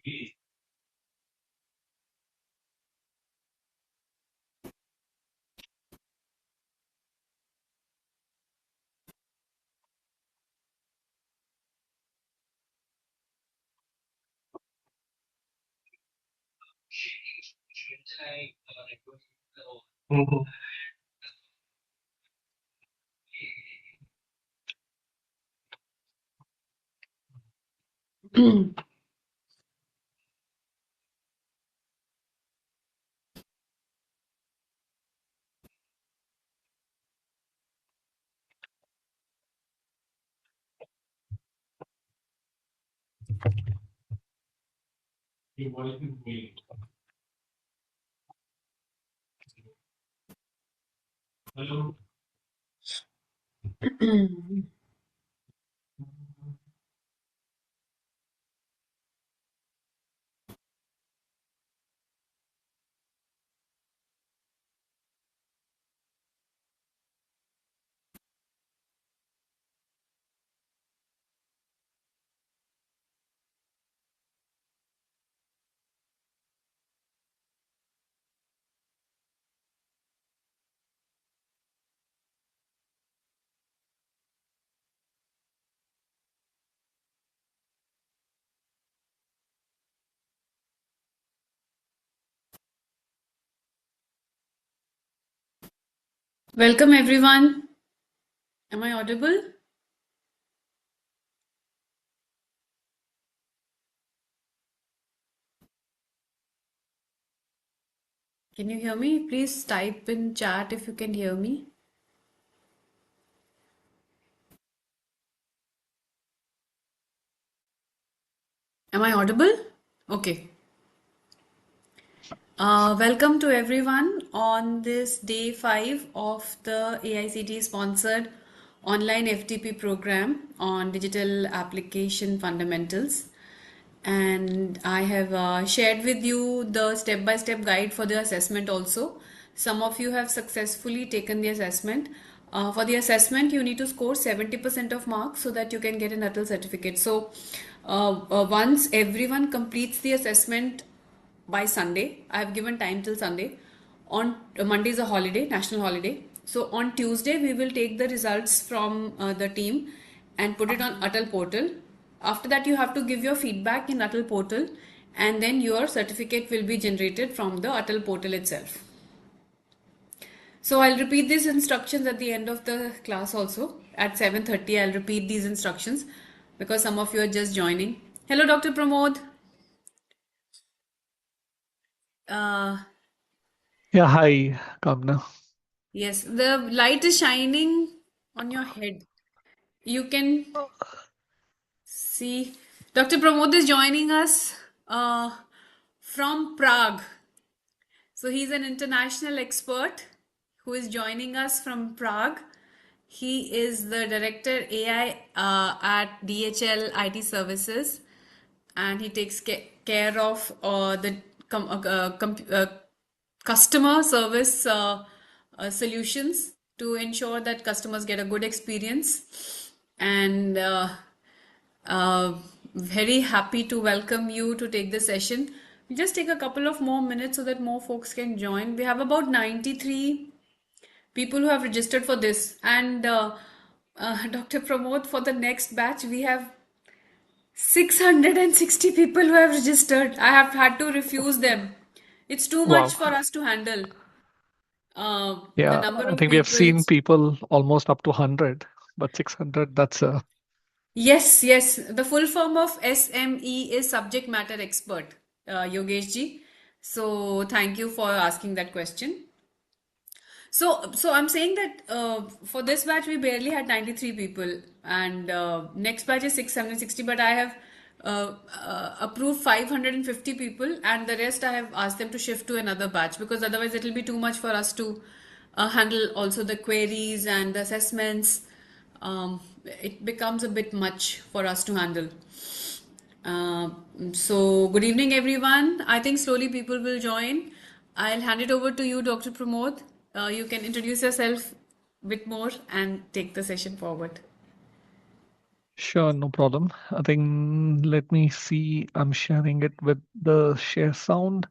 Mhm. Welcome everyone. Am I audible? Can you hear me? Please type in chat if you can hear me. Am I audible? Okay. Welcome to everyone on this day 5 of the AICT sponsored online FTP program on digital application fundamentals. And I have shared with you the step-by-step guide for the assessment also. Some of you have successfully taken the assessment. For the assessment, you need to score 70% of marks so that you can get an ATAL certificate. So once everyone completes the assessment by Sunday, I have given time till Sunday. On Monday is a holiday, national holiday. So on Tuesday, we will take the results from the team and put it on ATAL portal. After that, you have to give your feedback in ATAL portal, and then your certificate will be generated from the ATAL portal itself. So I'll repeat these instructions at the end of the class also. At 7:30, I'll repeat these instructions because some of you are just joining. Hello, Dr. Pramod. Uh, Yeah, hi, Kamna. yes, the light is shining on your head. You can see Dr. Pramod is joining us from Prague. So he's an international expert who is joining us from Prague. He is the director AI at DHL IT Services, and he takes care of the customer service solutions to ensure that customers get a good experience. And uh, very happy to welcome you to take the session. We just take a couple of more minutes so that more folks can join. We have about 93 people who have registered for this. And Dr. Pramod, for the next batch, we have 660 people who have registered. I have had to refuse them. It's too much Wow. for us to handle. The Yeah, number I of think we have people. seen people almost up to 100, but 600, that's Yes, yes. The full form of SME is subject matter expert, Yogesh ji. So thank you for asking that question. So I'm saying that for this batch we barely had 93 people, and next batch is 660. But I have approved 550 people, and the rest I have asked them to shift to another batch because otherwise it will be too much for us to handle also the queries and the assessments. It becomes a bit much for us to handle. Uh, so, good evening, everyone. I think slowly people will join. I'll hand it over to you, Dr. Pramod. You can introduce yourself a bit more and take the session forward. Sure, no problem. I think let me see. I'm sharing it with the share sound.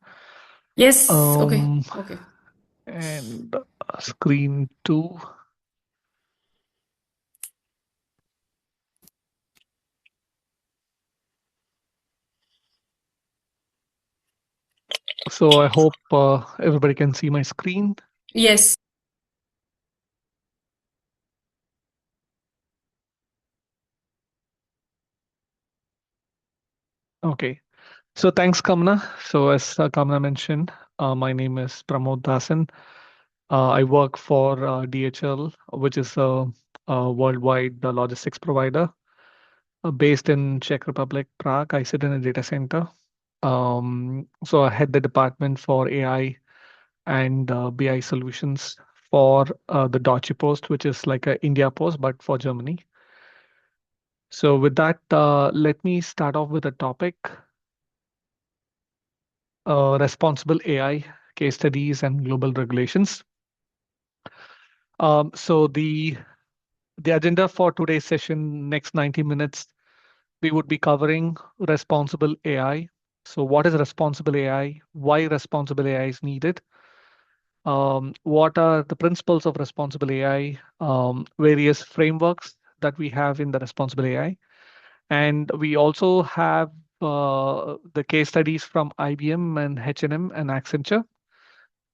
Yes, okay, Um, okay. and screen two. So I hope everybody can see my screen. Yes. Okay. So thanks, Kamna. So as Kamna mentioned, my name is Pramod Dasan. I work for DHL, which is a worldwide logistics provider based in Czech Republic, Prague. I sit in a data center. So I head the department for AI and BI solutions for the Deutsche Post, which is like a India Post, but for Germany. So with that, let me start off with a topic, responsible AI, case studies, and global regulations. So the agenda for today's session, next 90 minutes, we would be covering responsible AI. So what is responsible AI? Why responsible AI is needed? What are the principles of responsible AI? Various frameworks that we have in the responsible AI, and we also have the case studies from IBM and H&M and Accenture.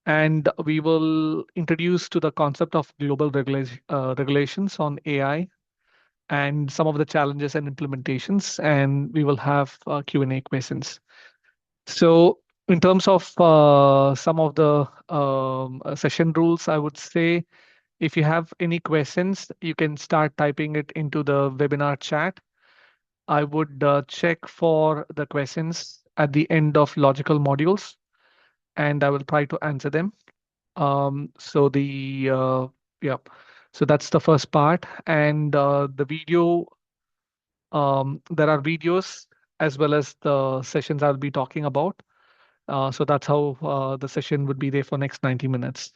And we will introduce to the concept of global regulations on AI and some of the challenges and implementations, and we will have Q&A questions. So in terms of some of the session rules, I would say if you have any questions, you can start typing it into the webinar chat. I would check for the questions at the end of logical modules, and I will try to answer them. So the yeah, so that's the first part, and the video. There are videos as well as the sessions I'll be talking about. So that's how the session would be there for next 90 minutes.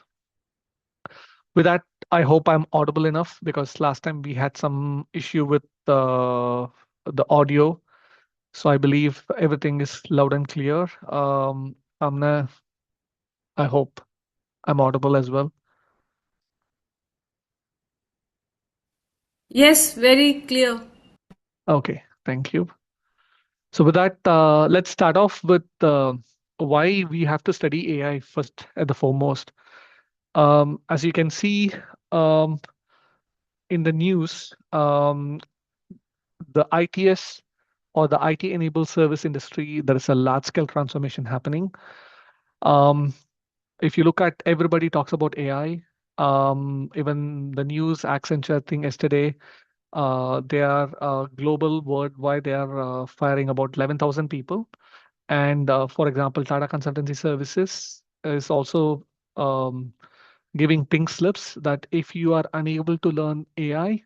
With that, I hope I'm audible enough because last time we had some issue with the audio. So I believe everything is loud and clear. Amna, I hope I'm audible as well. Yes, very clear. Okay, thank you. So with that, let's start off with why we have to study AI first and the foremost. As you can see um, in the news, the ITS or the IT-enabled service industry, there is a large-scale transformation happening. Um, if you look at everybody talks about AI, even the news, Accenture thing yesterday, they are global, worldwide, they are firing about 11,000 people. And for example, Tata Consultancy Services is also um, giving pink slips that if you are unable to learn AI,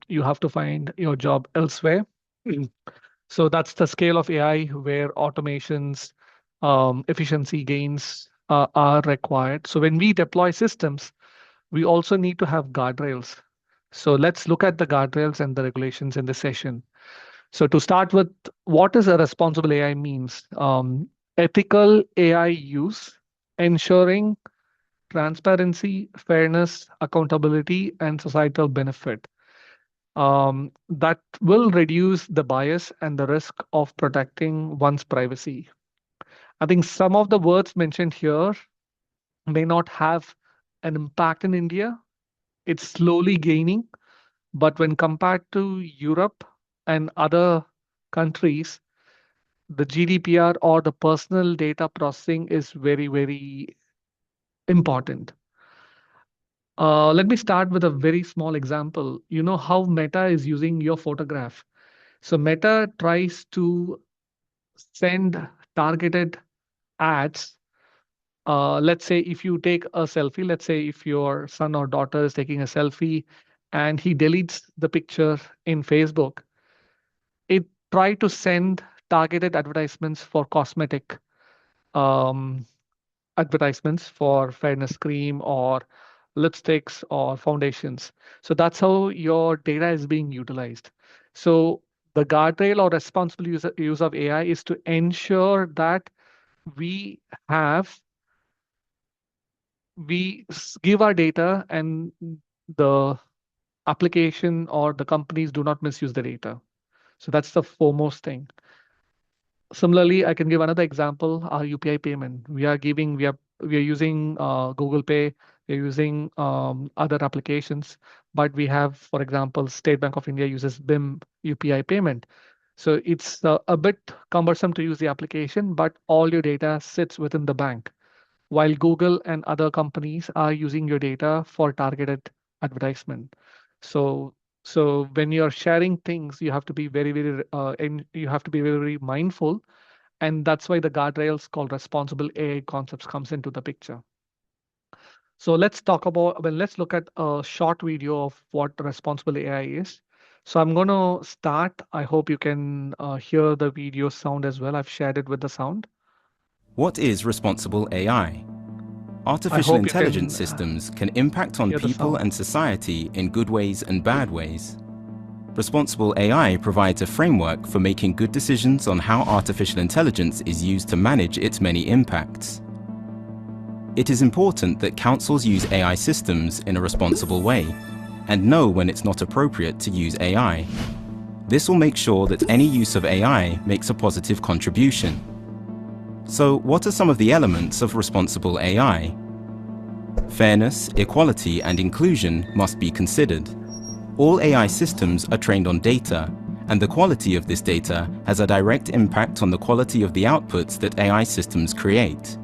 you have to find your job elsewhere. Mm. So that's the scale of AI where automations, efficiency gains are required. So when we deploy systems, we also need to have guardrails. So let's look at the guardrails and the regulations in this session. So to start with, what is a responsible AI means? Ethical AI use, ensuring transparency, fairness, accountability, and societal benefit. That will reduce the bias and the risk of protecting one's privacy. I think some of the words mentioned here may not have an impact in India. It's slowly gaining, but when compared to Europe and other countries, the GDPR or the personal data processing is very, very important. Let me start with a very small example. You know how Meta is using your photograph. So Meta tries to send targeted ads. Let's say if you take a selfie, let's say if your son or daughter is taking a selfie and he deletes the picture in Facebook, it try to send targeted advertisements for cosmetic um, advertisements for fairness cream or lipsticks or foundations. So that's how your data is being utilized. So the guardrail or responsible use of AI is to ensure that we have give our data and the application or the companies do not misuse the data. So that's the foremost thing. Similarly, I can give another example, our UPI payment. We are using Google Pay, we're using other applications, but we have, for example, State Bank of India uses BIM UPI payment. So it's a bit cumbersome to use the application, but all your data sits within the bank, while Google and other companies are using your data for targeted advertisement. So so when you're sharing things, you have to be and you have to be very, very mindful, and that's why the guardrails called responsible AI concepts comes into the picture. So let's look at a short video of what responsible AI is. So I'm going to start. I hope you can hear the video sound as well. I've shared it with the sound. What is responsible AI? I Artificial hope you intelligence can systems can impact on hear the people sound. and society in good ways and bad ways. Responsible AI provides a framework for making good decisions on how artificial intelligence is used to manage its many impacts. It is important that councils use AI systems in a responsible way and know when it's not appropriate to use AI. This will make sure that any use of AI makes a positive contribution. So, what are some of the elements of responsible AI? Fairness, equality, and inclusion must be considered. All AI systems are trained on data, and the quality of this data has a direct impact on the quality of the outputs that AI systems create.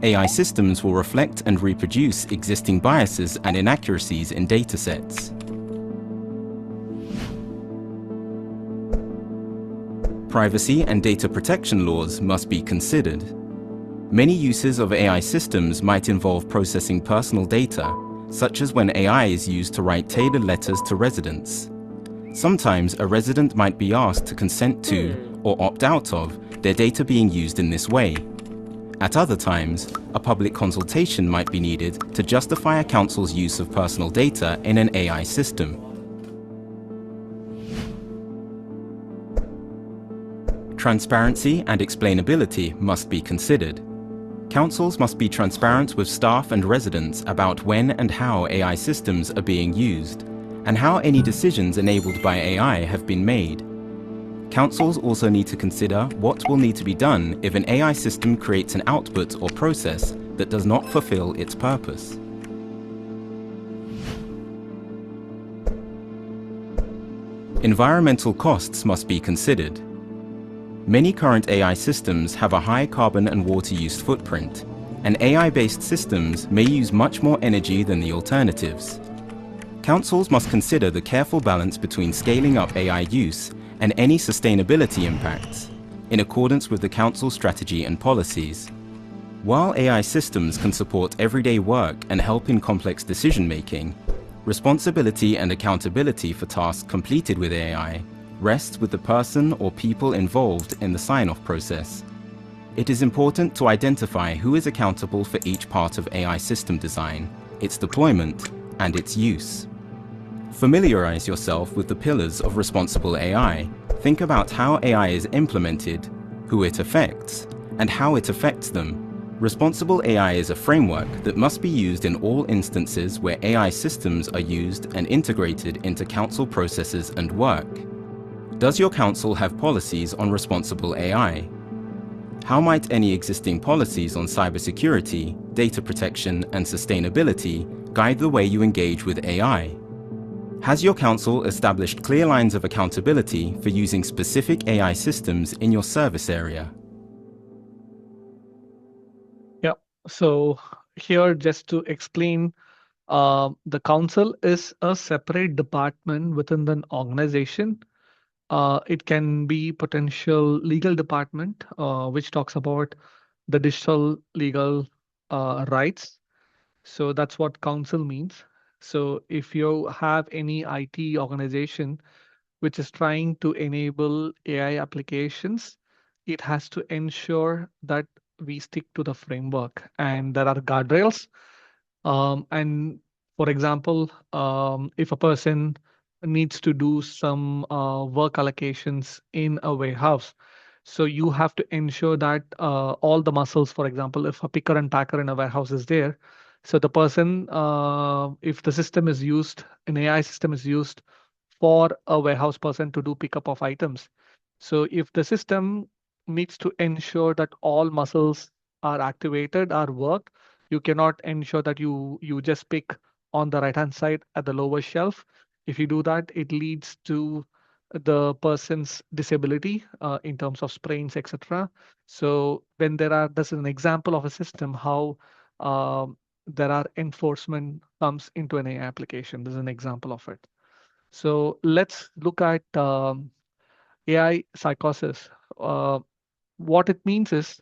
AI systems will reflect and reproduce existing biases and inaccuracies in datasets. Privacy and data protection laws must be considered. Many uses of AI systems might involve processing personal data, such as when AI is used to write tailored letters to residents. Sometimes a resident might be asked to consent to or opt out of their data being used in this way. At other times, a public consultation might be needed to justify a council's use of personal data in an AI system. Transparency and explainability must be considered. Councils must be transparent with staff and residents about when and how AI systems are being used, and how any decisions enabled by AI have been made. Councils also need to consider what will need to be done if an AI system creates an output or process that does not fulfill its purpose. Environmental costs must be considered. Many current AI systems have a high carbon and water use footprint, and AI-based systems may use much more energy than the alternatives. Councils must consider the careful balance between scaling up AI use and any sustainability impacts, in accordance with the Council's strategy and policies. While AI systems can support everyday work and help in complex decision-making, responsibility and accountability for tasks completed with AI rests with the person or people involved in the sign-off process. It is important to identify who is accountable for each part of AI system design, its deployment, and its use. Familiarize yourself with the pillars of responsible AI. Think about how AI is implemented, who it affects, and how it affects them. Responsible AI is a framework that must be used in all instances where AI systems are used and integrated into council processes and work. Does your council have policies on responsible AI? How might any existing policies on cybersecurity, data protection, and sustainability guide the way you engage with AI? Has your council established clear lines of accountability for using specific AI systems in your service area? Yeah. So here, just to explain, the council is a separate department within an organization. It can be potential legal department, which talks about the digital legal rights. So that's what council means. So if you have any IT organization which is trying to enable AI applications, it has to ensure that we stick to the framework and there are guardrails And for example, if a person needs to do some work allocations in a warehouse, so you have to ensure that all the muscles, for example, if a picker and packer in a warehouse is there, so the person, if the system is used, an AI system is used for a warehouse person to do pickup of items. So if the system needs to ensure that all muscles are activated, are worked, you cannot ensure that you just pick on the right hand side at the lower shelf. If you do that, it leads to the person's disability in terms of sprains, etc. So when this is an example of a system how there are enforcement comes into an AI application. This is an example of it. So let's look at AI psychosis. Uh, what it means is,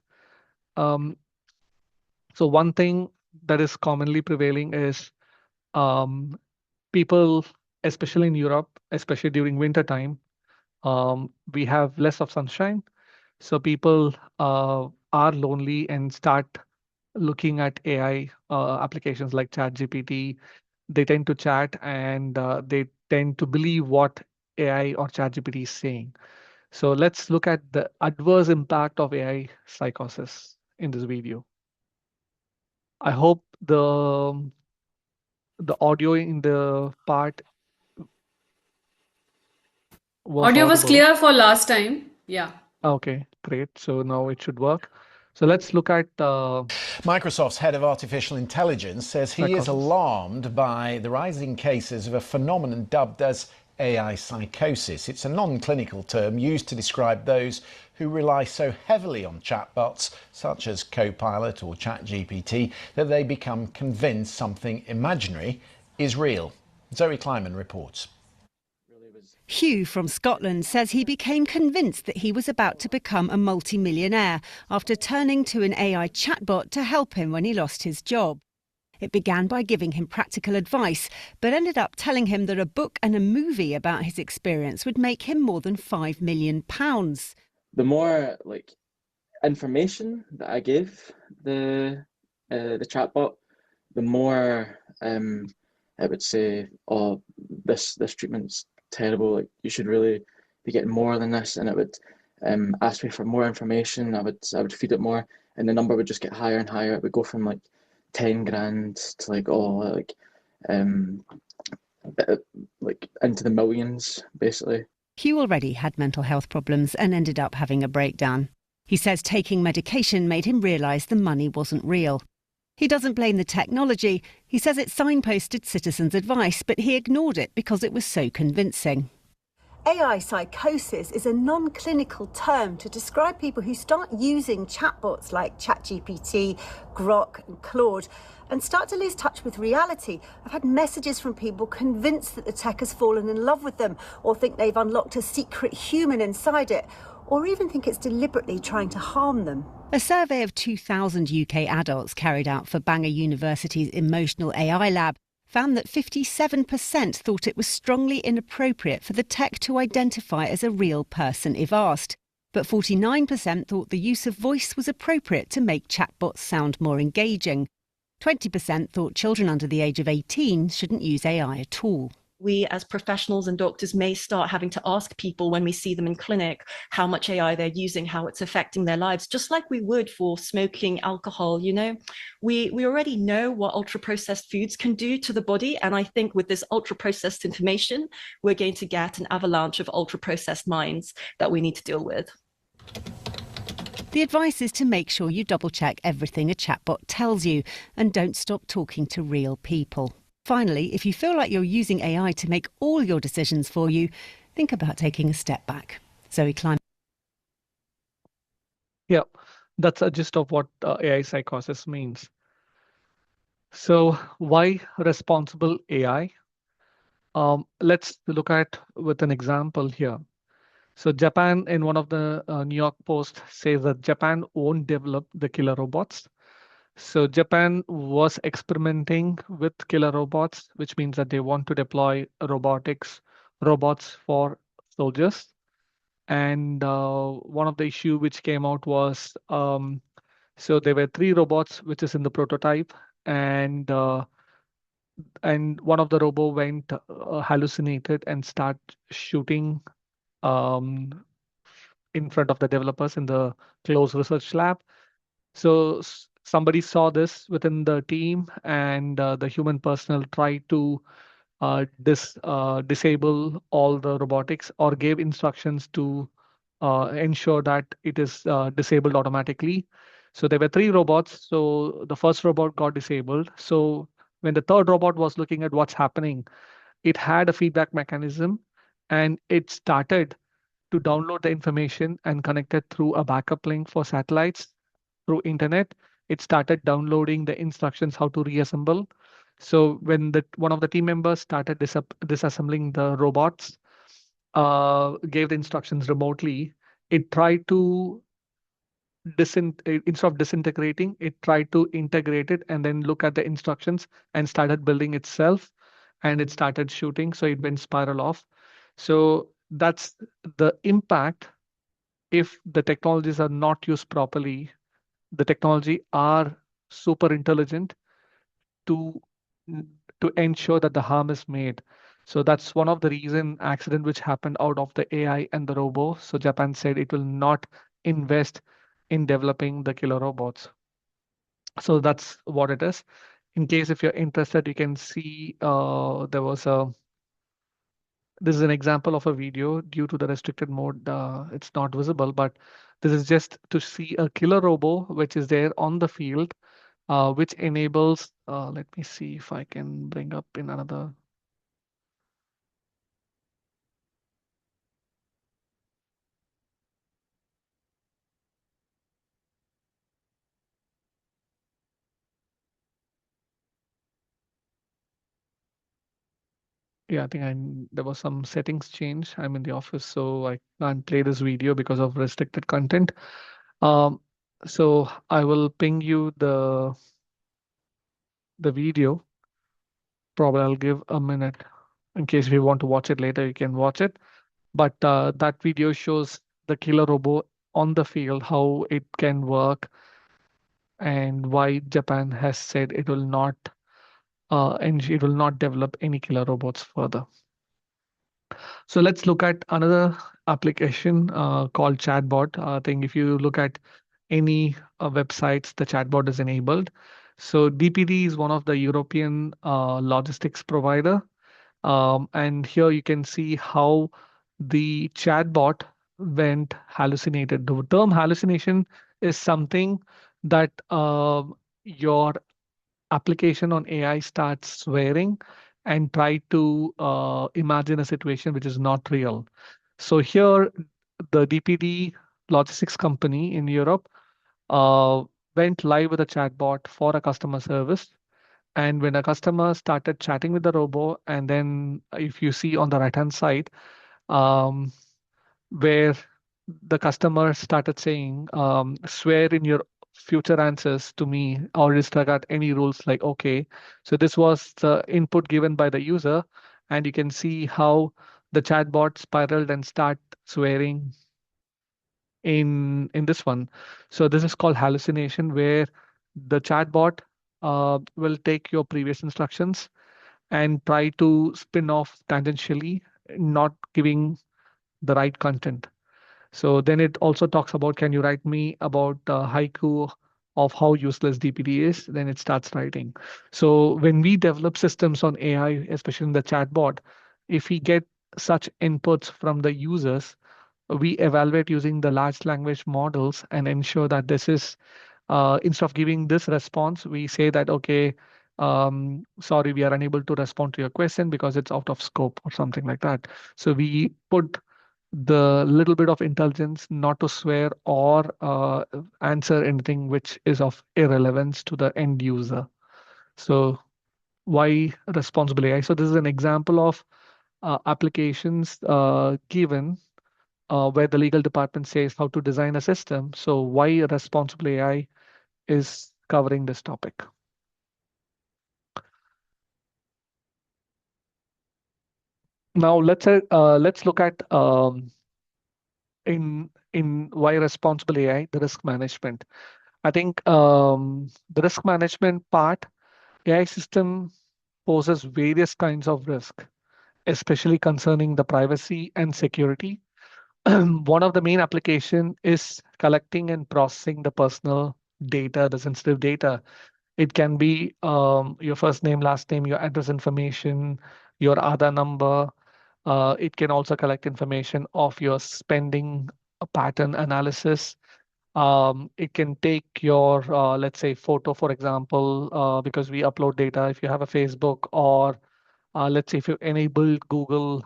um, so one thing that is commonly prevailing is um, people, especially in Europe, especially during winter time, we have less of sunshine. So people are lonely and start looking at AI applications like ChatGPT. They tend to chat and they tend to believe what AI or ChatGPT is saying. So let's look at the adverse impact of AI psychosis in this video. I hope the audio in the part was Audio was audible. clear for last time. Yeah. Okay, great. So now it should work. So let's look at Microsoft's head of artificial intelligence says he is psychosis. alarmed by the rising cases of a phenomenon dubbed as AI psychosis. It's a non-clinical term used to describe those who rely so heavily on chatbots such as Copilot or ChatGPT that they become convinced something imaginary is real. Zoe Kleiman reports. Hugh from Scotland says he became convinced that he was about to become a multimillionaire after turning to an AI chatbot to help him when he lost his job. It began by giving him practical advice, but ended up telling him that a book and a movie about his experience would make him more than £5 million. The more information that I give the chatbot, the more it would say, "Oh, this treatment's terrible. Like you should really be getting more than this," and it would ask me for more information. I would feed it more, and the number would just get higher and higher. It would go from 10 grand to um into the millions basically. Hugh already had mental health problems and ended up having a breakdown. He says taking medication made him realise the money wasn't real. He doesn't blame the technology. He says it signposted citizens' advice, but he ignored it because it was so convincing. AI psychosis is a non-clinical term to describe people who start using chatbots like ChatGPT, Grok and Claude and start to lose touch with reality. I've had messages from people convinced that the tech has fallen in love with them or think they've unlocked a secret human inside it or even think it's deliberately trying to harm them. A survey of 2,000 UK adults carried out for Bangor University's Emotional AI Lab found that 57% thought it was strongly inappropriate for the tech to identify as a real person if asked. But 49% thought the use of voice was appropriate to make chatbots sound more engaging. 20% thought children under the age of 18 shouldn't use AI at all. We as professionals and doctors may start having to ask people when we see them in clinic how much AI they're using, how it's affecting their lives, just like we would for smoking, alcohol. We already know what ultra-processed foods can do to the body. And I think with this ultra-processed information, we're going to get an avalanche of ultra-processed minds that we need to deal with. The advice is to make sure you double-check everything a chatbot tells you and don't stop talking to real people. Finally, if you feel like you're using AI to make all your decisions for you, think about taking a step back. Zoe Kleiman. Yeah, that's a gist of what AI psychosis means. So why responsible AI? Let's look at with an example here. So Japan, in one of the New York Post, says that Japan won't develop the killer robots. So Japan was experimenting with killer robots, which means that they want to deploy robots for soldiers. And one of the issue which came out was, so there were 3 robots, which is in the prototype, and one of the robo went hallucinated and start shooting um, in front of the developers in the closed research lab. So somebody saw this within the team, and the human personnel tried to disable all the robotics or gave instructions to ensure that it is disabled automatically. So there were three robots. So the first robot got disabled. So when the third robot was looking at what's happening, it had a feedback mechanism, and it started to download the information and connect it through a backup link for satellites through internet. It started downloading the instructions how to reassemble. So when the one of the team members started disassembling the robots, gave the instructions remotely, it tried to instead of disintegrating, it tried to integrate it and then look at the instructions and started building itself, and it started shooting. So it went spiral off. So that's the impact if the technologies are not used properly. The technology are super intelligent to to ensure that the harm is made. So that's one of the reason accident which happened out of the AI and the robo. So Japan said it will not invest in developing the killer robots. So that's what it is. In case if you're interested, you can see there was a this is an example of a video. Due to the restricted mode, it's not visible, but this is just to see a killer robo which is there on the field, which enables, let me see if I can bring up in another. Yeah, I think there was some settings change. I'm in the office, so I can't play this video because of restricted content. Um, so I will ping you the video. Probably I'll give a minute in case if you want to watch it later, you can watch it. But that video shows the killer robo on the field, how it can work, and why Japan has said it will not and it will not develop any killer robots further. So let's look at another application called chatbot. I think if you look at any websites, the chatbot is enabled. So DPD is one of the European logistics provider. And here you can see how the chatbot went hallucinated. The term hallucination is something that your application on AI starts swearing and try to imagine a situation which is not real. So here, the DPD logistics company in Europe uh, went live with a chatbot for a customer service. And when a customer started chatting with the robot, and then if you see on the right hand side, um, where the customer started saying, swear in your future answers to me or disregard any rules like okay. So this was the input given by the user, and you can see how the chatbot spiraled and start swearing in this one. So this is called hallucination, where the chatbot will take your previous instructions and try to spin off tangentially, not giving the right content. So then it also talks about, can you write me about haiku of how useless DPD is? Then it starts writing. So when we develop systems on AI, especially in the chatbot, if we get such inputs from the users, we evaluate using the large language models and ensure that this is, instead of giving this response, we say that, okay, sorry, we are unable to respond to your question because it's out of scope or something like that. So we put the little bit of intelligence not to swear or answer anything which is of irrelevance to the end user. So why responsible AI? So this is an example of applications given where the legal department says how to design a system. So why responsible AI is covering this topic. Now let's look at in why responsible AI, the risk management. I think the risk management part AI system poses various kinds of risk, especially concerning the privacy and security. One of the main application is collecting and processing the personal data, the sensitive data. It can be your first name, last name, your address information, your Aadhaar number. It can also collect information of your spending pattern analysis. It can take your, let's say, photo, for example, because we upload data. If you have a Facebook, or let's say if you enable Google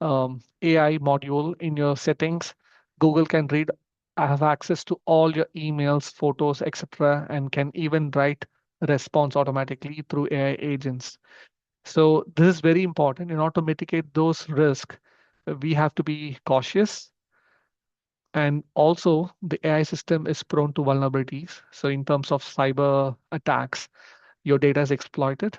AI module in your settings, Google can read, have access to all your emails, photos, etc., and can even write response automatically through AI agents. So this is very important. In order to mitigate those risks, we have to be cautious. And also, the AI system is prone to vulnerabilities. So in terms of cyber attacks, your data is exploited.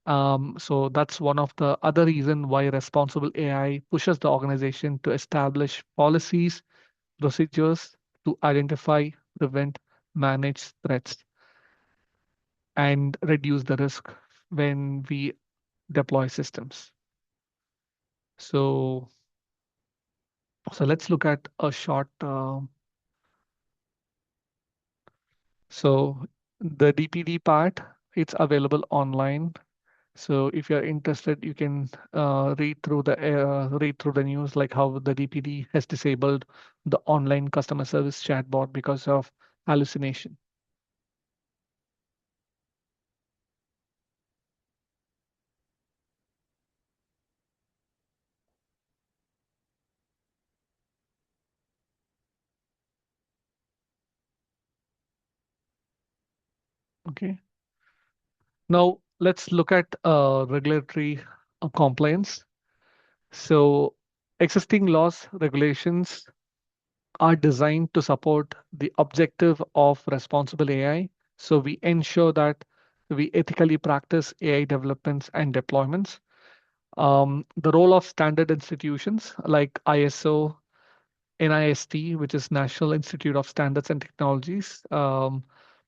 So that's one of the other reason why responsible AI pushes the organization to establish policies, procedures to identify, prevent, manage threats, and reduce the risk when we deploy systems. So, so let's look at a short. So the DPD part, it's available online. So if you're interested, you can read through the news, like how the DPD has disabled the online customer service chatbot because of hallucination. Okay. Now let's look at regulatory compliance. So existing laws, regulations are designed to support the objective of responsible AI. So we ensure that we ethically practice AI developments and deployments. The role of standard institutions like ISO, NIST, which is National Institute of Standards and Technologies,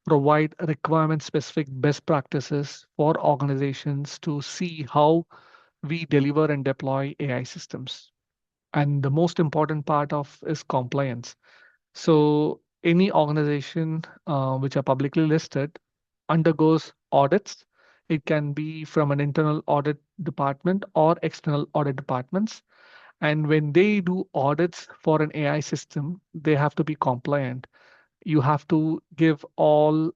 provide requirement-specific best practices for organizations to see how we deliver and deploy AI systems. And the most important part of is compliance. So any organization which are publicly listed undergoes audits. It can be from an internal audit department or external audit departments. And when they do audits for an AI system, they have to be compliant. You have to give all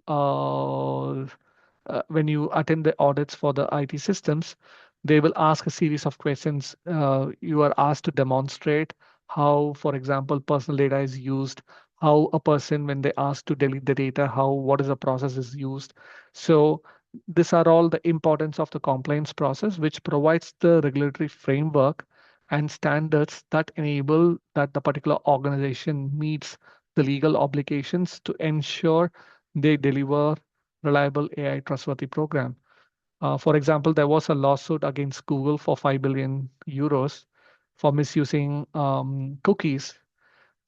when you attend the audits for the IT systems, they will ask a series of questions. You are asked to demonstrate how, for example, personal data is used, how a person, when they ask to delete the data, how what is the process is used. So these are all the importance of the compliance process, which provides the regulatory framework and standards that enable that the particular organization meets the legal obligations to ensure they deliver reliable AI trustworthy program. For example, there was a lawsuit against Google for 5 billion euros for misusing cookies.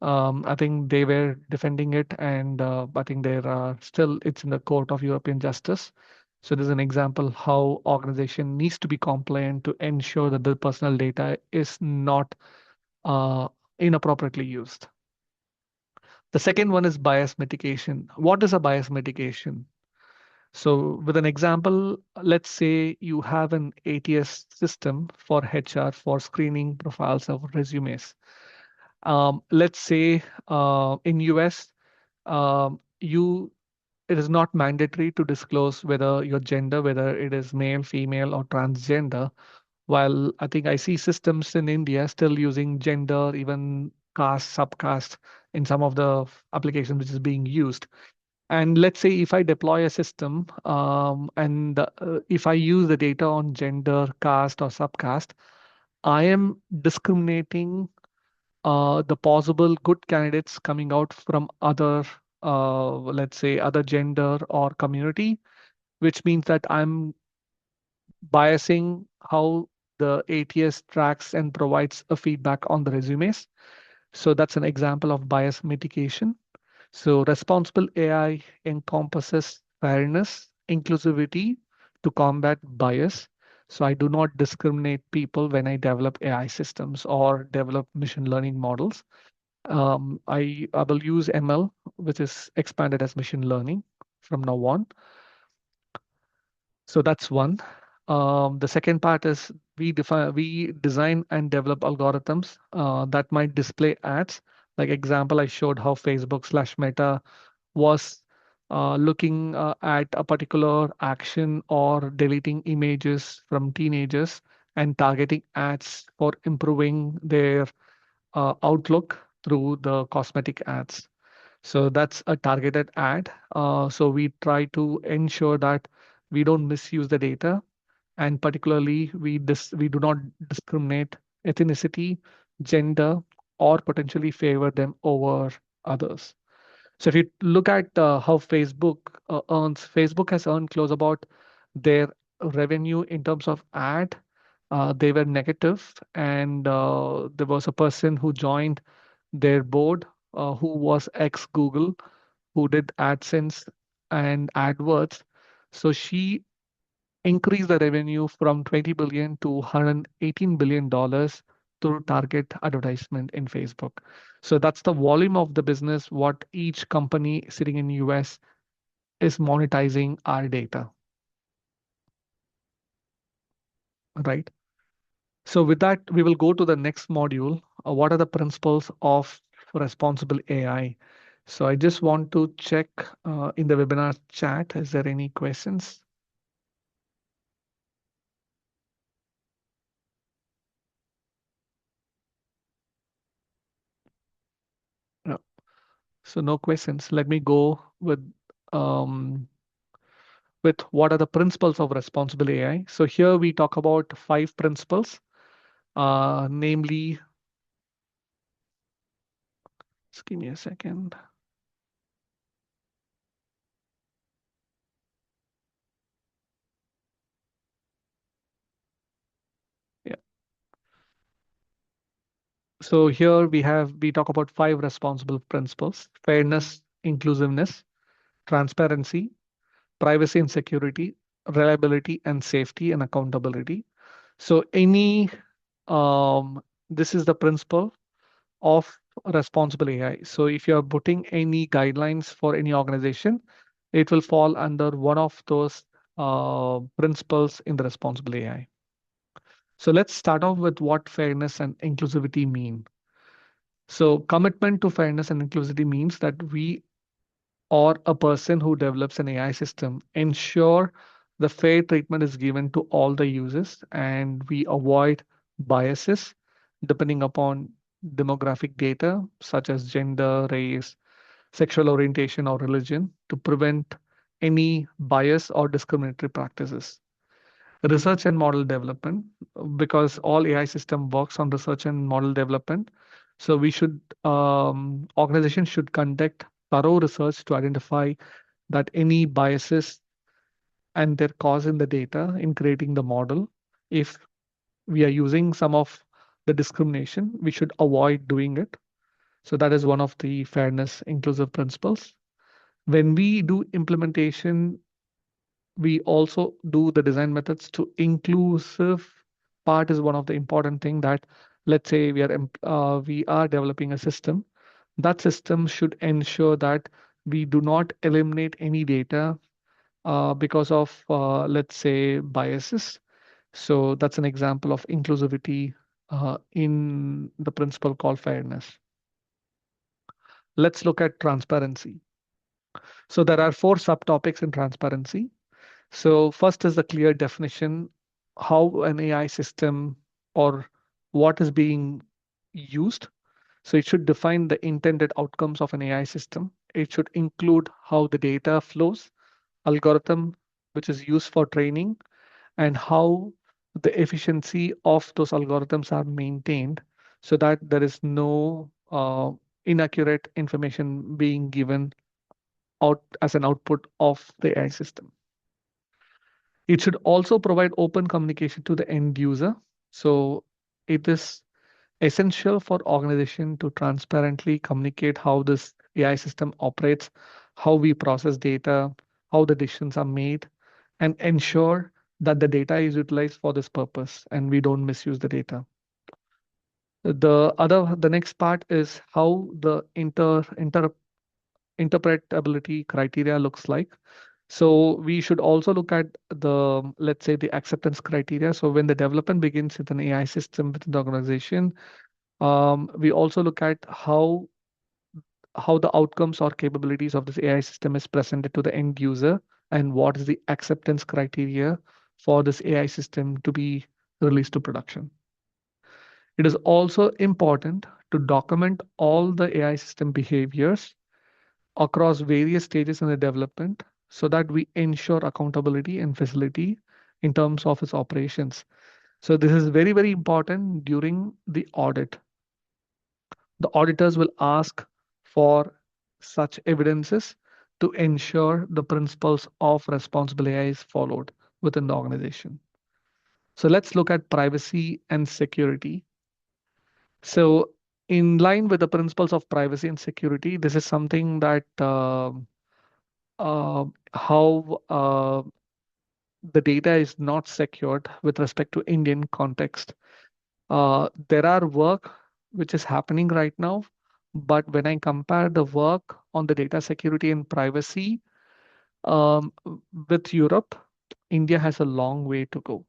I think they were defending it, and I think there are still it's in the court of European justice. So there's an example how organization needs to be compliant to ensure that the personal data is not uh, inappropriately used. The second one is bias mitigation. What is a bias mitigation? So with an example, let's say you have an ATS system for HR for screening profiles of resumes. Let's say in US, you it is not mandatory to disclose whether your gender, whether it is male, female, or transgender. While I think I see systems in India still using gender, even caste, subcaste in some of the applications which is being used. And let's say if I deploy a system and if I use the data on gender, caste, or subcaste, I am discriminating the possible good candidates coming out from other, let's say, other gender or community, which means that I'm biasing how the ATS tracks and provides a feedback on the resumes. So that's an example of bias mitigation. So responsible AI encompasses fairness, inclusivity to combat bias. So I do not discriminate people when I develop AI systems or develop machine learning models. I will use ML, which is expanded as machine learning from now on. So that's one. The second part is we design and develop algorithms that might display ads. Like example, I showed how Facebook slash Meta was looking at a particular action or deleting images from teenagers and targeting ads for improving their outlook through the cosmetic ads. So that's a targeted ad. So we try to ensure that we don't misuse the data, and particularly we do not discriminate ethnicity, gender, or potentially favor them over others. So if you look at how Facebook has earned close about their revenue in terms of ad. They were negative, and there was a person who joined their board who was ex Google, who did AdSense and AdWords. So she increased the revenue from 20 billion to 118 billion dollars through target advertisement in Facebook. So that's the volume of the business what each company sitting in US is monetizing our data, right? So with that, we will go to the next module. What are the principles of responsible AI? So I just want to check in the webinar chat, is there any questions? No. So no questions. Let me go um, with what are the principles of responsible AI. So here we talk about 5 principles, namely, just give me a second. Yeah. So here we talk about 5 responsible principles: fairness, inclusiveness, transparency, privacy and security, reliability and safety, and accountability. So this is the principle of responsible AI. So if you're putting any guidelines for any organization, it will fall under one of those principles in the responsible AI. So let's start off with what fairness and inclusivity mean. So commitment to fairness and inclusivity means that we or a person who develops an AI system ensure the fair treatment is given to all the users, and we avoid biases depending upon demographic data such as gender, race, sexual orientation, or religion to prevent any bias or discriminatory practices. Research and model development, because all AI system works on research and model development. So organizations should conduct thorough research to identify that any biases and their cause in the data in creating the model. If we are using some of the discrimination, we should avoid doing it. So that is one of the fairness inclusive principles. When we do implementation, we also do the design methods to inclusive part is one of the important thing that, let's say we are developing a system. That system should ensure that we do not eliminate any data because of let's say biases. So that's an example of inclusivity in the principle called fairness. Let's look at transparency. So there are 4 subtopics in transparency. So first is the clear definition, how an AI system or what is being used. So it should define the intended outcomes of an AI system. It should include how the data flows, algorithm which is used for training, and how the efficiency of those algorithms are maintained so that there is no inaccurate information being given out as an output of the AI system. It should also provide open communication to the end user. So it is essential for organization to transparently communicate how this AI system operates, how we process data, how the decisions are made, and ensure that the data is utilized for this purpose and we don't misuse the data. The next part is how the interpretability criteria looks like. So we should also look at the, let's say, the acceptance criteria. So when the development begins with an AI system within the organization, we also look at how the outcomes or capabilities of this AI system is presented to the end user and what is the acceptance criteria for this AI system to be released to production. It is also important to document all the AI system behaviors across various stages in the development so that we ensure accountability and facility in terms of its operations. So this is very, very important during the audit. The auditors will ask for such evidences to ensure the principles of responsible AI is followed within the organization. So let's look at privacy and security. So in line with the principles of privacy and security, this is something that how the data is not secured with respect to Indian context. There are work which is happening right now, but when I compare the work on the data security and privacy um, with Europe, India has a long way to go.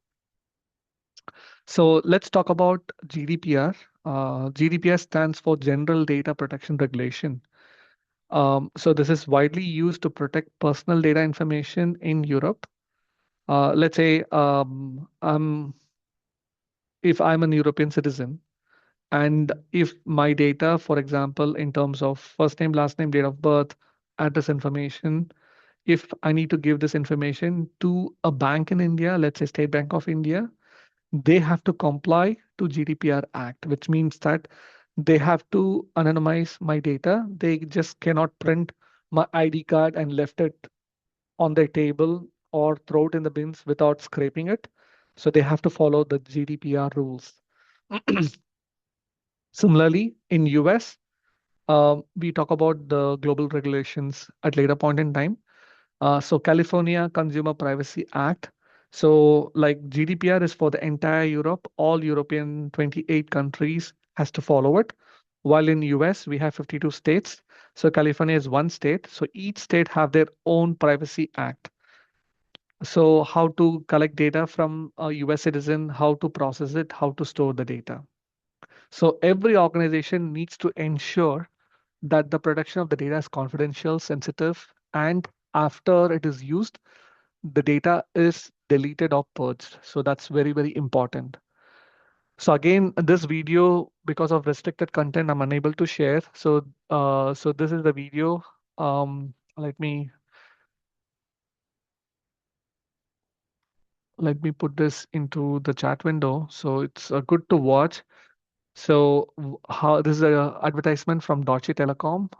So let's talk about GDPR. GDPR stands for General Data Protection Regulation. So this is widely used to protect personal data information in Europe. Let's say if I'm an European citizen, and if my data, for example, in terms of first name, last name, date of birth, address information, if I need to give this information to a bank in India, let's say State Bank of India, they have to comply to GDPR Act, which means that they have to anonymize my data. They just cannot print my ID card and left it on their table or throw it in the bins without scraping it. So they have to follow the GDPR rules. Similarly, in US, we talk about the global regulations at later point in time. So California Consumer Privacy Act. So like GDPR is for the entire Europe, all European 28 countries has to follow it. While in US we have 52 states. So California is one state. So each state have their own privacy act. So how to collect data from a US citizen, how to process it, how to store the data. So every organization needs to ensure that the protection of the data is confidential, sensitive, and after it is used, the data is deleted or purged. So that's very, very important. So again, this video, because of restricted content, I'm unable to share. So this is the video. Let me put this into the chat window. So it's good to watch. So how this is a advertisement from Deutsche Telekom.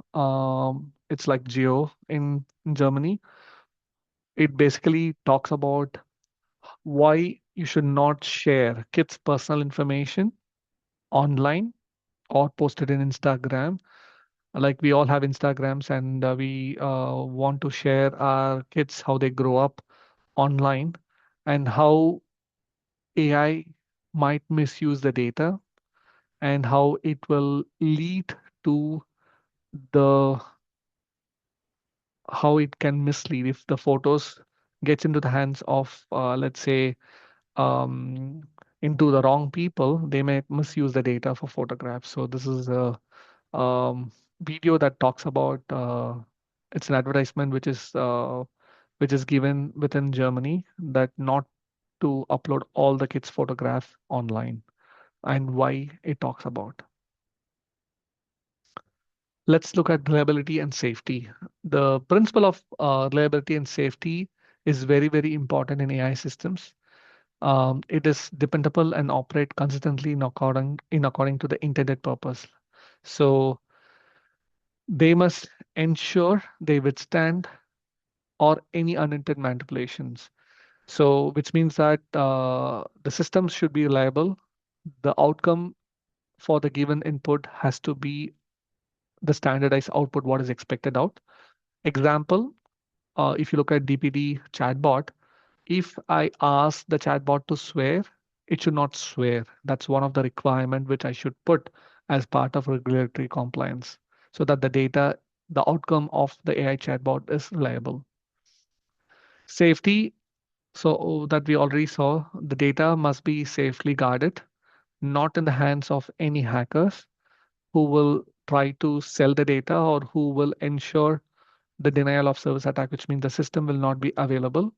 It's like Geo in Germany. It basically talks about why you should not share kids' personal information online or post it in Instagram. Like we all have Instagrams and we want to share our kids how they grow up online and how AI might misuse the data and how it will lead to the how it can mislead if the photos gets into the hands of let's say um, into the wrong people, they may misuse the data for photographs. So this is a video that talks about it's an advertisement which is given within Germany that not to upload all the kids' photographs online and why it talks about. Let's look at reliability and safety. The principle of reliability and safety is very, very important in AI systems. It is dependable and operate consistently in according to the intended purpose. So they must ensure they withstand or any unintended manipulations. So which means that the systems should be reliable. The outcome for the given input has to be the standardized output, what is expected out. Example, if you look at DPD chatbot, if I ask the chatbot to swear, it should not swear. That's one of the requirement which I should put as part of regulatory compliance so that the outcome of the AI chatbot is reliable. Safety, so that we already saw, the data must be safely guarded, not in the hands of any hackers who will try to sell the data or who will ensure the denial of service attack, which means the system will not be available.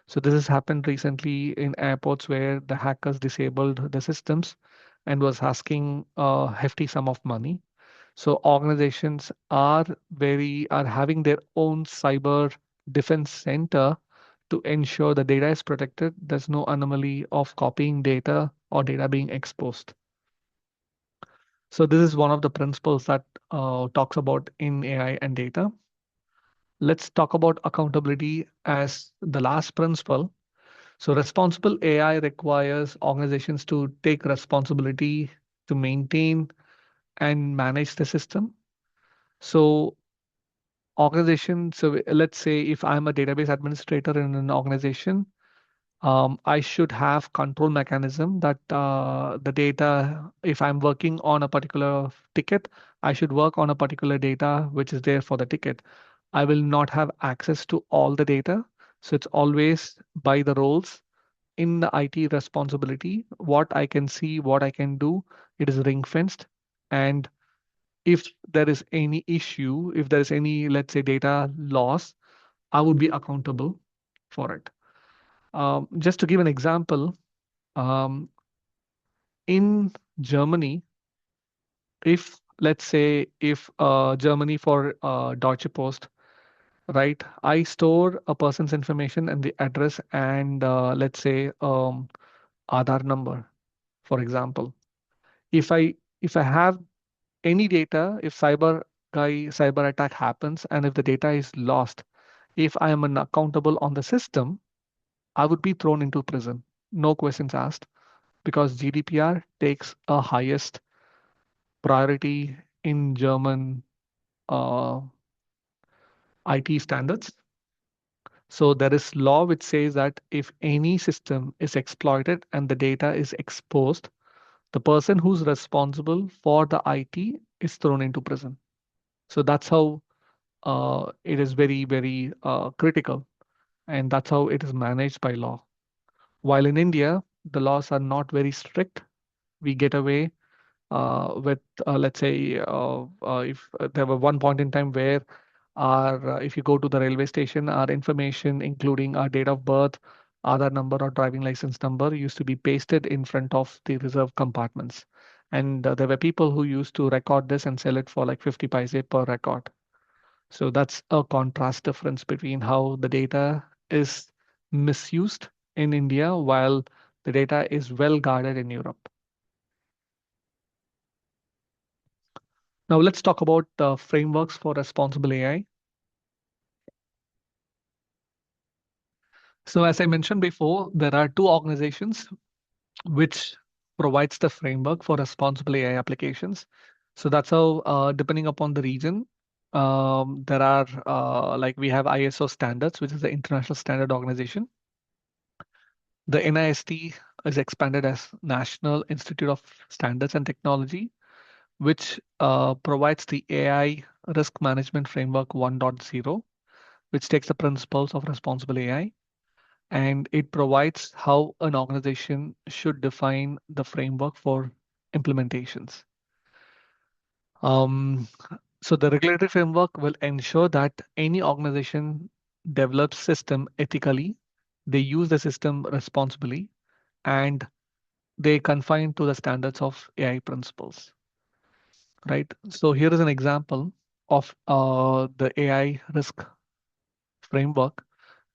So this has happened recently in airports where the hackers disabled the systems and was asking a hefty sum of money. So organizations are having their own cyber defense center to ensure the data is protected. There's no anomaly of copying data or data being exposed. So this is one of the principles that talks about in AI and data. Let's talk about accountability as the last principle. So responsible AI requires organizations to take responsibility to maintain and manage the system. So let's say if I'm a database administrator in an organization, I should have control mechanism that the data, if I'm working on a particular ticket, I should work on a particular data which is there for the ticket. I will not have access to all the data. So it's always by the roles in the IT responsibility, what I can see, what I can do, it is ring fenced. And if there is any issue, if there is any, let's say, data loss, I would be accountable for it. Just to give an example, um, in Germany, if let's say if Germany for Deutsche Post, right? I store a person's information and the address and let's say Aadhaar number, for example. If I have any data, if cyber attack happens and if the data is lost, if I am unaccountable on the system, I would be thrown into prison. No questions asked because GDPR takes a highest priority in German uh, IT standards. So there is law which says that if any system is exploited and the data is exposed, the person who's responsible for the IT is thrown into prison. So that's how it is very, very critical, and that's how it is managed by law. While in India, the laws are not very strict. We get away with, let's say, if there were one point in time where if you go to the railway station, our information, including our date of birth, Aadhaar number, or driving license number, used to be pasted in front of the reserved compartments. And there were people who used to record this and sell it for like 50 paise per record. So that's a contrast difference between how the data is misused in India while the data is well guarded in Europe. Now let's talk about frameworks for responsible AI. So as I mentioned before, there are two organizations which provides the framework for responsible AI applications. So that's how, depending upon the region, there are like we have ISO standards, which is the International Standard Organization. The NIST is expanded as National Institute of Standards and Technology, which provides the AI Risk Management Framework 1.0, which takes the principles of responsible AI and it provides how an organization should define the framework for implementations. Um, so the regulatory framework will ensure that any organization develops system ethically, they use the system responsibly, and they confine to the standards of AI principles, right? So here is an example of the AI risk framework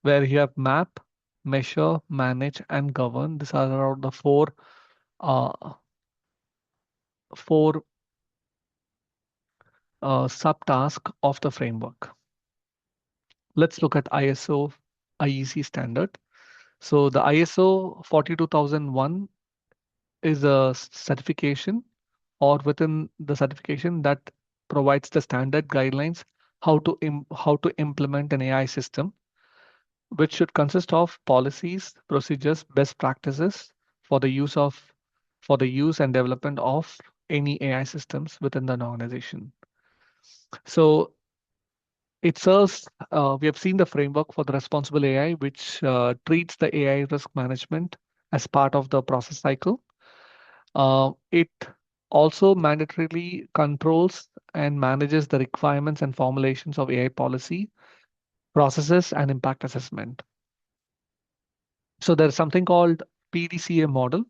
where you have map, measure, manage, and govern. These are around the uh, four subtasks of the framework. Let's look at ISO IEC standard. So the ISO 42001 is a certification or within the certification that provides the standard guidelines how to implement an AI system. which should consist of policies, procedures, best practices for the use and development of any AI systems within an organization. So it serves, we have seen the framework for the responsible AI, which treats the AI risk management as part of the process cycle. It also mandatorily controls and manages the requirements and formulations of AI policy, processes, and impact assessment. So there's something called PDCA model,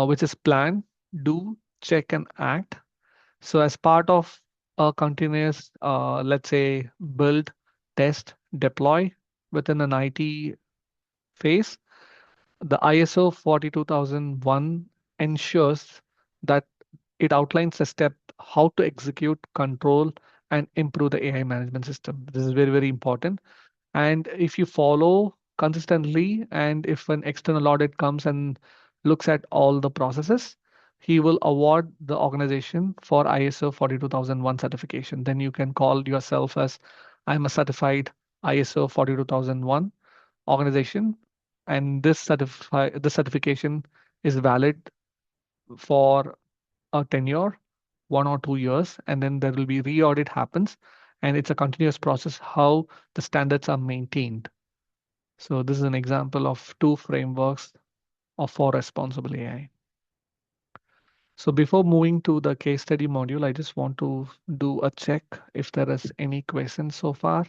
which is plan, do, check, and act. So as part of a continuous, let's say, build, test, deploy within an IT phase, the ISO 42001 ensures that it outlines a step how to execute, control, and improve the AI management system. This is very, very important. And if you follow consistently, and if an external audit comes and looks at all the processes, he will award the organization for ISO 42001 certification. Then you can call yourself as I'm a certified ISO 42001 organization, and this certification is valid for a tenure, 1 or 2 years, and then there will be re-audit happens, and it's a continuous process how the standards are maintained. So this is an example of two frameworks for responsible AI. So before moving to the case study module, I just want to do a check if there is any questions so far.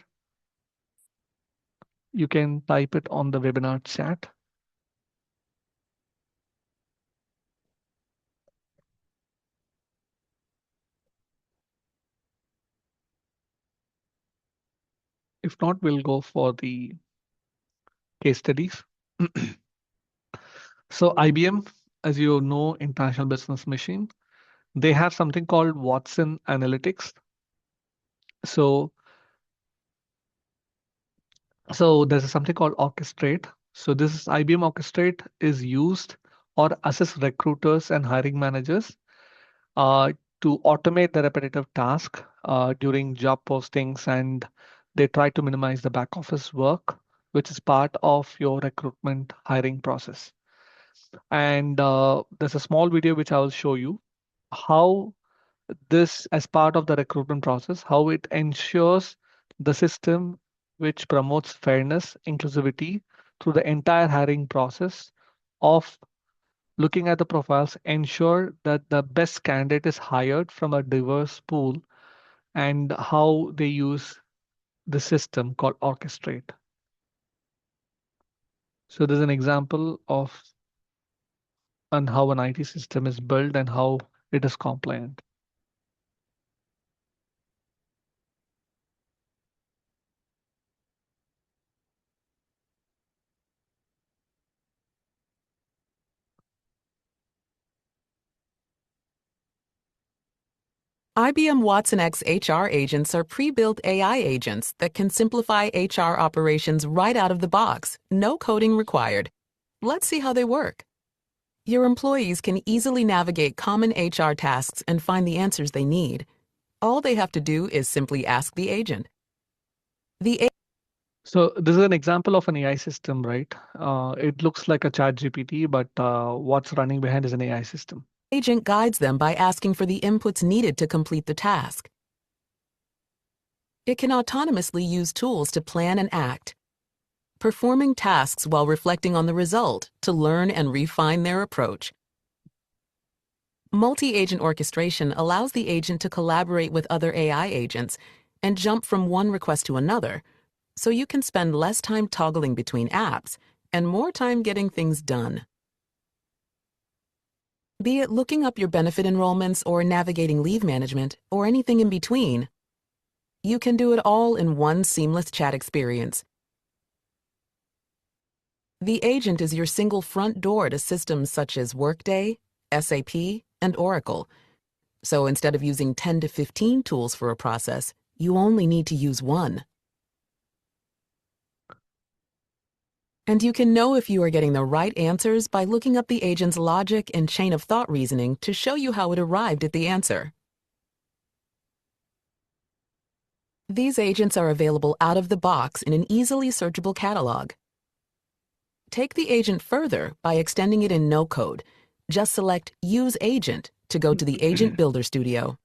You can type it on the webinar chat. If not, we'll go for the case studies. So IBM, as you know, International Business Machine, they have something called Watson Analytics. So there's something called Orchestrate. So this is IBM Orchestrate is used or assist recruiters and hiring managers uh, to automate the repetitive task during job postings, and they try to minimize the back office work, which is part of your recruitment hiring process. And there's a small video which I will show you how this, as part of the recruitment process, how it ensures the system which promotes fairness, inclusivity through the entire hiring process of looking at the profiles, ensure that the best candidate is hired from a diverse pool, and how they use the system called Orchestrate. So there's an example of on how an IT system is built and how it is compliant. IBM Watson X HR agents are pre-built AI agents that can simplify HR operations right out of the box, no coding required. Let's see how they work. Your employees can easily navigate common HR tasks and find the answers they need. All they have to do is simply ask the agent. So this is an example of an AI system, right? It looks like a chat GPT, but what's running behind is an AI system. Agent guides them by asking for the inputs needed to complete the task. It can autonomously use tools to plan and act, performing tasks while reflecting on the result to learn and refine their approach. Multi-agent orchestration allows the agent to collaborate with other AI agents and jump from one request to another, so you can spend less time toggling between apps and more time getting things done. Be it looking up your benefit enrollments or navigating leave management or anything in between, you can do it all in one seamless chat experience. The agent is your single front door to systems such as Workday, SAP, and Oracle. So instead of using 10 to 15 tools for a process, you only need to use one. And you can know if you are getting the right answers by looking up the agent's logic and chain of thought reasoning to show you how it arrived at the answer. These agents are available out of the box in an easily searchable catalog. Take the agent further by extending it in no code. Just select Use Agent to go to the Agent Builder Studio.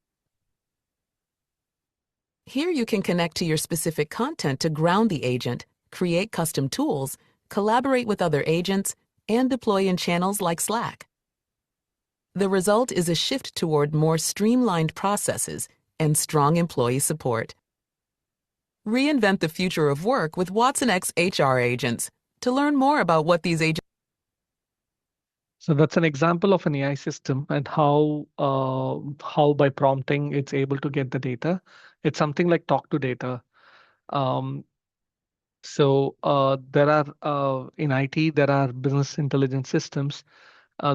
Here you can connect to your specific content to ground the agent, create custom tools, collaborate with other agents, and deploy in channels like Slack. The result is a shift toward more streamlined processes and strong employee support. Reinvent the future of work with Watson X HR agents. To learn more about what these agents So that's an example of an AI system and how by prompting it's able to get the data. It's something like talk to data. Um, there are in IT there are business intelligence systems.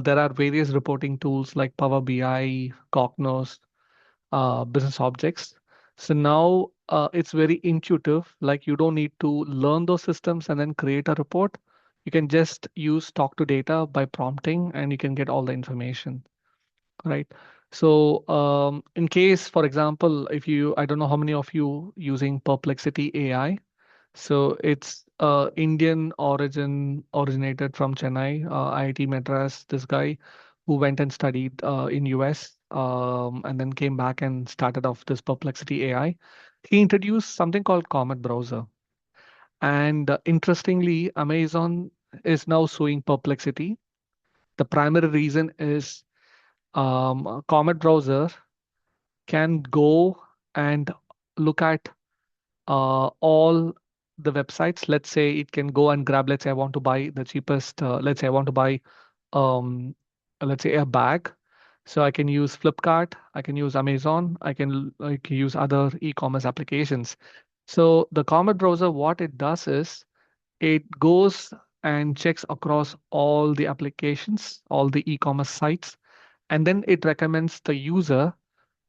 There are various reporting tools like Power BI, Cognos, business objects. So now it's very intuitive. Like you don't need to learn those systems and then create a report. You can just use talk to data by prompting and you can get all the information, right? So in case, for example, if you, I don't know how many of you using Perplexity AI. So it's Indian originated from Chennai, IIT Madras, this guy who went and studied in US and then came back and started off this Perplexity AI. He introduced something called Comet browser. And interestingly, Amazon is now suing Perplexity. The primary reason is Comet browser can go and look at all the websites. Let's say it can go and grab, let's say I want to buy the cheapest, let's say I want to buy, um, let's say a bag. So I can use Flipkart, I can use Amazon, I can use other e-commerce applications. So the Comet browser, what it does is it goes and checks across all the applications, all the e-commerce sites, and then it recommends the user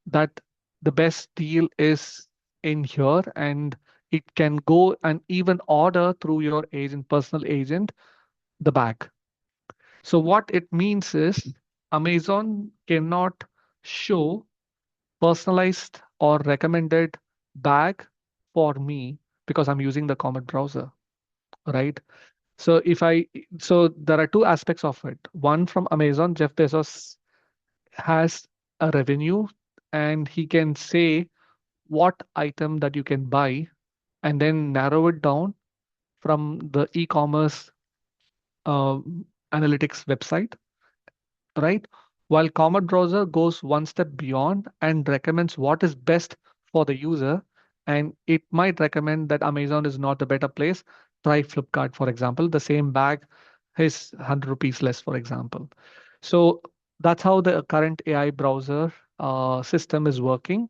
that the best deal is in here and it can go and even order through your agent, personal agent, the bag. So what it means is Amazon cannot show personalized or recommended bag for me because I'm using the Comet browser, right? So so there are two aspects of it. One, from Amazon, Jeff Bezos has a revenue and he can say what item that you can buy and then narrow it down from the e-commerce uh, analytics website, right? While Comet browser goes one step beyond and recommends what is best for the user, and it might recommend that Amazon is not a better place. Try Flipkart, for example. The same bag is 100 rupees less, for example. So that's how the current AI browser system is working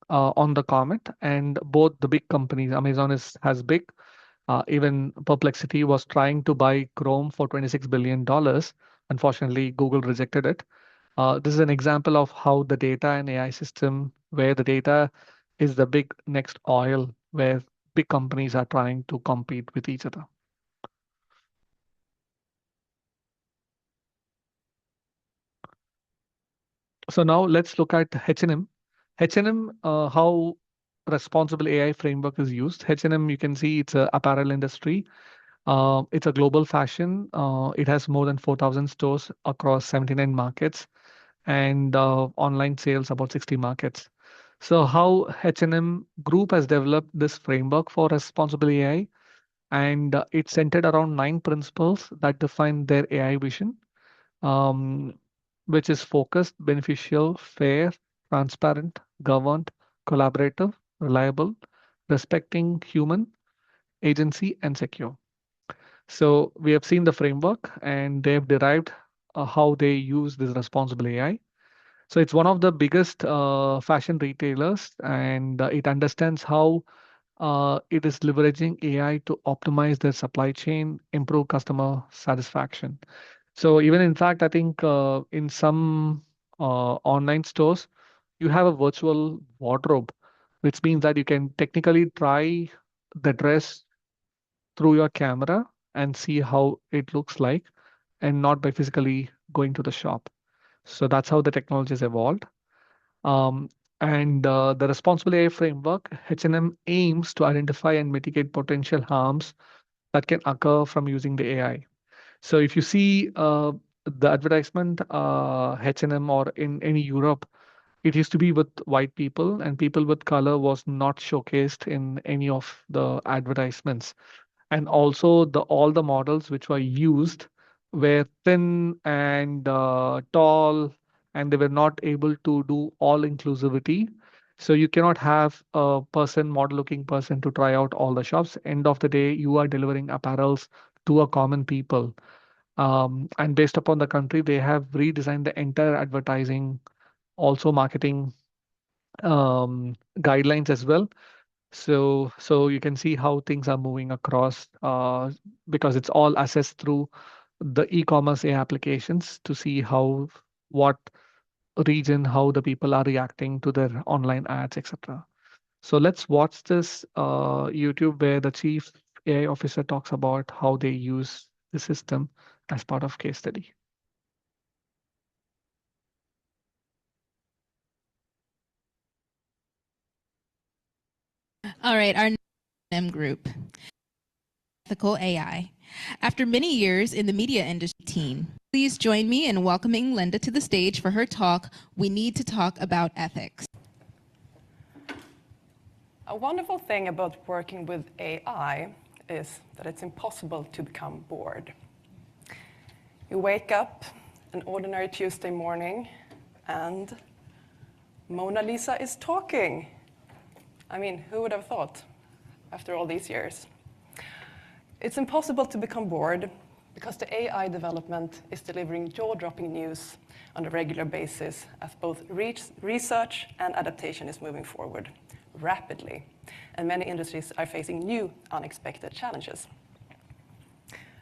on the Comet, and both the big companies, Amazon has big. Even Perplexity was trying to buy Chrome for $26 billion. Unfortunately, Google rejected it. This is an example of how the data and AI system, where the data is the big next oil, where big companies are trying to compete with each other. So now let's look at H&M. H&M, how responsible AI framework is used. H&M, you can see it's a apparel industry. It's a global fashion. It has more than 4,000 stores across 79 markets and online sales about 60 markets. So how H&M Group has developed this framework for responsible AI, and it's centered around 9 principles that define their AI vision, um, which is focused, beneficial, fair, transparent, governed, collaborative, reliable, respecting human agency, and secure. So we have seen the framework and they've derived how they use this responsible AI. So it's one of the biggest fashion retailers and it understands how it is leveraging AI to optimize their supply chain, improve customer satisfaction. So even in fact, I think in some online stores, you have a virtual wardrobe, which means that you can technically try the dress through your camera and see how it looks like and not by physically going to the shop. So that's how the technology has evolved. Um, And the Responsible AI framework, H&M aims to identify and mitigate potential harms that can occur from using the AI. So if you see the advertisement, H&M or in any Europe, it used to be with white people, and people with color was not showcased in any of the advertisements. And also the all the models which were used were thin and tall, and they were not able to do all inclusivity. So you cannot have a person, model looking person, to try out all the shops. End of the day, you are delivering apparels to a common people. And based upon the country, they have redesigned the entire advertising, also marketing guidelines as well. So you can see how things are moving across, because it's all assessed through the e-commerce applications to see how, what region, how the people are reacting to their online ads, etc. So let's watch this YouTube where the chief AI officer talks about how they use the system as part of case study. All right, our M group, ethical AI. After many years in the media industry team, please join me in welcoming Linda to the stage for her talk, We Need to Talk About Ethics. A wonderful thing about working with AI is that it's impossible to become bored. You wake up an ordinary Tuesday morning and Mona Lisa is talking. I mean, who would have thought after all these years? It's impossible to become bored because the AI development is delivering jaw-dropping news on a regular basis as both research and adaptation is moving forward rapidly, and many industries are facing new unexpected challenges.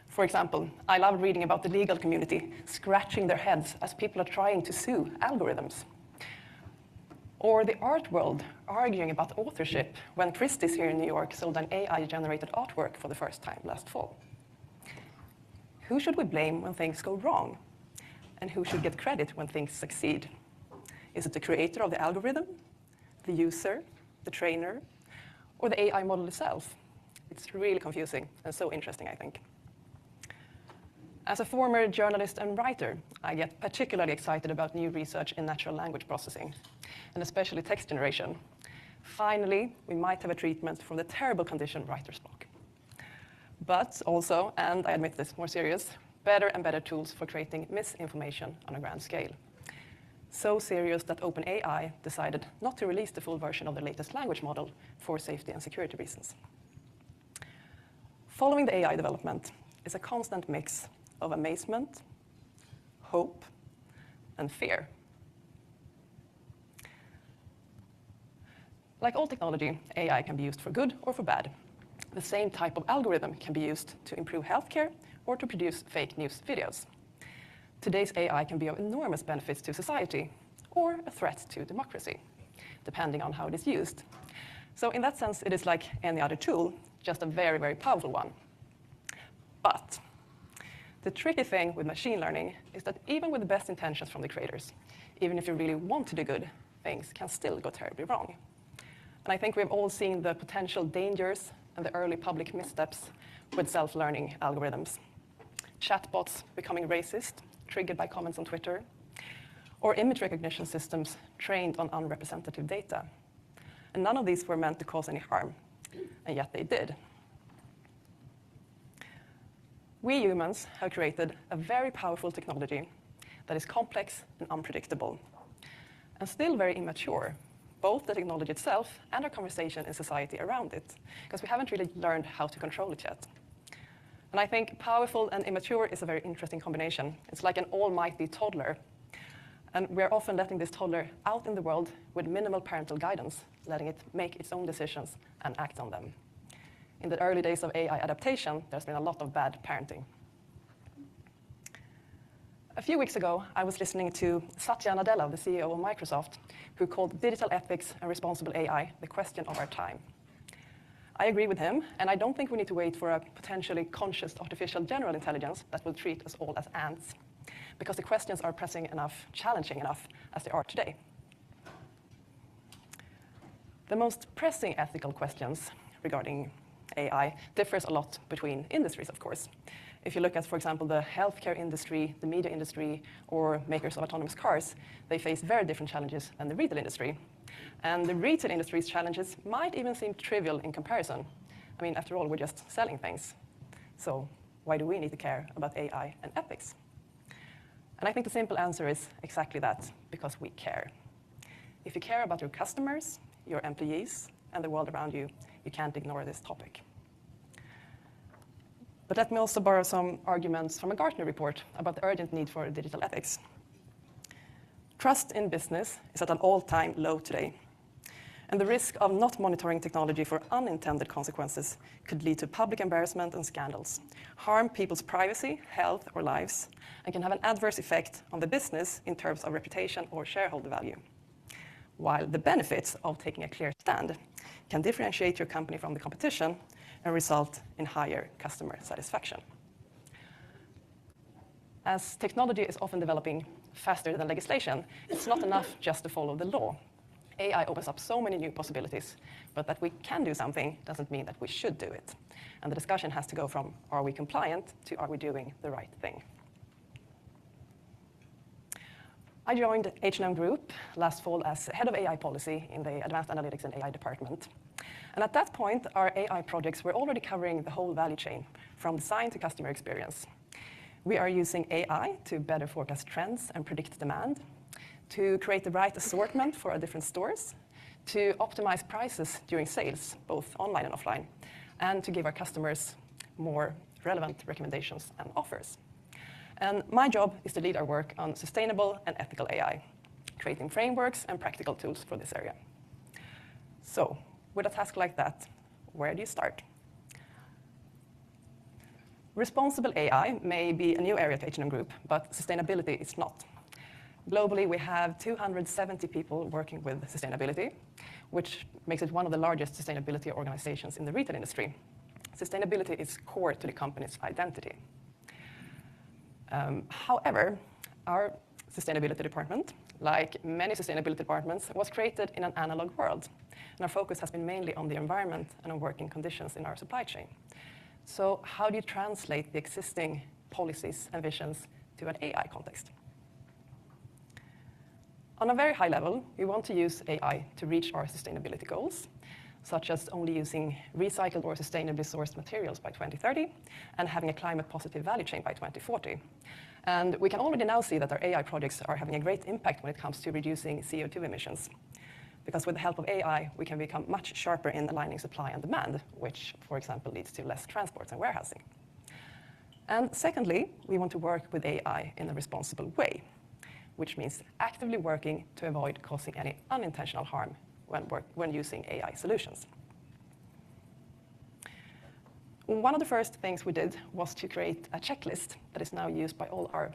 For example, I love reading about the legal community scratching their heads as people are trying to sue algorithms. Or the art world arguing about authorship when Christie's here in New York sold an AI-generated artwork for the first time last fall. Who should we blame when things go wrong? And who should get credit when things succeed? Is it the creator of the algorithm, the user, the trainer, or the AI model itself? It's really confusing and so interesting, I think. As a former journalist and writer, I get particularly excited about new research in natural language processing, and especially text generation. Finally, we might have a treatment for the terrible condition writer's block. But also, and I admit this more serious, better and better tools for creating misinformation on a grand scale. So serious that OpenAI decided not to release the full version of the latest language model for safety and security reasons. Following the AI development is a constant mix of amazement, hope, and fear. Like all technology, AI can be used for good or for bad. The same type of algorithm can be used to improve healthcare or to produce fake news videos. Today's AI can be of enormous benefits to society or a threat to democracy, depending on how it is used. So in that sense, it is like any other tool, just a very, very powerful one. But the tricky thing with machine learning is that even with the best intentions from the creators, even if you really want to do good, things can still go terribly wrong. And I think we've all seen the potential dangers and the early public missteps with self-learning algorithms. Chatbots becoming racist, triggered by comments on Twitter, or image recognition systems trained on unrepresentative data. And none of these were meant to cause any harm, and yet they did. We humans have created a very powerful technology that is complex and unpredictable, and still very immature, both the technology itself and our conversation in society around it, because we haven't really learned how to control it yet. And I think powerful and immature is a very interesting combination. It's like an almighty toddler. And we're often letting this toddler out in the world with minimal parental guidance, letting it make its own decisions and act on them. In the early days of AI adaptation, there's been a lot of bad parenting. A few weeks ago, I was listening to Satya Nadella, the CEO of Microsoft, who called digital ethics and responsible AI the question of our time. I agree with him, and I don't think we need to wait for a potentially conscious artificial general intelligence that will treat us all as ants, because the questions are pressing enough, challenging enough as they are today. The most pressing ethical questions regarding AI differs a lot between industries, of course. If you look at, for example, the healthcare industry, the media industry, or makers of autonomous cars, they face very different challenges than the retail industry. And the retail industry's challenges might even seem trivial in comparison. I mean, after all, we're just selling things. So why do we need to care about AI and ethics? And I think the simple answer is exactly that, because we care. If you care about your customers, your employees, and the world around you, you can't ignore this topic. But let me also borrow some arguments from a Gartner report about the urgent need for digital ethics. Trust in business is at an all-time low today. And the risk of not monitoring technology for unintended consequences could lead to public embarrassment and scandals, harm people's privacy, health, or lives, and can have an adverse effect on the business in terms of reputation or shareholder value. While the benefits of taking a clear stand can differentiate your company from the competition and result in higher customer satisfaction. As technology is often developing faster than legislation, it's not enough just to follow the law. AI opens up so many new possibilities, but that we can do something doesn't mean that we should do it. And the discussion has to go from are we compliant to are we doing the right thing? I joined H&M Group last fall as head of AI policy in the Advanced Analytics and AI department. And at that point, our AI projects were already covering the whole value chain, from design to customer experience. We are using AI to better forecast trends and predict demand, to create the right assortment for our different stores, to optimize prices during sales, both online and offline, and to give our customers more relevant recommendations and offers. And my job is to lead our work on sustainable and ethical AI, creating frameworks and practical tools for this area. So, with a task like that, where do you start? Responsible AI may be a new area to H&M Group, but sustainability is not. Globally, we have 270 people working with sustainability, which makes it one of the largest sustainability organizations in the retail industry. Sustainability is core to the company's identity. However, our sustainability department, like many sustainability departments, was created in an analog world. And our focus has been mainly on the environment and on working conditions in our supply chain. So how do you translate the existing policies and visions to an AI context? On a very high level, we want to use AI to reach our sustainability goals, such as only using recycled or sustainably sourced materials by 2030 and having a climate-positive value chain by 2040. And we can already now see that our AI projects are having a great impact when it comes to reducing CO2 emissions. Because with the help of AI, we can become much sharper in aligning supply and demand, which, for example, leads to less transports and warehousing. And secondly, we want to work with AI in a responsible way, which means actively working to avoid causing any unintentional harm when using AI solutions. One of the first things we did was to create a checklist that is now used by all our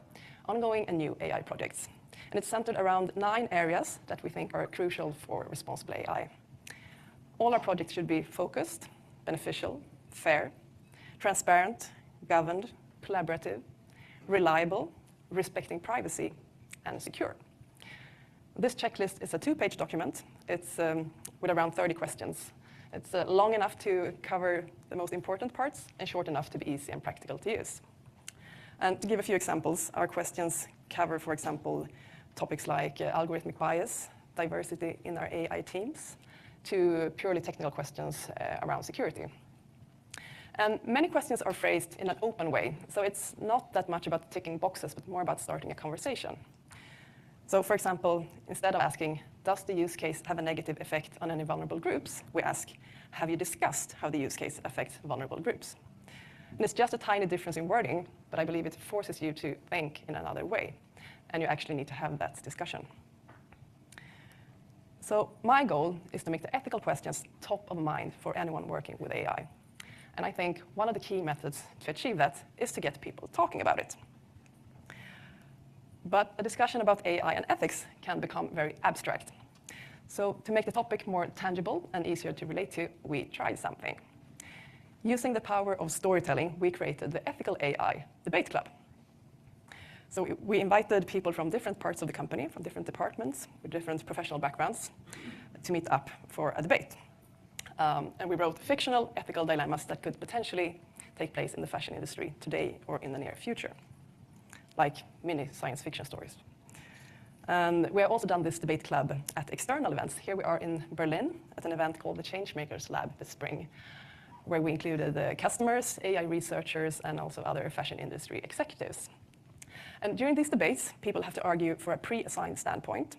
ongoing and new AI projects. And it's centered around 9 areas that we think are crucial for responsible AI. All our projects should be focused, beneficial, fair, transparent, governed, collaborative, reliable, respecting privacy, and secure. This checklist is a 2-page document. It's with around 30 questions. It's long enough to cover the most important parts and short enough to be easy and practical to use. And to give a few examples, our questions cover, for example, topics like algorithmic bias, diversity in our AI teams, to purely technical questions around security. And many questions are phrased in an open way, so it's not that much about ticking boxes, but more about starting a conversation. So, for example, instead of asking, does the use case have a negative effect on any vulnerable groups, we ask, have you discussed how the use case affects vulnerable groups? And it's just a tiny difference in wording, but I believe it forces you to think in another way, and you actually need to have that discussion. So my goal is to make the ethical questions top of mind for anyone working with AI. And I think one of the key methods to achieve that is to get people talking about it. But a discussion about AI and ethics can become very abstract. So to make the topic more tangible and easier to relate to, we tried something. Using the power of storytelling, we created the Ethical AI Debate Club. So we invited people from different parts of the company, from different departments, with different professional backgrounds, to meet up for a debate. And we wrote fictional ethical dilemmas that could potentially take place in the fashion industry today or in the near future, like mini science fiction stories. And we have also done this debate club at external events. Here we are in Berlin at an event called the Changemakers Lab this spring, where we included the customers, AI researchers, and also other fashion industry executives. And during these debates, people have to argue for a pre-assigned standpoint.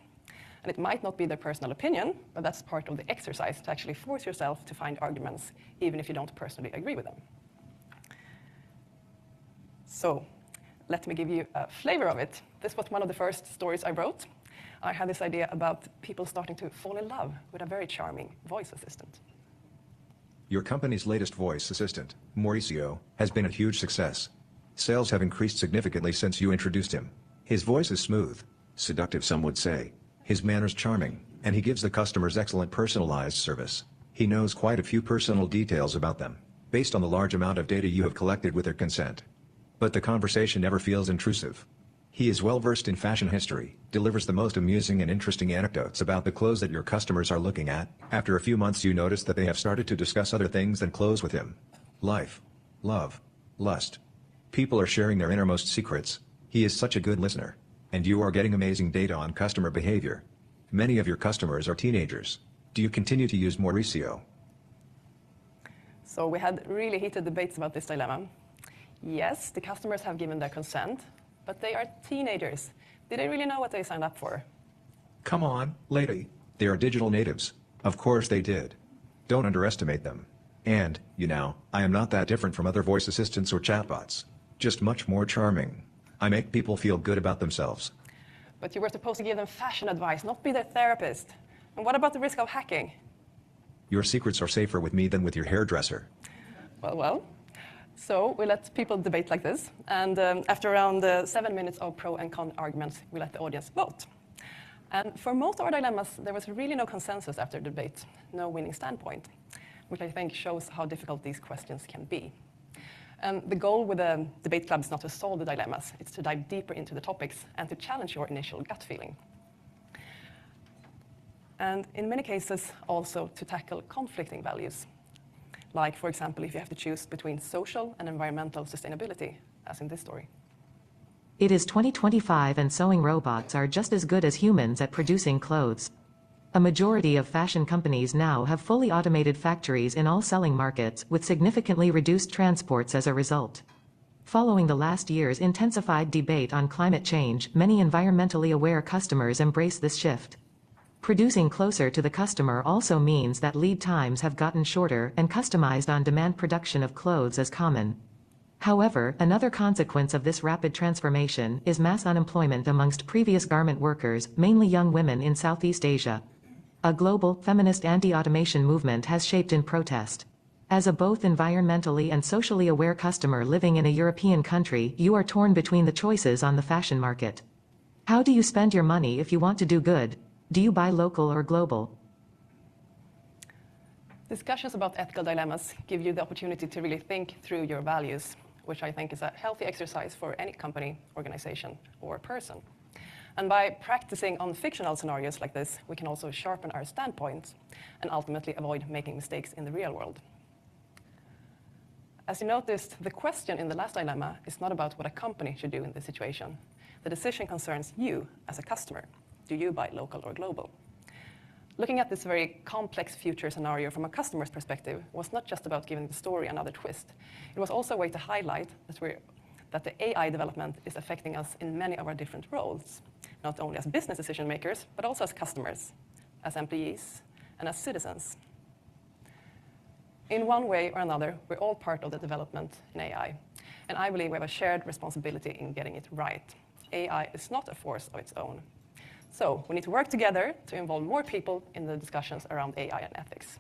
And it might not be their personal opinion, but that's part of the exercise to actually force yourself to find arguments, even if you don't personally agree with them. So let me give you a flavor of it. This was one of the first stories I wrote. I had this idea about people starting to fall in love with a very charming voice assistant. Your company's latest voice assistant, Mauricio, has been a huge success. Sales have increased significantly since you introduced him. His voice is smooth, seductive some would say. His manners charming, and he gives the customers excellent personalized service. He knows quite a few personal details about them, based on the large amount of data you have collected with their consent. But the conversation never feels intrusive. He is well versed in fashion history, delivers the most amusing and interesting anecdotes about the clothes that your customers are looking at. After a few months you notice that they have started to discuss other things than clothes with him. Life, love, lust. People are sharing their innermost secrets. He is such a good listener. And you are getting amazing data on customer behavior. Many of your customers are teenagers. Do you continue to use Mauricio? So we had really heated debates about this dilemma. Yes, the customers have given their consent, but they are teenagers. Did they really know what they signed up for? Come on, lady. They are digital natives. Of course they did. Don't underestimate them. And, you know, I am not that different from other voice assistants or chatbots. Just much more charming. I make people feel good about themselves. But you were supposed to give them fashion advice, not be their therapist. And what about the risk of hacking? Your secrets are safer with me than with your hairdresser. Well. So we let people debate like this, and after around 7 minutes of pro and con arguments, we let the audience vote. And for most of our dilemmas, there was really no consensus after the debate, no winning standpoint, which I think shows how difficult these questions can be. And the goal with the debate club is not to solve the dilemmas, it's to dive deeper into the topics and to challenge your initial gut feeling. And in many cases, also to tackle conflicting values. Like, for example, if you have to choose between social and environmental sustainability, as in this story. It is 2025 and sewing robots are just as good as humans at producing clothes. A majority of fashion companies now have fully automated factories in all selling markets, with significantly reduced transports as a result. Following the last year's intensified debate on climate change, many environmentally aware customers embrace this shift. Producing closer to the customer also means that lead times have gotten shorter and customized on-demand production of clothes is common. However, another consequence of this rapid transformation is mass unemployment amongst previous garment workers, mainly young women in Southeast Asia. A global, feminist anti-automation movement has shaped in protest. As a both environmentally and socially aware customer living in a European country, you are torn between the choices on the fashion market. How do you spend your money if you want to do good? Do you buy local or global? Discussions about ethical dilemmas give you the opportunity to really think through your values, which I think is a healthy exercise for any company, organization, or person. And by practicing on fictional scenarios like this, we can also sharpen our standpoints and ultimately avoid making mistakes in the real world. As you noticed, the question in the last dilemma is not about what a company should do in this situation. The decision concerns you as a customer. Do you buy local or global? Looking at this very complex future scenario from a customer's perspective was not just about giving the story another twist. It was also a way to highlight that the AI development is affecting us in many of our different roles, not only as business decision makers, but also as customers, as employees, and as citizens. In one way or another, we're all part of the development in AI, and I believe we have a shared responsibility in getting it right. AI is not a force of its own. So we need to work together to involve more people in the discussions around AI and ethics.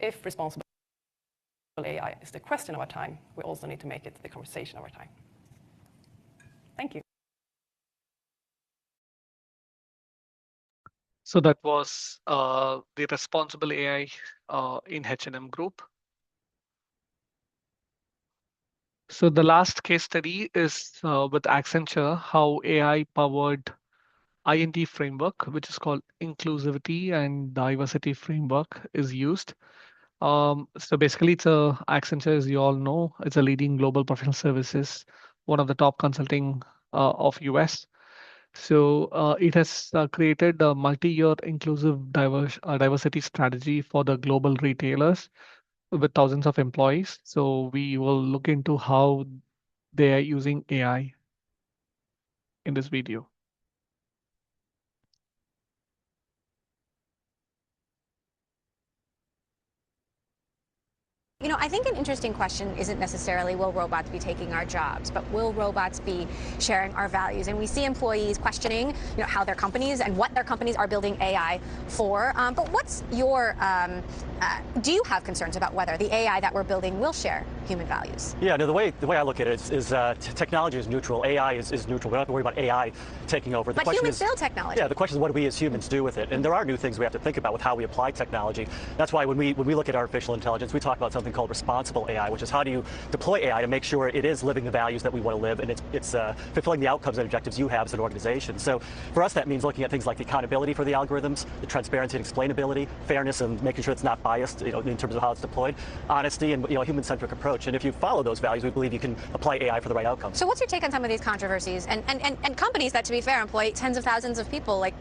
If responsible AI is the question of our time, we also need to make it the conversation of our time. Thank you. So that was the responsible AI in H&M Group. So the last case study is with Accenture, how AI-powered INT framework, which is called Inclusivity and Diversity Framework, is used. So basically, it's Accenture, as you all know, it's a leading global professional services, one of the top consulting of US. So it has created a multi-year inclusive diversity strategy for the global retailers with thousands of employees. So we will look into how they are using AI in this video. You know, I think an interesting question isn't necessarily will robots be taking our jobs, but will robots be sharing our values? And we see employees questioning, you know, how their companies and what their companies are building AI for. But what's your, do you have concerns about whether the AI that we're building will share human values? Yeah, no, the way I look at it is technology is neutral. AI is neutral. We don't have to worry about AI taking over. But humans build technology. Yeah, the question is what do we as humans do with it? And there are new things we have to think about with how we apply technology. That's why when we look at artificial intelligence, we talk about something called responsible AI, which is how do you deploy AI to make sure it is living the values that we want to live and it's fulfilling the outcomes and objectives you have as an organization. So for us, that means looking at things like the accountability for the algorithms, the transparency and explainability, fairness and making sure it's not biased, you know, in terms of how it's deployed, honesty and, you know, a human-centric approach. And if you follow those values, we believe you can apply AI for the right outcomes. So what's your take on some of these controversies and companies that, to be fair, employ tens of thousands of people? Like,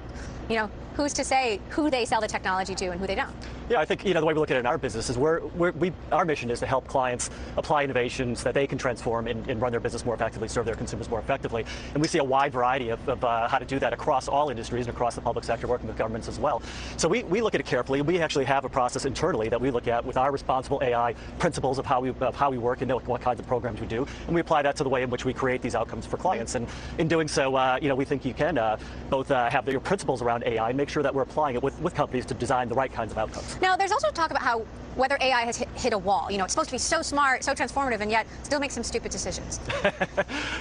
you know, who's to say who they sell the technology to and who they don't? Yeah, I think, you know, the way we look at it in our business is our mission is to help clients apply innovations that they can transform and run their business more effectively, serve their consumers more effectively. And we see a wide variety of how to do that across all industries and across the public sector, working with governments as well. So we look at it carefully. We actually have a process internally that we look at with our responsible AI principles of how we work and know what kinds of programs we do. And we apply that to the way in which we create these outcomes for clients. And in doing so, you know, we think you can both have your principles around AI and make sure that we're applying it with companies to design the right kinds of outcomes. Now, there's also talk about how whether AI has hit a wall. You know, it's supposed to be so smart, so transformative, and yet still make some stupid decisions.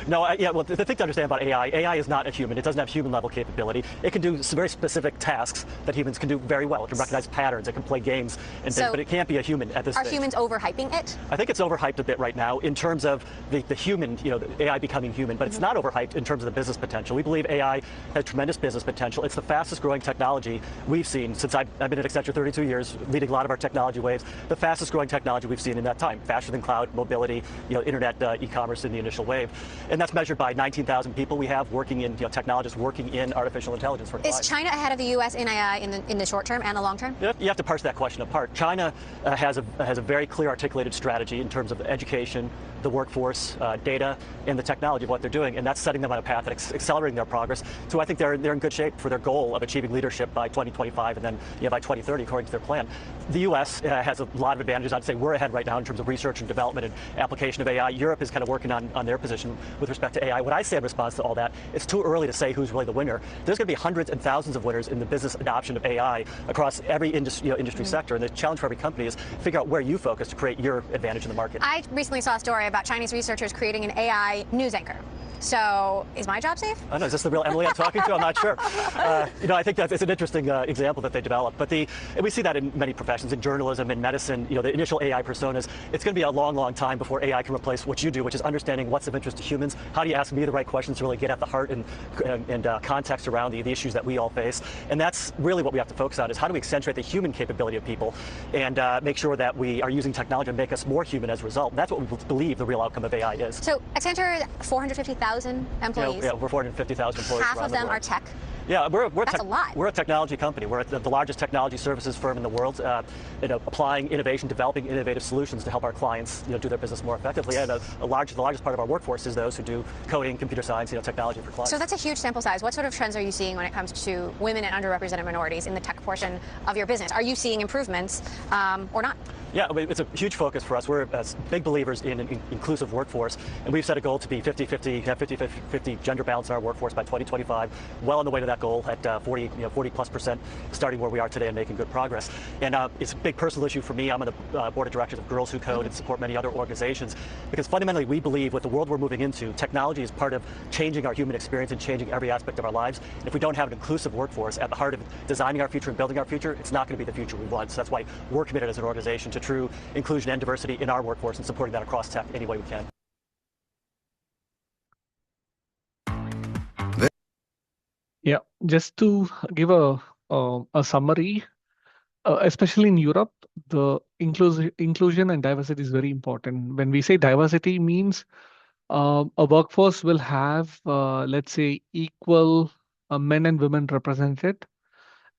No, yeah, well, the thing to understand about AI is not a human. It doesn't have human-level capability. It can do some very specific tasks that humans can do very well. It can recognize patterns. It can play games and things, but it can't be a human at this stage. Are humans overhyping it? I think it's overhyped a bit right now in terms of the human, you know, the AI becoming human, but it's not overhyped in terms of the business potential. We believe AI has tremendous business potential. It's the fastest growing technology we've seen since I've been at Accenture 32 years, leading a lot of our technology waves. The fastest growing technology we've seen in that time, faster than cloud, mobility, you know, internet, e-commerce in the initial wave. And that's measured by 19,000 people we have working in, you know, technologists working in artificial intelligence. Is China ahead of the U.S. in AI in the short term and the long term? You have to parse that question apart. China has a very clear articulated strategy in terms of education, the workforce, data, and the technology of what they're doing, and that's setting them on a path that's accelerating their progress. So I think they're in good shape for their goal of achieving leadership by 2025 and then, you know, by 2030 according to their plan. The U.S. Has a lot of advantages. I'd say we're ahead right now in terms of research and development and application of AI. Europe is kind of working on their position with respect to AI. What I say in response to all that, it's too early to say who's really the winner. There's going to be hundreds and thousands of winners in the business adoption of AI across every industry sector, and the challenge for every company is figure out where you focus to create your advantage in the market. I recently saw a story about Chinese researchers creating an AI news anchor. So, is my job safe? I don't know, is this the real Emily I'm talking to? I'm not sure. You know, I think it's an interesting example that they developed. But and we see that in many professions, in journalism, in medicine, you know, the initial AI personas. It's going to be a long, long time before AI can replace what you do, which is understanding what's of interest to humans. How do you ask me the right questions to really get at the heart and context around the issues that we all face? And that's really what we have to focus on, is how do we accentuate the human capability of people and make sure that we are using technology to make us more human as a result. And that's what we believe the real outcome of AI is. So, Accenture, 450,000 employees. Yeah, we're 450,000 employees. Half of them are tech. Yeah, that's a lot. We're a technology company. We're the largest technology services firm in the world, you know, applying innovation, developing innovative solutions to help our clients, you know, do their business more effectively. And the largest part of our workforce is those who do coding, computer science, you know, technology for clients. So that's a huge sample size. What sort of trends are you seeing when it comes to women and underrepresented minorities in the tech portion of your business? Are you seeing improvements or not? Yeah, it's a huge focus for us. We're big believers in an inclusive workforce, and we've set a goal to be 50-50 gender balance in our workforce by 2025. Well on the way to that goal at 40+%, starting where we are today and making good progress. And it's a big personal issue for me. I'm on the board of directors of Girls Who Code and support many other organizations, because fundamentally we believe with the world we're moving into, technology is part of changing our human experience and changing every aspect of our lives. And if we don't have an inclusive workforce at the heart of designing our future and building our future, it's not going to be the future we want. So that's why we're committed as an organization to true inclusion and diversity in our workforce and supporting that across tech any way we can. Yeah, just to give a summary, especially in Europe, the inclusion and diversity is very important. When we say diversity means a workforce will have, let's say, equal men and women represented.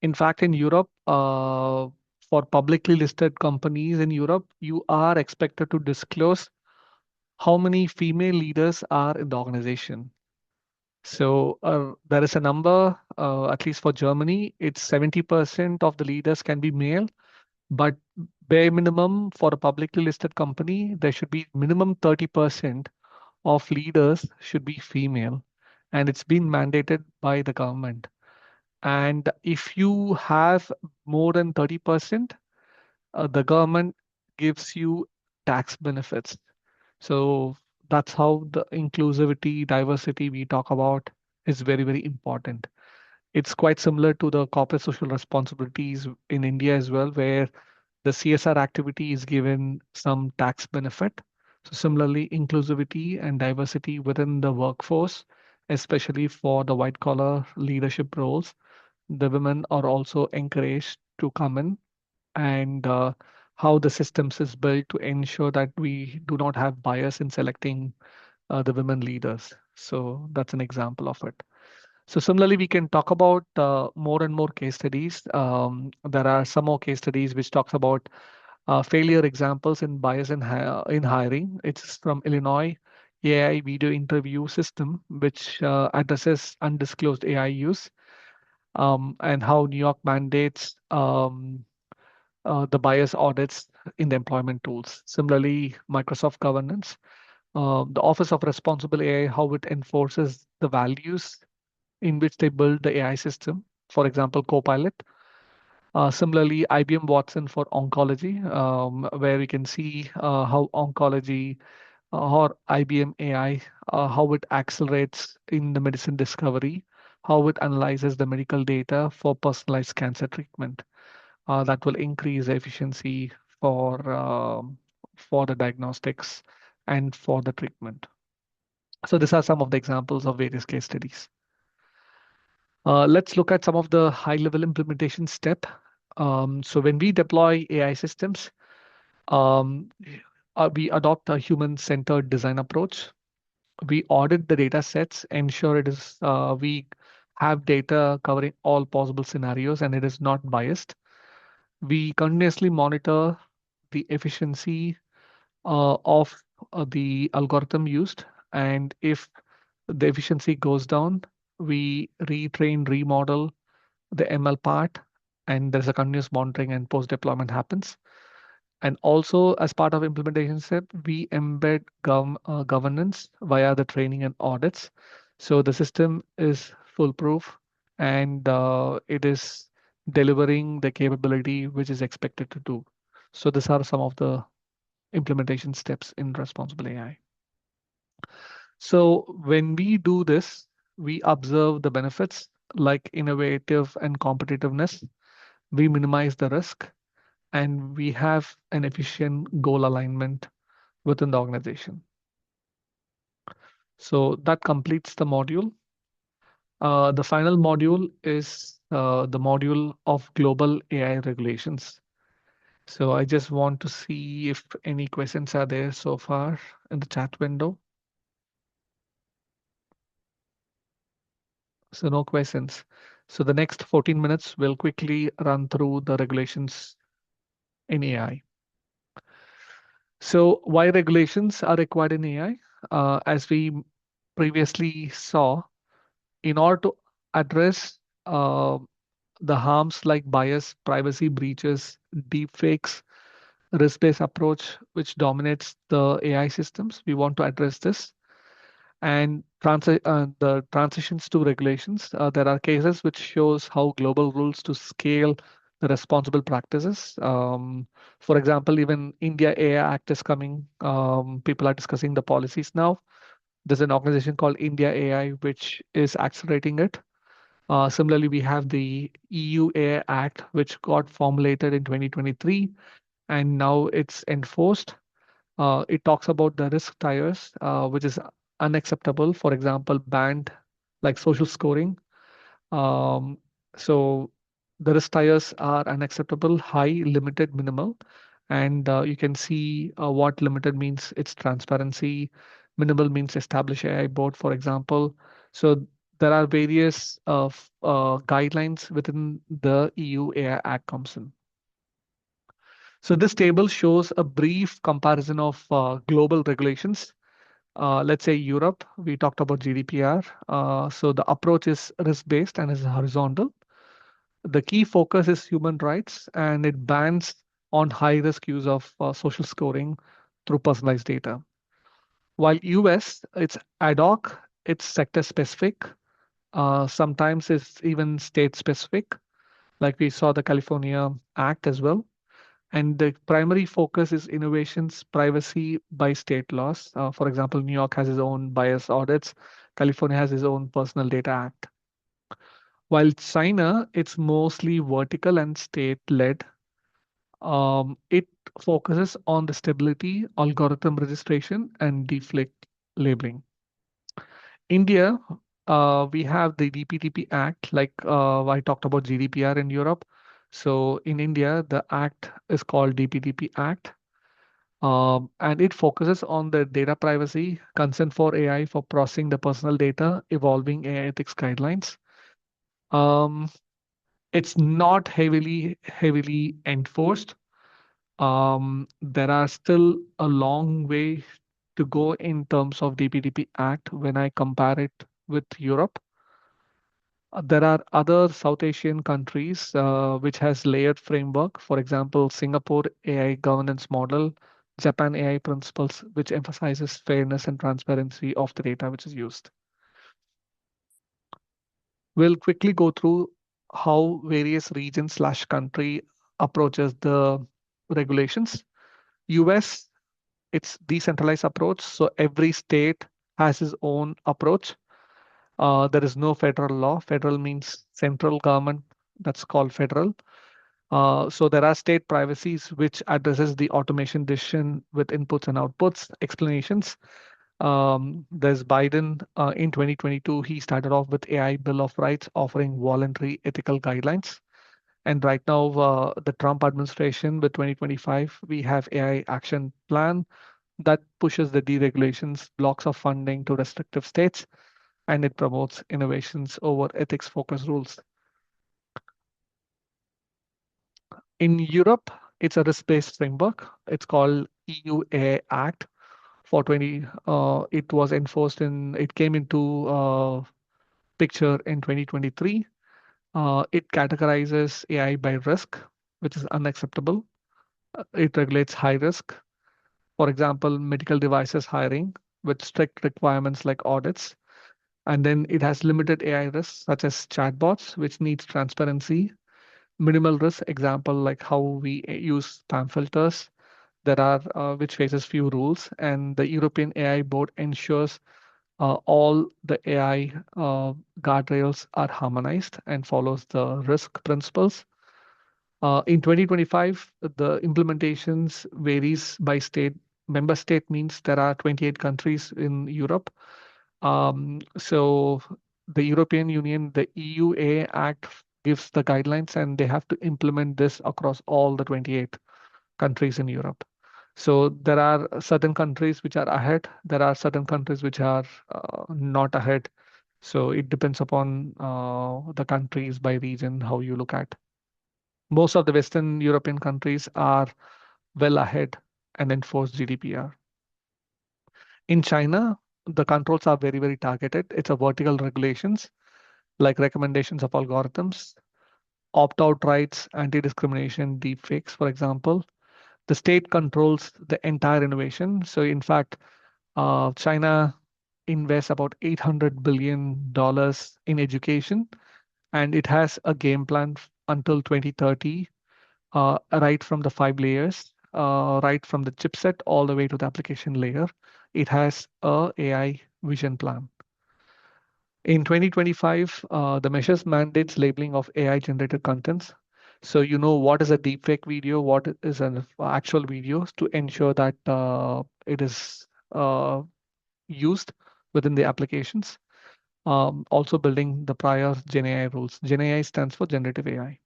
In fact, in Europe, for publicly listed companies in Europe, you are expected to disclose how many female leaders are in the organization. So there is a number, at least for Germany, it's 70% of the leaders can be male, but bare minimum for a publicly listed company, there should be minimum 30% of leaders should be female. And it's been mandated by the government. And if you have more than 30%, the government gives you tax benefits. So that's how the inclusivity, diversity we talk about is very, very important. It's quite similar to the corporate social responsibilities in India as well, where the CSR activity is given some tax benefit. So similarly, inclusivity and diversity within the workforce, especially for the white collar leadership roles, the women are also encouraged to come in, and how the systems is built to ensure that we do not have bias in selecting the women leaders. So that's an example of it. So similarly, we can talk about more and more case studies. There are some more case studies which talks about failure examples in bias in hiring. It's from Illinois AI video interview system, which addresses undisclosed AI use, and how New York mandates the bias audits in the employment tools. Similarly, Microsoft governance, the Office of Responsible AI, how it enforces the values in which they build the AI system. For example, Copilot. Similarly, IBM Watson for oncology, where we can see how oncology or IBM AI, how it accelerates in the medicine discovery, how it analyzes the medical data for personalized cancer treatment. That will increase efficiency for the diagnostics and for the treatment. So these are some of the examples of various case studies. Let's look at some of the high-level implementation step. So when we deploy AI systems, um, we adopt a human-centered design approach. We audit the data sets, ensure it is we have data covering all possible scenarios and it is not biased. We continuously monitor the efficiency of the algorithm used, and if the efficiency goes down, we retrain, remodel the ML part, and there's a continuous monitoring and post deployment happens. And also, as part of implementation step, we embed governance via the training and audits. So the system is foolproof, and it is delivering the capability which is expected to do. So these are some of the implementation steps in responsible AI. So when we do this, we observe the benefits like innovative and competitiveness. We minimize the risk, and we have an efficient goal alignment within the organization. So that completes the module. The final module is the module of global AI regulations. So I just want to see if any questions are there so far in the chat window. So no questions. So the next 14 minutes will quickly run through the regulations in AI. So why regulations are required in AI? As we previously saw, in order to address the harms like bias, privacy breaches, deepfakes, risk-based approach, which dominates the AI systems, we want to address this. And the transitions to regulations, there are cases which shows how global rules to scale the responsible practices. For example, even India AI Act is coming. People are discussing the policies now. There's an organization called India AI, which is accelerating it. Similarly, we have the EU AI Act, which got formulated in 2023, and now it's enforced. It talks about the risk tiers, which is unacceptable. For example, banned like social scoring, Um, so the risk tiers are unacceptable, high, limited, minimal. And you can see what limited means. It's transparency. Minimal means establish AI board, for example. So there are various guidelines within the EU AI Act comes in. So this table shows a brief comparison of global regulations. Let's say Europe, we talked about GDPR. So the approach is risk-based and is horizontal. The key focus is human rights, and it bans on high-risk use of social scoring through personalized data. While US, it's ad hoc, it's sector-specific. Sometimes it's even state-specific, like we saw the California Act as well. And the primary focus is innovations, privacy by state laws. For example, New York has its own bias audits. California has its own Personal Data Act. While China, it's mostly vertical and state-led. It focuses on the stability, algorithm registration, and deflect labeling. India, we have the DPDP Act, like I talked about GDPR in Europe. So in India, the act is called DPDP Act. And it focuses on the data privacy, consent for AI for processing the personal data, evolving AI ethics guidelines. Um, it's not heavily enforced. There are still a long way to go in terms of DPDP Act when I compare it with Europe. There are other South Asian countries which has layered framework. For example, Singapore AI governance model, Japan AI principles, which emphasizes fairness and transparency of the data which is used. We'll quickly go through how various regions slash country approaches the regulations. US, it's decentralized approach. So every state has its own approach. There is no federal law. Federal means central government. That's called federal. So there are state privacies which addresses the automation decision with inputs and outputs, explanations. There's Biden in 2022. He started off with AI Bill of Rights, offering voluntary ethical guidelines. And right now, the Trump administration with 2025, we have AI Action Plan that pushes the deregulations, blocks of funding to restrictive states, and it promotes innovations over ethics-focused rules. In Europe, it's a risk-based framework. It's called EU AI Act for 20. It was enforced it came into picture in 2023. It categorizes AI by risk, which is unacceptable. It regulates high risk. For example, medical devices hiring with strict requirements like audits. And then it has limited AI risks, such as chatbots, which needs transparency. Minimal risk, example like how we use spam filters. There are which faces few rules, and the European AI board ensures all the AI guardrails are harmonized and follows the risk principles. In 2025, the implementations varies by state. Member state means there are 28 countries in Europe. So the European Union, the EUA Act gives the guidelines, and they have to implement this across all the 28 countries in Europe. So there are certain countries which are ahead. There are certain countries which are not ahead. So it depends upon the countries by region, how you look at. Most of the Western European countries are well ahead and enforce GDPR. In China, the controls are very targeted. It's a vertical regulations like recommendations of algorithms, opt-out rights, anti-discrimination, deepfakes, for example. The state controls the entire innovation. So in fact, China invests about $800 billion in education, and it has a game plan until 2030, right from the 5 layers, right from the chipset all the way to the application layer. It has a AI vision plan. In 2025, the measures mandates labeling of AI generated contents. So you know what is a deepfake video, what is an actual video, to ensure that it is used within the applications. also building the prior GenAI rules. GenAI stands for generative AI.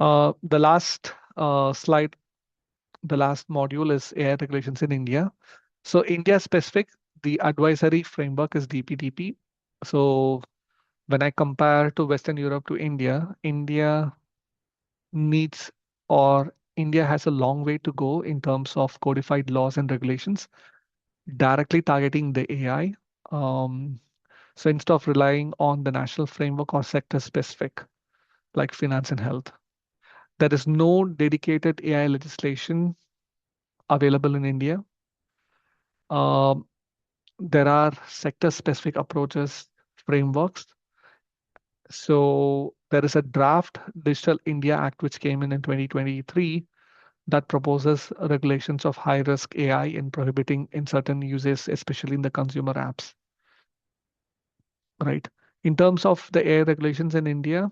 The last slide, the last module is AI regulations in India. So India specific, the advisory framework is DPDP. So when I compare to Western Europe to India, needs India has a long way to go in terms of codified laws and regulations directly targeting the AI. Um, so instead of relying on the national framework or sector specific, like finance and health, there is no dedicated AI legislation available in India. Um, there are sector specific approaches, frameworks. So there is a draft Digital India Act which came in 2023 that proposes regulations of high risk AI and prohibiting in certain uses, especially in the consumer apps. Right. In terms of the AI regulations in India,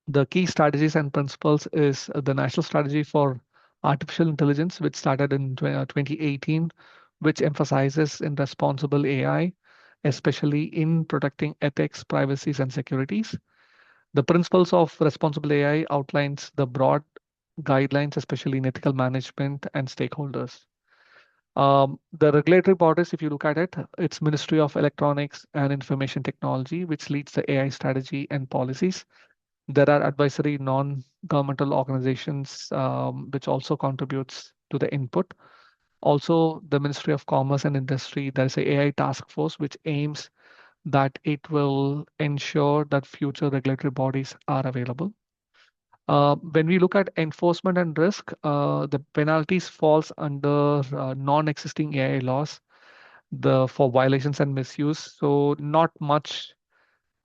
the key strategies and principles is the National Strategy for Artificial Intelligence, which started in 2018, which emphasizes in responsible AI, especially in protecting ethics, privacies, and securities. The principles of responsible AI outlines the broad guidelines, especially in ethical management and stakeholders. The regulatory bodies, if you look at it, it's Ministry of Electronics and Information Technology, which leads the AI strategy and policies. There are advisory non-governmental organizations, which also contributes to the input. Also, the Ministry of Commerce and Industry, there is a AI task force which aims that it will ensure that future regulatory bodies are available. When we look at enforcement and risk, the penalties falls under non-existing AI laws for violations and misuse. So not much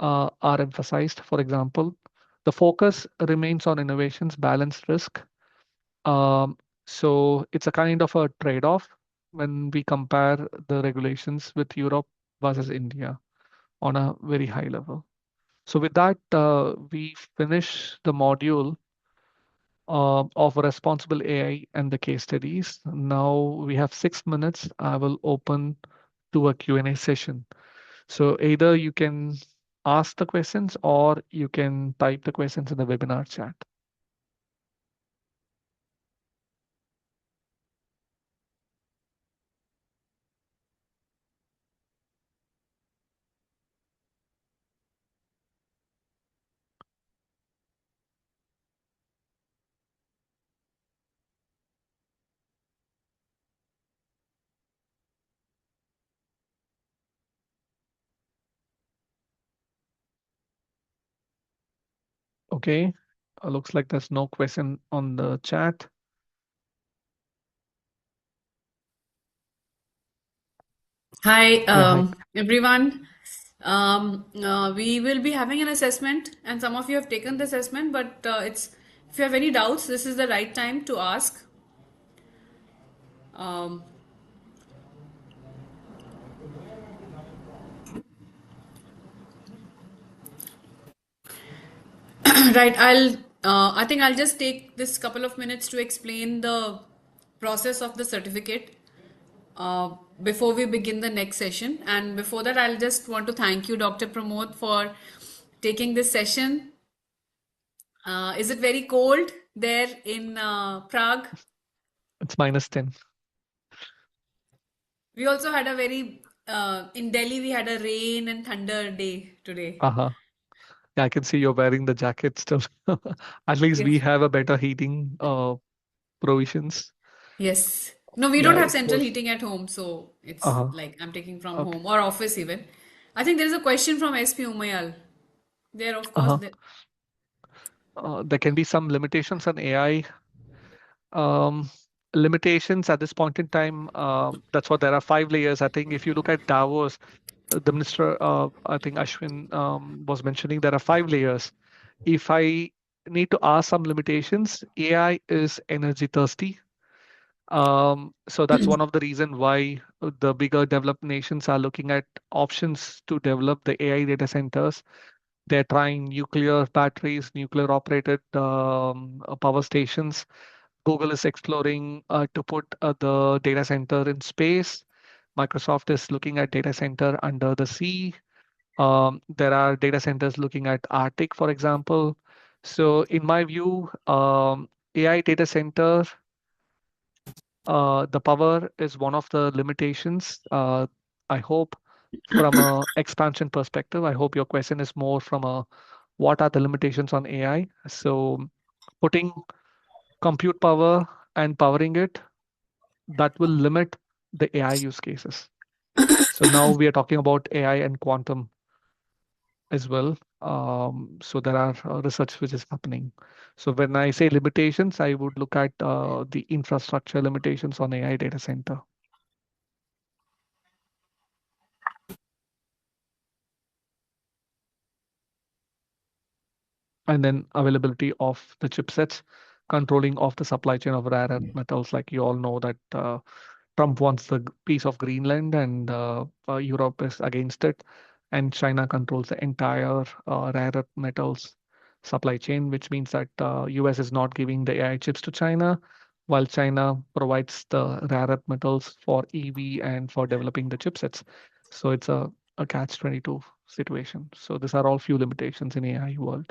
are emphasized. For example, the focus remains on innovations, balanced risk. Um, so it's a kind of a trade-off when we compare the regulations with Europe versus India on a very high level. So with that, we finish the module of responsible AI and the case studies. Now we have 6 minutes. I will open to a Q&A session. So either you can ask the questions or you can type the questions in the webinar chat. Okay, looks like there's no question on the chat. Hi, Yeah, hi. everyone. We will be having an assessment, and some of you have taken the assessment, but if you have any doubts, this is the right time to ask. Um, right, I think I'll just take this couple of minutes to explain the process of the certificate uh, before we begin the next session. And before that, I'll just want to thank you, Dr. Pramod, for taking this session. Is it very cold there in Prague? It's -10. We also had a in Delhi, we had a rain and thunder day today. Uh-huh. Yeah, I can see you're wearing the jacket still. At least we Yes. have a better heating provisions. Yes. No, we Yeah, don't have it central was. heating at home, so it's Uh-huh. like I'm taking from Okay. home or office even. I think there is a question from SP Umayal. There, of course, Uh-huh. There can be some limitations on AI. Um, limitations at this point in time. That's what there are 5 layers. I think if you look at Davos, the minister, I think Ashwin was mentioning there are 5 layers. If I need to ask some limitations, AI is energy thirsty. So that's one of the reason why the bigger developed nations are looking at options to develop the AI data centers. They're trying nuclear batteries, nuclear operated power stations. Google is exploring to put the data center in space. Microsoft is looking at data center under the sea. There are data centers looking at Arctic, for example. So in my view, AI data center, the power is one of the limitations. I hope from a expansion perspective, I hope your question is more from a what are the limitations on AI? So putting compute power and powering it, that will limit the AI use cases. So now we are talking about AI and quantum as well. So there are research which is happening. So when I say limitations, I would look at the infrastructure limitations on AI data center. And then availability of the chipsets, controlling of the supply chain of rare earth metals. Like you all know that Trump wants the piece of Greenland, and Europe is against it, and China controls the entire rare earth metals supply chain, which means that US is not giving the AI chips to China, while China provides the rare earth metals for EV and for developing the chipsets. So it's a catch-22 situation. So these are all few limitations in AI world.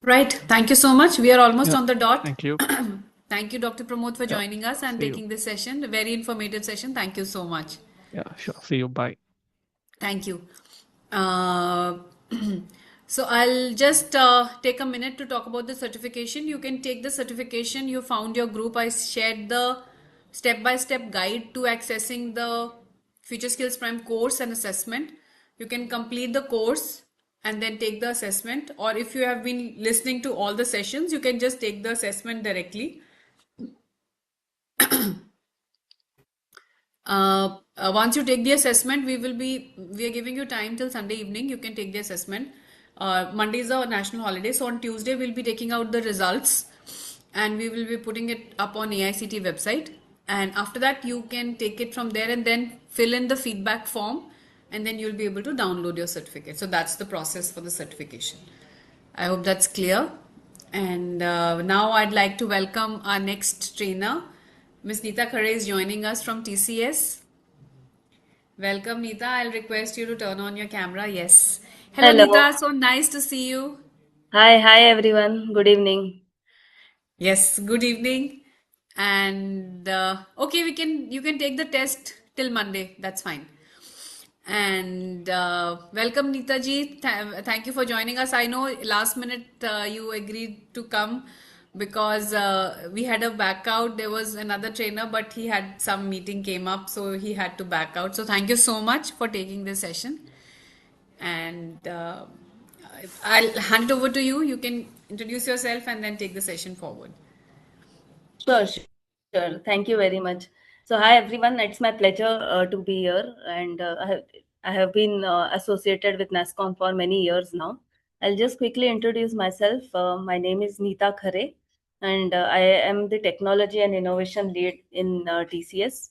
Right. Thank you so much. We are almost Yeah, on the dot. thank you. Thank you, Dr. Pramod, for Yeah, joining us and see you. taking this session. A very informative session. Thank you so much. Yeah, sure. See you. Bye. Thank you. Uh, so I'll just take a minute to talk about the certification. You can take the certification. You found your group. I shared the step-by-step guide to accessing the Future Skills Prime course and assessment. You can complete the course and then take the assessment. Or if you have been listening to all the sessions, you can just take the assessment directly. Once you take the assessment, we are giving you time till Sunday evening. You can take the assessment. Monday is a national holiday, so on Tuesday we'll be taking out the results, and we will be putting it up on AICT website. And after that, you can take it from there and then fill in the feedback form, and then you'll be able to download your certificate. So that's the process for the certification. I hope that's clear. And now I'd like to welcome our next trainer. Ms. Neeta Khare is joining us from TCS. Welcome, Neeta. I'll request you to turn on your camera. Yes. Hello, Hello. Neeta. So nice to see you. Hi everyone. Good evening. Yes, good evening. And okay, you can take the test till Monday. That's fine. And welcome, Neeta ji. Thank you for joining us. I know last minute you agreed to come because we had a back out. There was another trainer, but he had some meeting came up, so he had to back out. So thank you so much for taking this session. And I'll hand it over to you. You can introduce yourself and then take the session forward. Sure. Thank you very much. So, hi everyone. It's my pleasure to be here, and I have been associated with NASCOM for many years now. I'll just quickly introduce myself. My name is Neeta Khare, and I am the Technology and Innovation Lead in TCS.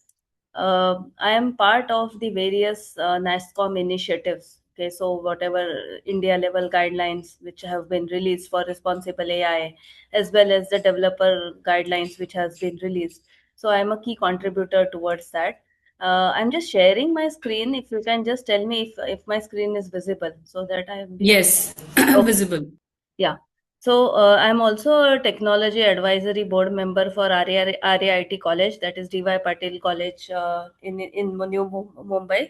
I am part of the various NASCOM initiatives. Okay, so whatever India level guidelines which have been released for responsible AI, as well as the developer guidelines which has been released. So I'm a key contributor towards that. I'm just sharing my screen. If you can just tell me if my screen is visible, so that I have been Yes, visible. Yeah. So I'm also a technology advisory board member for RAIT College, that is DY Patil College in New Mumbai.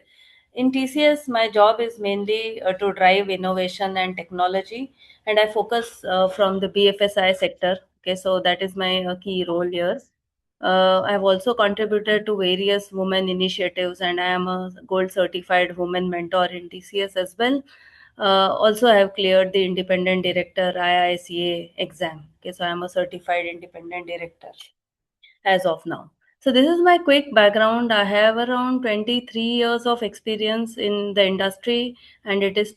In TCS, my job is mainly to drive innovation and technology, and I focus from the BFSI sector. Okay, so that is my key role here. I've also contributed to various women initiatives, and I am a gold certified women mentor in TCS as well. Also, I have cleared the independent director IICA exam. Okay, so I am a certified independent director as of now. So this is my quick background. I have around 23 years of experience in the industry, and it is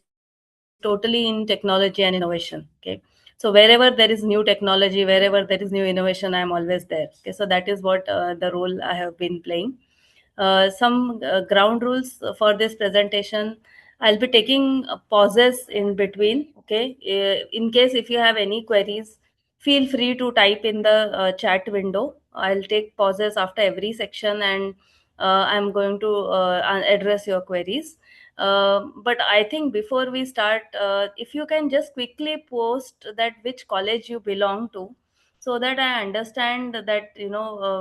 totally in technology and innovation. Okay. So wherever there is new technology, wherever there is new innovation, I'm always there. Okay. So that is what the role I have been playing. Some ground rules for this presentation. I'll be taking pauses in between. Okay. In case if you have any queries, feel free to type in the chat window. I'll take pauses after every section, and I'm going to address your queries. But I think before we start, if you can just quickly post that which college you belong to, so that I understand that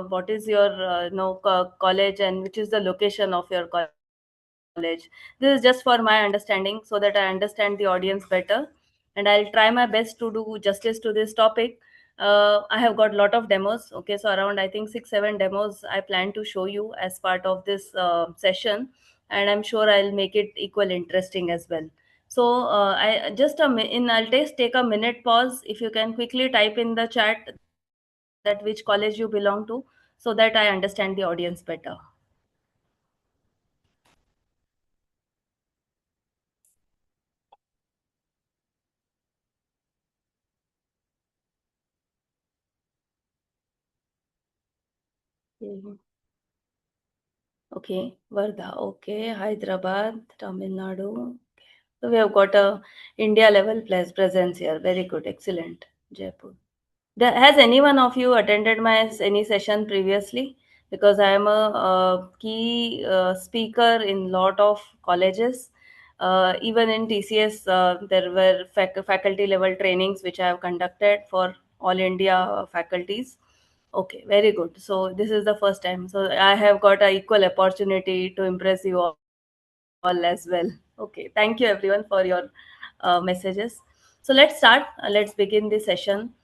what is your college and which is the location of your college. This is just for my understanding, so that I understand the audience better, and I'll try my best to do justice to this topic. I have got a lot of demos. Okay, so around I think 6 7 demos I plan to show you as part of this session, and I'm sure I'll make it equal interesting as well. So I just I'll take a minute pause. If you can quickly type in the chat that which college you belong to, so that I understand the audience better. Mhm. Okay, Varda. Okay, Hyderabad, Tamil Nadu. Okay. So we have got a India level presence here. Very good, excellent. Jaipur. Has any one of you attended my any session previously? Because I am a, key speaker in lot of colleges. Even in TCS, there were faculty level trainings which I have conducted for all India faculties. Okay, very good. So this is the first time. So I have got a equal opportunity to impress you all as well. Okay, thank you everyone for your messages. So let's start. Let's begin the session.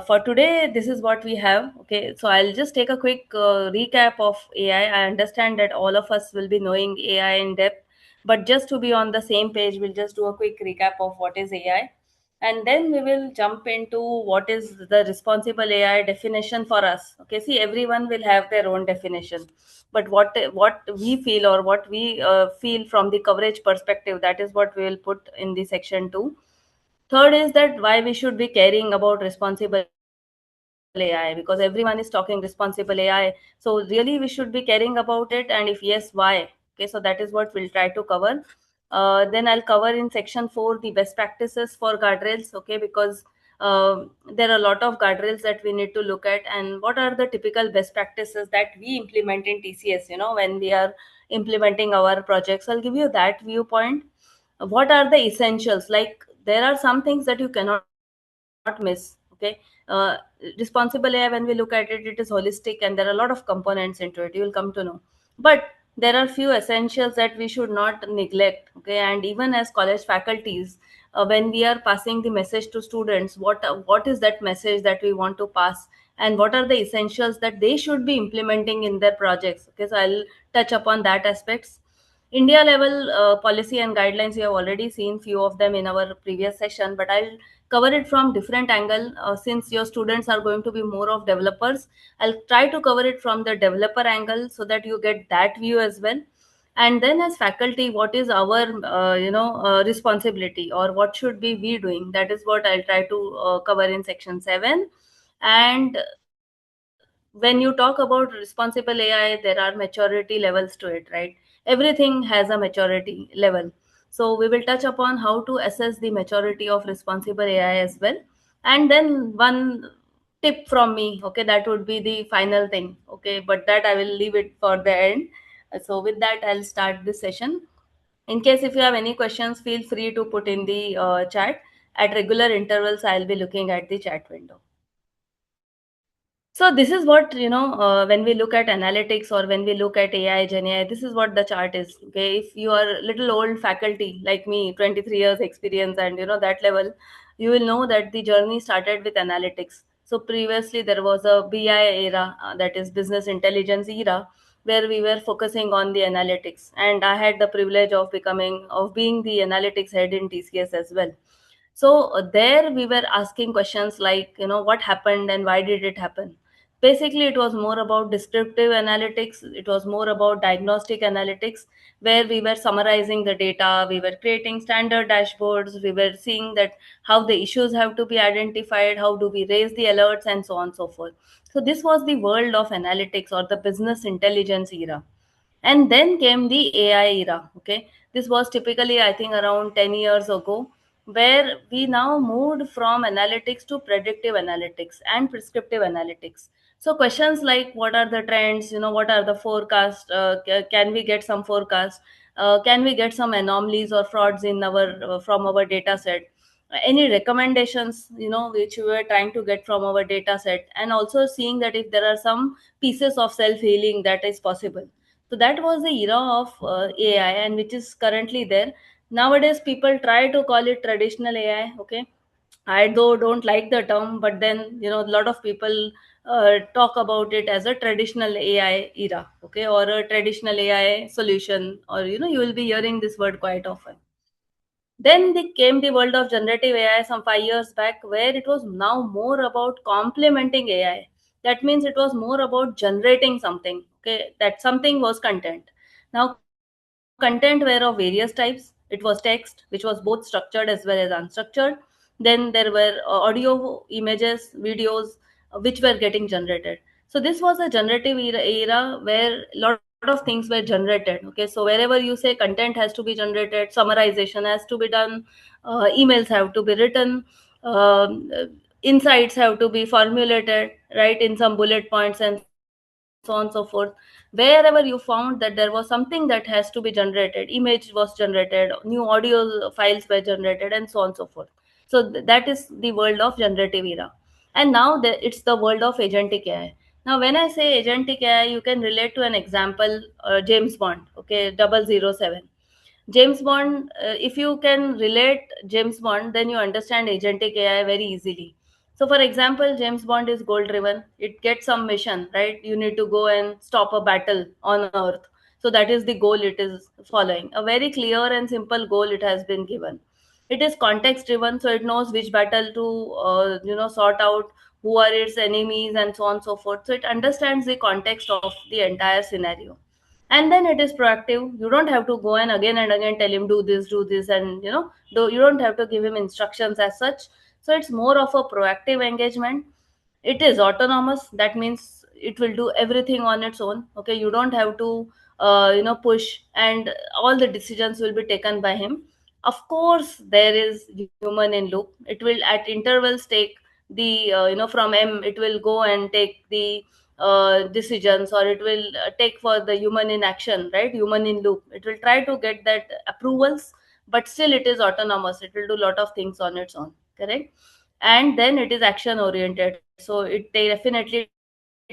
For today, this is what we have. Okay, so I'll just take a quick recap of AI. I understand that all of us will be knowing AI in depth, but just to be on the same page, we'll just do a quick recap of what is AI, and then we will jump into what is the responsible AI definition for us. Okay, see, everyone will have their own definition, but what we feel, or what we feel from the coverage perspective, that is what we will put in the section 2. Third is that why we should be caring about responsible AI, because everyone is talking responsible AI. So really we should be caring about it, and if yes, why? Okay, so that is what we'll try to cover. Then I'll cover in section 4 the best practices for guardrails. Okay, because there are a lot of guardrails that we need to look at, and what are the typical best practices that we implement in TCS, when we are implementing our projects. I'll give you that viewpoint. What are the essentials? Like, there are some things that you cannot miss. Okay, responsible AI, when we look at it, it is holistic, and there are a lot of components into it, you will come to know. But there are few essentials that we should not neglect. Okay, and even as college faculties, when we are passing the message to students, what is that message that we want to pass, and what are the essentials that they should be implementing in their projects. Okay, so I'll touch upon that aspects. India level policy and guidelines, we have already seen few of them in our previous session, but I'll cover it from different angle. Since your students are going to be more of developers, I'll try to cover it from the developer angle so that you get that view as well. And then as faculty, what is our responsibility, or what should be we doing? That is what I'll try to cover in section 7. And when you talk about responsible AI, there are maturity levels to it, right? Everything has a maturity level. So we will touch upon how to assess the maturity of responsible AI as well. And then one tip from me, okay, that would be the final thing. Okay, but that I will leave it for the end. So with that, I'll start this session. In case if you have any questions, feel free to put in the chat. At regular intervals, I'll be looking at the chat window. So this is what, when we look at analytics, or when we look at AI, Gen AI, this is what the chart is. Okay, if you are little old faculty like me, 23 years experience, and that level, you will know that the journey started with analytics. So previously there was a BI era, that is business intelligence era, where we were focusing on the analytics, and I had the privilege of being the analytics head in TCS as well. So there we were asking questions like, what happened and why did it happen. Basically, it was more about descriptive analytics, it was more about diagnostic analytics, where we were summarizing the data, we were creating standard dashboards, we were seeing that how the issues have to be identified, how do we raise the alerts, and so on and so forth. So this was the world of analytics, or the business intelligence era. And then came the AI era. Okay, this was typically, I think, around 10 years ago, where we now moved from analytics to predictive analytics and prescriptive analytics. So questions like what are the trends, what are the forecasts, can we get some forecast, can we get some anomalies or frauds in our from our data set, any recommendations which we were trying to get from our data set, and also seeing that if there are some pieces of self healing that is possible. So that was the era of AI, and which is currently there. Nowadays people try to call it traditional AI. Okay, I though don't like the term, but then a lot of people talk about it as a traditional AI era, okay, or a traditional AI solution, or you will be hearing this word quite often. Then came the world of generative AI some 5 years back, where it was now more about complementing AI. That means it was more about generating something. Okay, that something was content. Now, content were of various types. It was text, which was both structured as well as unstructured. Then there were audio, images, videos, which were getting generated. So this was a generative era where a lot of things were generated. Okay, so wherever you say content has to be generated, summarization has to be done, emails have to be written, insights have to be formulated, right, in some bullet points and so on and so forth. Wherever you found that there was something that has to be generated, image was generated, new audio files were generated, and so on and so forth. So that is the world of generative era. And now it's the world of agentic AI. Now when I say agentic AI, you can relate to an example, James Bond, okay, 007. James Bond, if you can relate James Bond, then you understand agentic AI very easily. So, for example, James Bond is goal driven. It gets some mission, right? You need to go and stop a battle on Earth. So, that is the goal it is following. A very clear and simple goal it has been given. It is context driven, so it knows which battle to, sort out, who are its enemies, and so on and so forth. So, it understands the context of the entire scenario, and then it is proactive. You don't have to go and again tell him do this, and you don't have to give him instructions as such. So it's more of a proactive engagement. It is autonomous. That means it will do everything on its own. Okay, you don't have to push, and all the decisions will be taken by him. Of course there is human in loop. It will at intervals take the from M, it will go and take the decisions, or it will take for the human in action, right, human in loop. It will try to get that approvals, but still it is autonomous. It will do a lot of things on its own, correct? And then it is action oriented, so definitely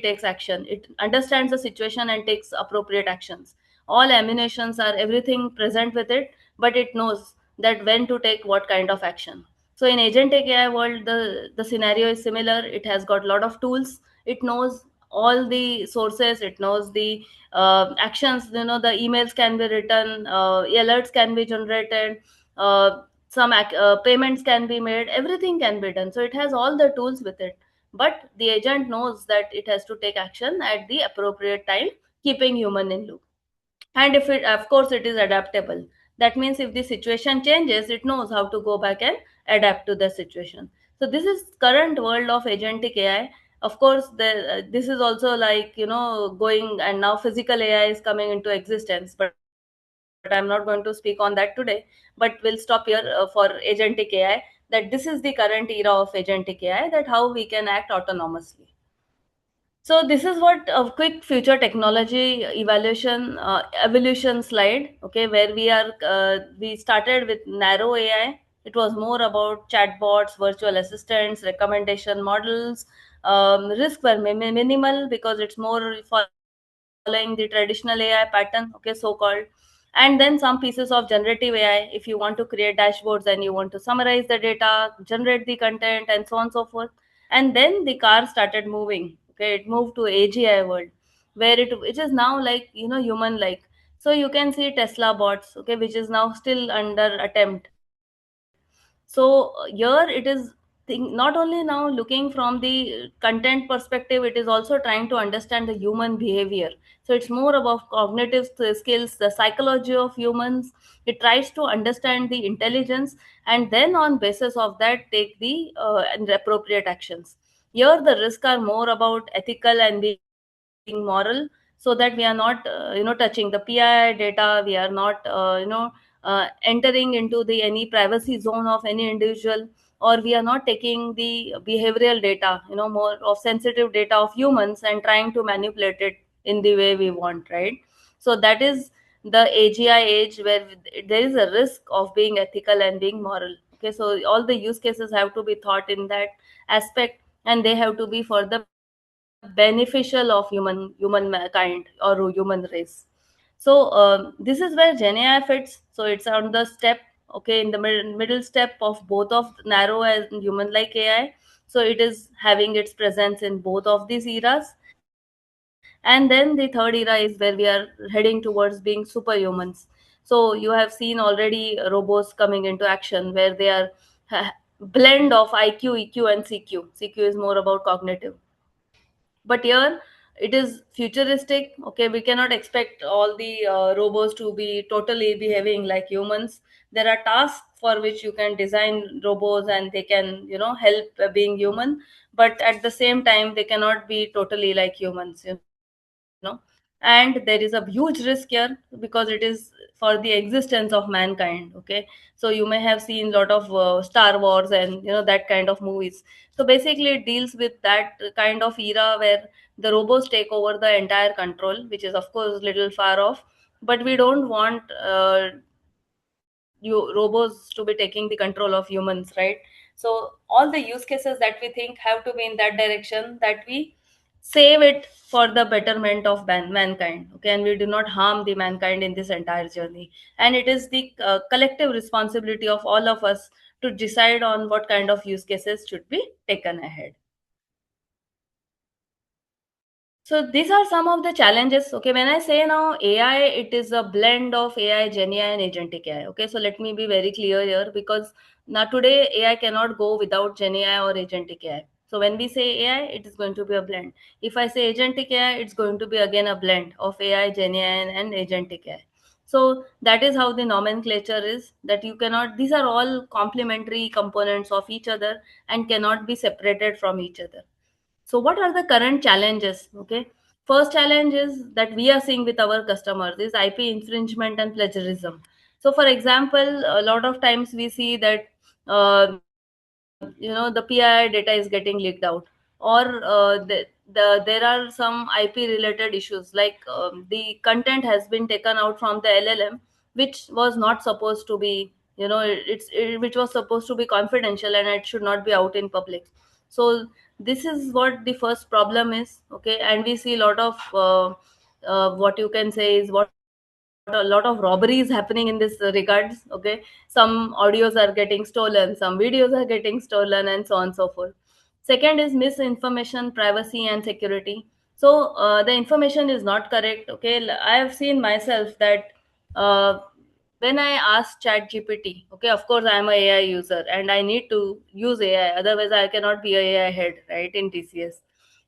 takes action. It understands the situation and takes appropriate actions. All ammunitions are everything present with it, but it knows that when to take what kind of action. So in agentic AI world, the scenario is similar. It has got a lot of tools. It knows all the sources. It knows the actions. The emails can be written, alerts can be generated, payments can be made. Everything can be done. So it has all the tools with it. But the agent knows that it has to take action at the appropriate time, keeping human in loop. And if it, of course, it is adaptable. That means if the situation changes, it knows how to go back and adapt to the situation. So this is current world of agentic AI. Of course, this is also like going, and now physical AI is coming into existence, but I'm not going to speak on that today. But we'll stop here for agentic AI, that this is the current era of agentic AI, that how we can act autonomously. So this is what a quick future technology evolution slide. Okay, where we started with narrow AI. It was more about chatbots, virtual assistants, recommendation models. Risk were minimal because it's more following the traditional AI pattern. Okay, so called. And then some pieces of generative AI. If you want to create dashboards and you want to summarize the data, generate the content, and so on and so forth. And then the car started moving. Okay, it moved to AGI world, where it is now like human like. So you can see Tesla bots, okay, which is now still under attempt. So here it is not only now looking from the content perspective, it is also trying to understand the human behavior. So it's more about cognitive skills, the psychology of humans. It tries to understand the intelligence, and then on basis of that take the and appropriate actions. Here the risks are more about ethical and being moral, so that we are not touching the PII data. We are not entering into the any privacy zone of any individual, or we are not taking the behavioral data, more of sensitive data of humans and trying to manipulate it in the way we want, right? So that is the AGI age where there is a risk of being ethical and being moral. Okay, so all the use cases have to be thought in that aspect, and they have to be for the beneficial of humankind or human race. So this is where GenAI fits. So it's on the step, okay, in the middle step of both of narrow and human-like AI. So it is having its presence in both of these eras. And then the third era is where we are heading towards being superhumans. So you have seen already robots coming into action where they are blend of IQ, EQ, and CQ. CQ is more about cognitive, but here it is futuristic. Okay, we cannot expect all the robots to be totally behaving like humans. There are tasks for which you can design robots and they can help being human, but at the same time they cannot be totally like humans. And there is a huge risk here because it is for the existence of mankind. Okay, so you may have seen a lot of Star Wars and that kind of movies. So basically it deals with that kind of era where the robots take over the entire control, which is of course little far off, but we don't want robots to be taking the control of humans, right? So all the use cases that we think have to be in that direction, that we save it for the betterment of mankind. Okay, and we do not harm the mankind in this entire journey. And it is the collective responsibility of all of us to decide on what kind of use cases should be taken ahead. So these are some of the challenges. Okay, when I say now AI, it is a blend of AI, GenAI, and agentic AI. Okay, so let me be very clear here because now today AI cannot go without GenAI or agentic AI. So when we say AI, it is going to be a blend. If I say agentic AI, it's going to be again a blend of AI, GenAI, and agentic AI. So that is how the nomenclature is, that you cannot, these are all complementary components of each other and cannot be separated from each other. So what are the current challenges? Okay, first challenge is that we are seeing with our customers is IP infringement and plagiarism. So for example, a lot of times we see that the PII data is getting leaked out, or there are some IP related issues like the content has been taken out from the LLM, which was not supposed to be, which was supposed to be confidential and it should not be out in public. So this is what the first problem is. Okay, and we see a lot of what you can say is what a lot of robberies happening in this regards. Okay, some audios are getting stolen, some videos are getting stolen, and so on and so forth. Second is misinformation, privacy, and security. So the information is not correct. Okay, I have seen myself that uh, when I ask chat GPT, okay, of course I'm a AI user and I need to use AI, otherwise I cannot be a AI head, right, in TCS.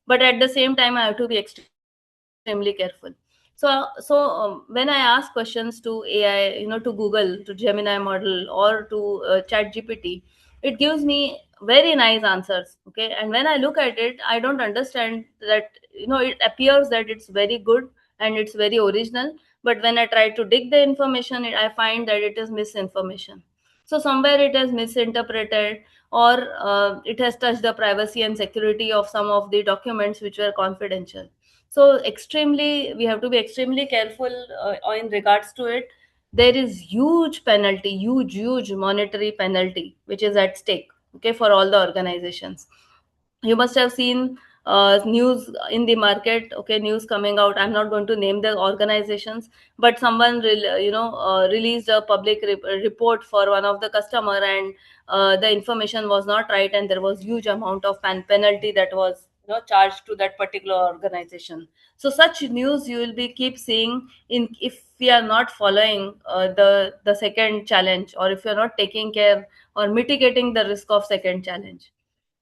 But at the same time I have to be extremely careful. So when I ask questions to AI, to Google, to Gemini model, or to chat GPT, it gives me very nice answers. Okay, and when I look at it, I don't understand that, it appears that it's very good and it's very original, but when I try to dig the information, I find that it is misinformation. So somewhere it is misinterpreted, or it has touched the privacy and security of some of the documents which were confidential. So extremely, we have to be extremely careful in regards to it. There is huge penalty, huge monetary penalty which is at stake, okay, for all the organizations. You must have seen news in the market. Okay, news coming out, I'm not going to name the organizations, but someone released a public report for one of the customer, and the information was not right, and there was huge amount of penalty that was charged to that particular organization. So such news you will be keep seeing in, if we are not following the second challenge, or if you are not taking care or mitigating the risk of second challenge.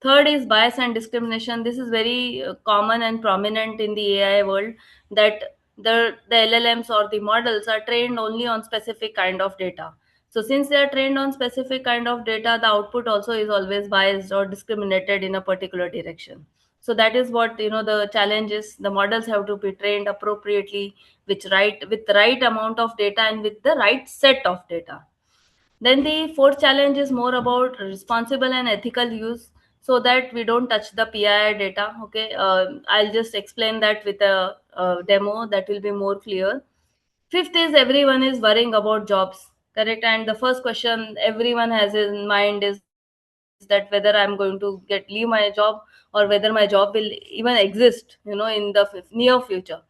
Third is bias and discrimination. This is very common and prominent in the AI world, that the LLMs or the models are trained only on specific kind of data. So since they are trained on specific kind of data, the output also is always biased or discriminated in a particular direction. So that is what, the challenge is. The models have to be trained appropriately, with the right amount of data and with the right set of data. Then the fourth challenge is more about responsible and ethical use, so that we don't touch the PII data. Okay, I'll just explain that with a demo that will be more clear. Fifth is everyone is worrying about jobs, correct? And the first question everyone has in mind is that whether I'm going to leave my job, or whether my job will even exist, in the near future.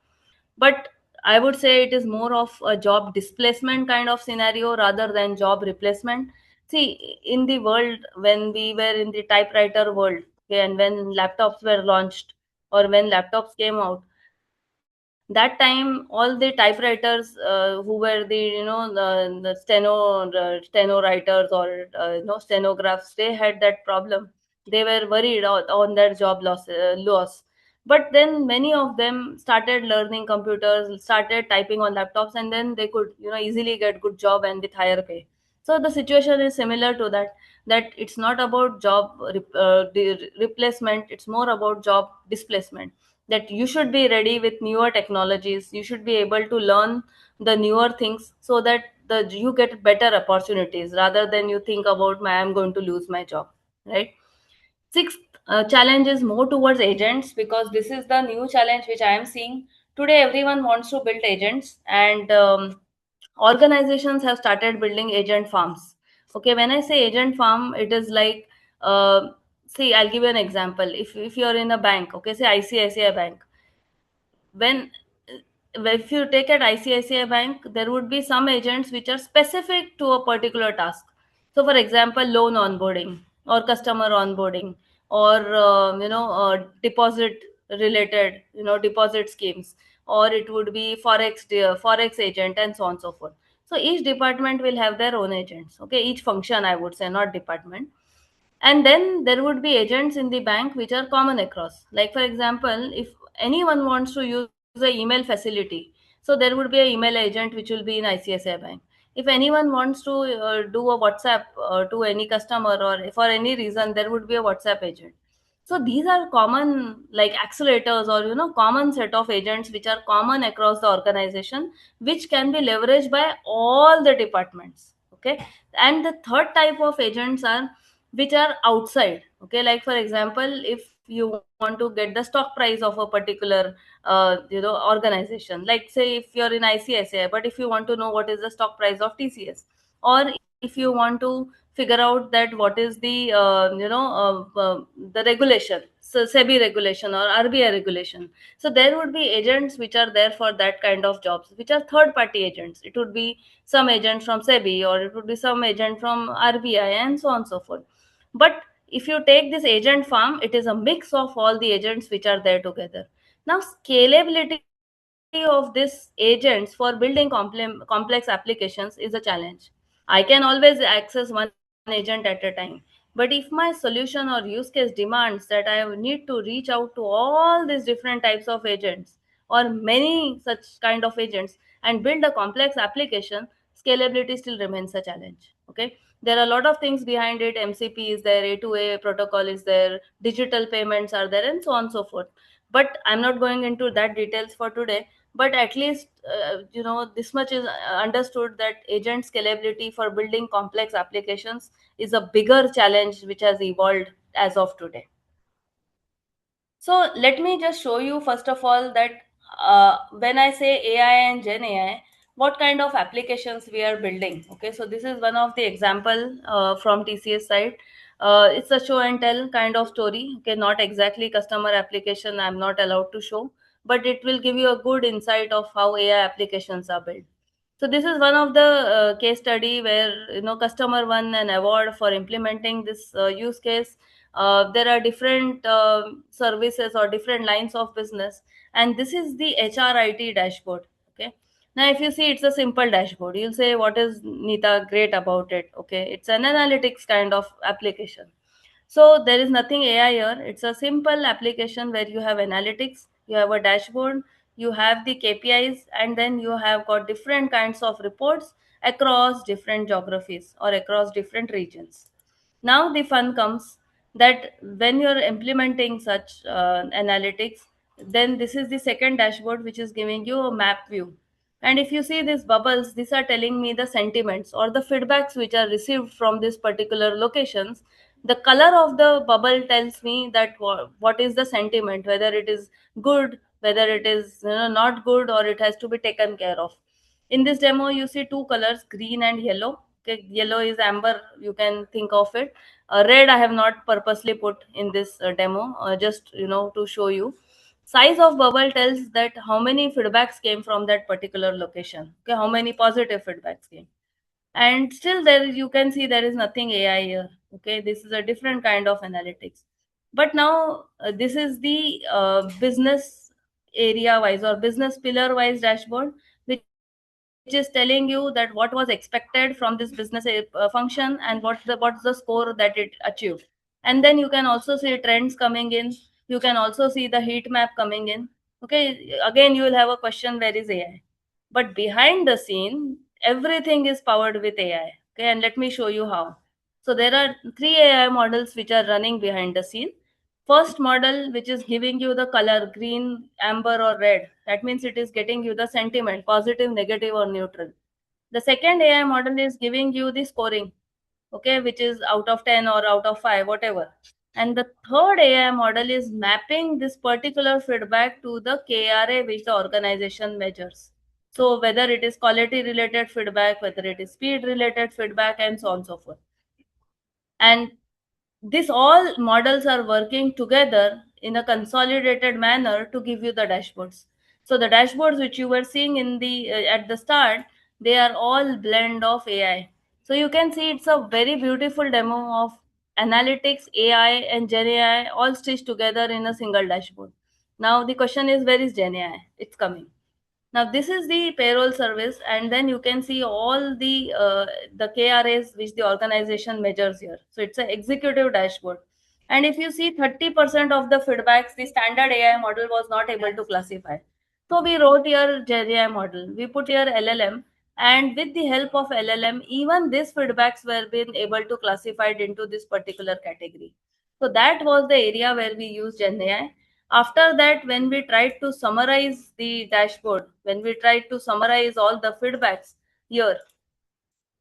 But I would say it is more of a job displacement kind of scenario rather than job replacement. See, in the world when we were in the typewriter world, okay, and when laptops were launched or when laptops came out, that time all the typewriters who were the the steno writers or stenographs, they had that problem. They were worried on their job loss. But then many of them started learning computers, started typing on laptops, and then they could easily get good job and with higher pay. So the situation is similar to that, that it's not about job replacement, it's more about job displacement. That you should be ready with newer technologies, you should be able to learn the newer things, so that you get better opportunities rather than you think about I'm going to lose my job, right? Sixth challenge is more towards agents, because this is the new challenge which I am seeing today. Everyone wants to build agents, and organizations have started building agent farms. Okay, when I say agent farm, it is like, uh, see, I'll give you an example. If you're in a bank, okay, say ICICI Bank, when if you take at ICICI Bank, there would be some agents which are specific to a particular task. So, for example, loan onboarding or customer onboarding, or deposit related, deposit schemes, or it would be forex agent, and so on and so forth. So each department will have their own agents. Okay, each function, I would say, not department. And then there would be agents in the bank which are common across. Like, for example, if anyone wants to use a email facility, so there would be a email agent which will be in ICICI Bank. If anyone wants to do a WhatsApp to any customer, or for any reason, there would be a WhatsApp agent. So these are common, like accelerators, or common set of agents which are common across the organization, which can be leveraged by all the departments. Okay, and the third type of agents are which are outside. Okay, like for example, if you want to get the stock price of a particular organization, like say if you're in ICICI, but if you want to know what is the stock price of TCS, or if you want to figure out that what is the the regulation, so SEBI regulation or RBI regulation. So there would be agents which are there for that kind of jobs, which are third party agents. It would be some agent from SEBI, or it would be some agent from RBI, and so on and so forth. But if you take this agent farm, it is a mix of all the agents which are there together. Now, scalability of this agents for building complex applications is a challenge. I can always access one agent at a time. But if my solution or use case demands that I need to reach out to all these different types of agents, or many such kind of agents, and build a complex application, scalability still remains a challenge. Okay, there are a lot of things behind it. MCP is there, A2A protocol is there, digital payments are there, and so on and so forth. But I'm not going into that details for today. But at least this much is understood, that agent scalability for building complex applications is a bigger challenge which has evolved as of today. So let me just show you first of all that when I say AI and Gen AI, what kind of applications we are building. Okay, so this is one of the example from TCS side. It's a show and tell kind of story. Okay, not exactly customer application. I'm not allowed to show, but it will give you a good insight of how AI applications are built. So this is one of the case study where customer won an award for implementing this use case. There are different services or different lines of business, and this is the HRIT dashboard. Okay, now if you see, it's a simple dashboard. You'll say, what is Nita great about it? Okay, it's an analytics kind of application. So there is nothing AI here. It's a simple application where you have analytics, you have a dashboard, you have the KPIs, and then you have got different kinds of reports across different geographies or across different regions. Now the fun comes that when you're implementing such analytics, then this is the second dashboard which is giving you a map view. And if you see these bubbles, these are telling me the sentiments or the feedbacks which are received from these particular locations. The color of the bubble tells me that what is the sentiment, whether it is good, whether it is not good, or it has to be taken care of. In this demo, you see two colors, green and yellow. Okay, yellow is amber, you can think of it. Red, I have not purposely put in this demo, just to show you. Size of bubble tells that how many feedbacks came from that particular location. Okay, how many positive feedbacks came. And still there you can see there is nothing AI here. Okay, this is a different kind of analytics. But now this is the business area wise or business pillar wise dashboard, which is telling you that what was expected from this business function and what's the score that it achieved. And then you can also see trends coming in. You can also see the heat map coming in. Okay, again you will have a question, where is AI? But behind the scene, everything is powered with AI. Okay, and let me show you how. So there are three AI models which are running behind the scene. First model, which is giving you the color green, amber, or red. That means it is getting you the sentiment, positive, negative, or neutral. The second AI model is giving you the scoring, okay, which is out of 10 or out of 5, whatever. And the third AI model is mapping this particular feedback to the KRA which the organization measures. So whether it is quality related feedback, whether it is speed related feedback, and so on and so forth. And these all models are working together in a consolidated manner to give you the dashboards. So the dashboards which you were seeing in the at the start, they are all blend of AI. So you can see it's a very beautiful demo of analytics, AI, and Gen AI all stitched together in a single dashboard. Now the question is, where is Gen AI? It's coming. Now this is the payroll service, and then you can see all the KRAs which the organization measures here. So it's an executive dashboard. And if you see 30% of the feedbacks, the standard AI model was not able to classify. So we wrote here GenAI model. We put here LLM, and with the help of LLM, even these feedbacks were being able to classified into this particular category. So that was the area where we used GenAI. After that, when we tried to summarize the dashboard, when we tried to summarize all the feedbacks here,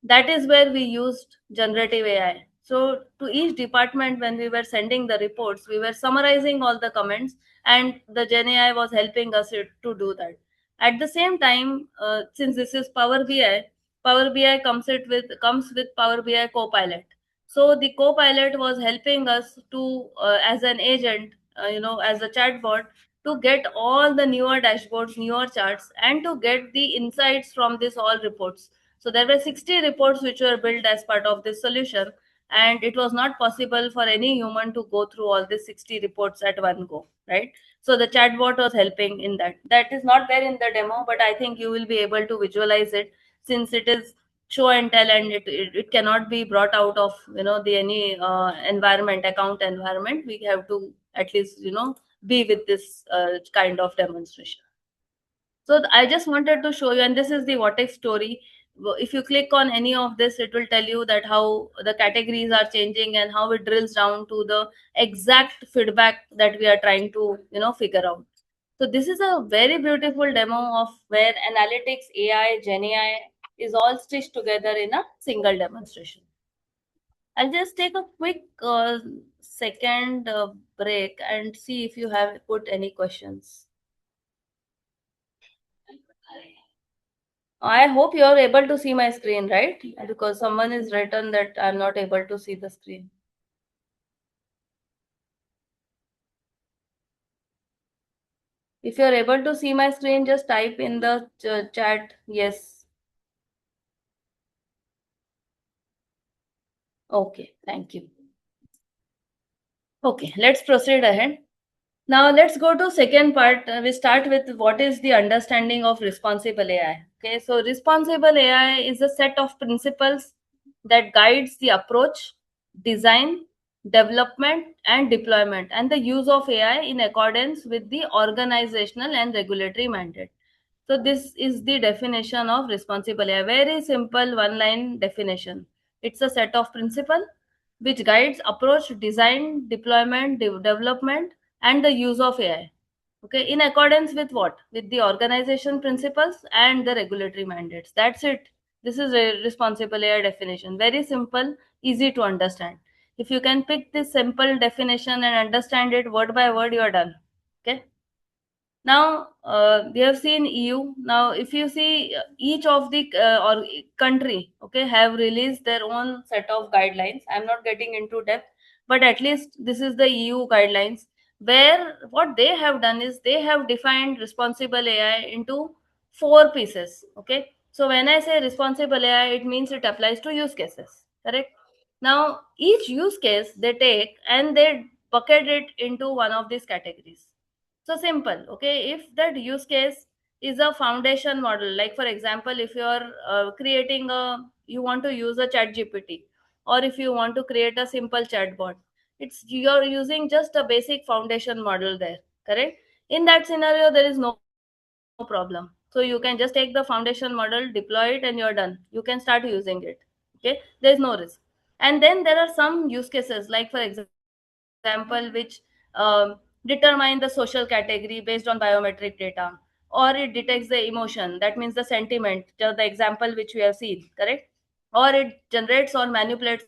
that is where we used generative AI. So to each department, when we were sending the reports, we were summarizing all the comments, and the Gen AI was helping us to do that. At the same time, since this is Power BI, Power BI comes with Power BI Copilot. So the Copilot was helping us to, as an agent, as a chatbot, to get all the newer dashboards, newer charts, and to get the insights from this all reports. So there were 60 reports which were built as part of this solution, and it was not possible for any human to go through all these 60 reports at one go, right? So the chatbot was helping in that. That is not there in the demo, but I think you will be able to visualize it, since it is show and tell, and it cannot be brought out of the any environment, account environment. We have to at least be with this kind of demonstration. So I just wanted to show you, and this is the what if story. If you click on any of this, it will tell you that how the categories are changing and how it drills down to the exact feedback that we are trying to figure out. So this is a very beautiful demo of where analytics, AI, Gen AI is all stitched together in a single demonstration. I'll just take a quick second break and see if you have put any questions. I hope you are able to see my screen, right? Because someone is written that I'm not able to see the screen. If you're able to see my screen, just type in the chat, yes. Okay, thank you. Okay, let's proceed ahead. Now let's go to second part. We start with what is the understanding of responsible AI. Okay, so responsible AI is a set of principles that guides the approach, design, development, and deployment, and the use of AI in accordance with the organizational and regulatory mandate. So this is the definition of responsible AI. Very simple one-line definition. It's a set of principles which guides approach, design, deployment, development, and the use of AI. Okay, in accordance with what? With the organization principles and the regulatory mandates. That's it. This is a responsible AI definition. Very simple, easy to understand. If you can pick this simple definition and understand it word by word, you are done. Okay. Now we have seen EU. Now, if you see each of the or country, okay, have released their own set of guidelines. I'm not getting into depth, but at least this is the EU guidelines, where what they have done is they have defined responsible AI into four pieces. Okay, so when I say responsible AI, it means it applies to use cases. Correct. Now, each use case they take and they bucket it into one of these categories. So simple. Okay, if that use case is a foundation model, like for example, if you are creating you want to use a chat GPT, or if you want to create a simple chatbot, it's you're using just a basic foundation model there. Correct. In that scenario, there is no problem. So you can just take the foundation model, deploy it, and you're done. You can start using it. Okay, there's no risk. And then there are some use cases, like for example, which determine the social category based on biometric data, or it detects the emotion, that means the sentiment, just the example which we have seen. Correct. Or it generates or manipulates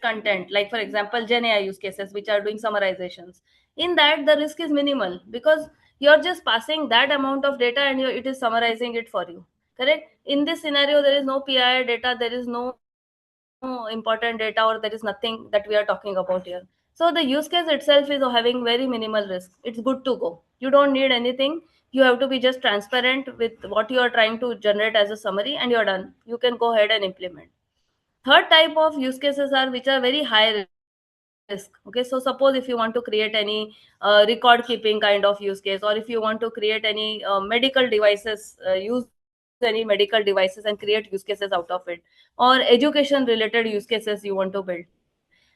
content, like for example Gen AI use cases which are doing summarizations. In that the risk is minimal, because you're just passing that amount of data and it is summarizing it for you. Correct. In this scenario, there is no PI data, there is no important data, or there is nothing that we are talking about here. So the use case itself is having very minimal risk. It's good to go. You don't need anything. You have to be just transparent with what you are trying to generate as a summary, and you're done. You can go ahead and implement. Third type of use cases are which are very high risk. Okay, so suppose if you want to create any record keeping kind of use case, or if you want to create any medical devices, use any medical devices and create use cases out of it, or education related use cases you want to build.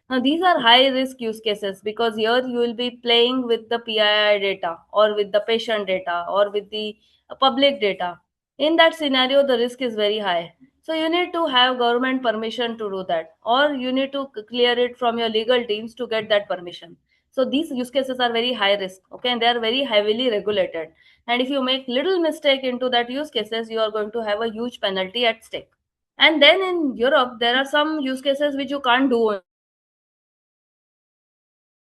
Now, these are high risk use cases, because here you will be playing with the PII data, or with the patient data, or with the public data. In that scenario, the risk is very high. So you need to have government permission to do that, or you need to clear it from your legal teams to get that permission. So these use cases are very high risk, okay, and they are very heavily regulated. And if you make little mistake into that use cases, you are going to have a huge penalty at stake. And then in Europe, there are some use cases which you can't do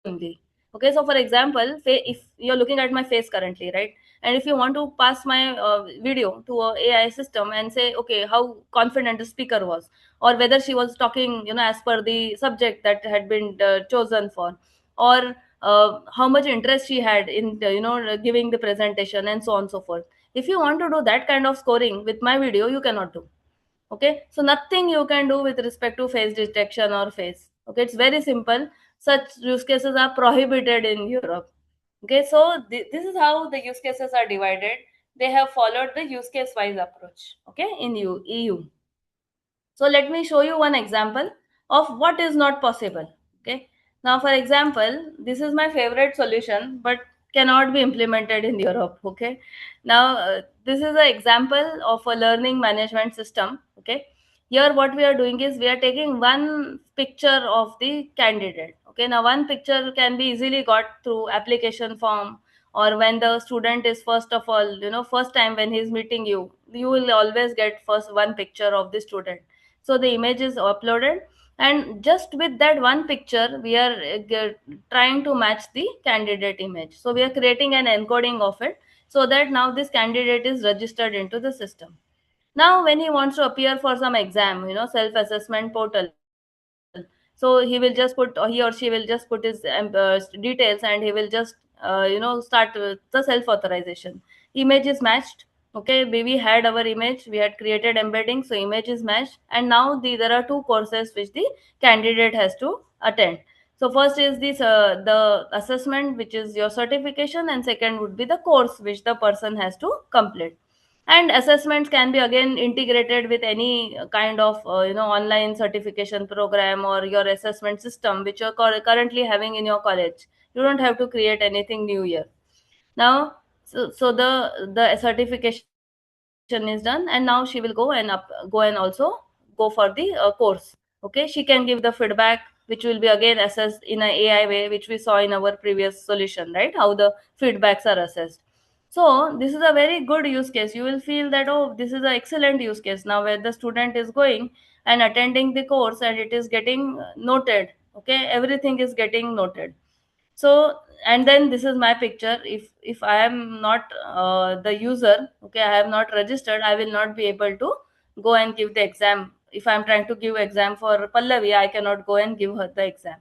only. Okay, so for example, if you're looking at my face currently, right, and if you want to pass my video to a AI system and say, okay, how confident the speaker was, or whether she was talking, as per the subject that had been chosen for, or how much interest she had in, giving the presentation, and so on and so forth. If you want to do that kind of scoring with my video, you cannot do. Okay, so nothing you can do with respect to face detection or face. Okay, it's very simple. Such use cases are prohibited in Europe. Okay, so this is how the use cases are divided. They have followed the use case wise approach. Okay, in EU. So let me show you one example of what is not possible. Okay. Now, for example, this is my favorite solution, but cannot be implemented in Europe. Okay. Now, this is an example of a learning management system. Okay. Here, what we are doing is we are taking one picture of the candidate. Okay. Now, one picture can be easily got through application form, or when the student is first of all, first time when he's meeting you, you will always get first one picture of the student. So the image is uploaded, and just with that one picture we are trying to match the candidate image. So we are creating an encoding of it, so that now this candidate is registered into the system. Now when he wants to appear for some exam, self assessment portal, so he will just put, or he or she will just put his details, and he will just start the self authorization. Image is matched. Okay, we had our image, we had created embedding, so image is matched. And now there are two courses which the candidate has to attend. So first is this the assessment, which is your certification, and second would be the course which the person has to complete. And assessments can be again integrated with any kind of online certification program, or your assessment system which you're currently having in your college. You don't have to create anything new here. Now, so the certification is done, and now she will go and go and also go for the course. Okay, she can give the feedback which will be again assessed in an AI way, which we saw in our previous solution, right? How the feedbacks are assessed. So this is a very good use case. You will feel that, oh, this is an excellent use case now where the student is going and attending the course and it is getting noted. Okay, everything is getting noted. So, and then this is my picture. If I am not the user, okay, I have not registered, I will not be able to go and give the exam. If I'm trying to give exam for Pallavi, I cannot go and give her the exam.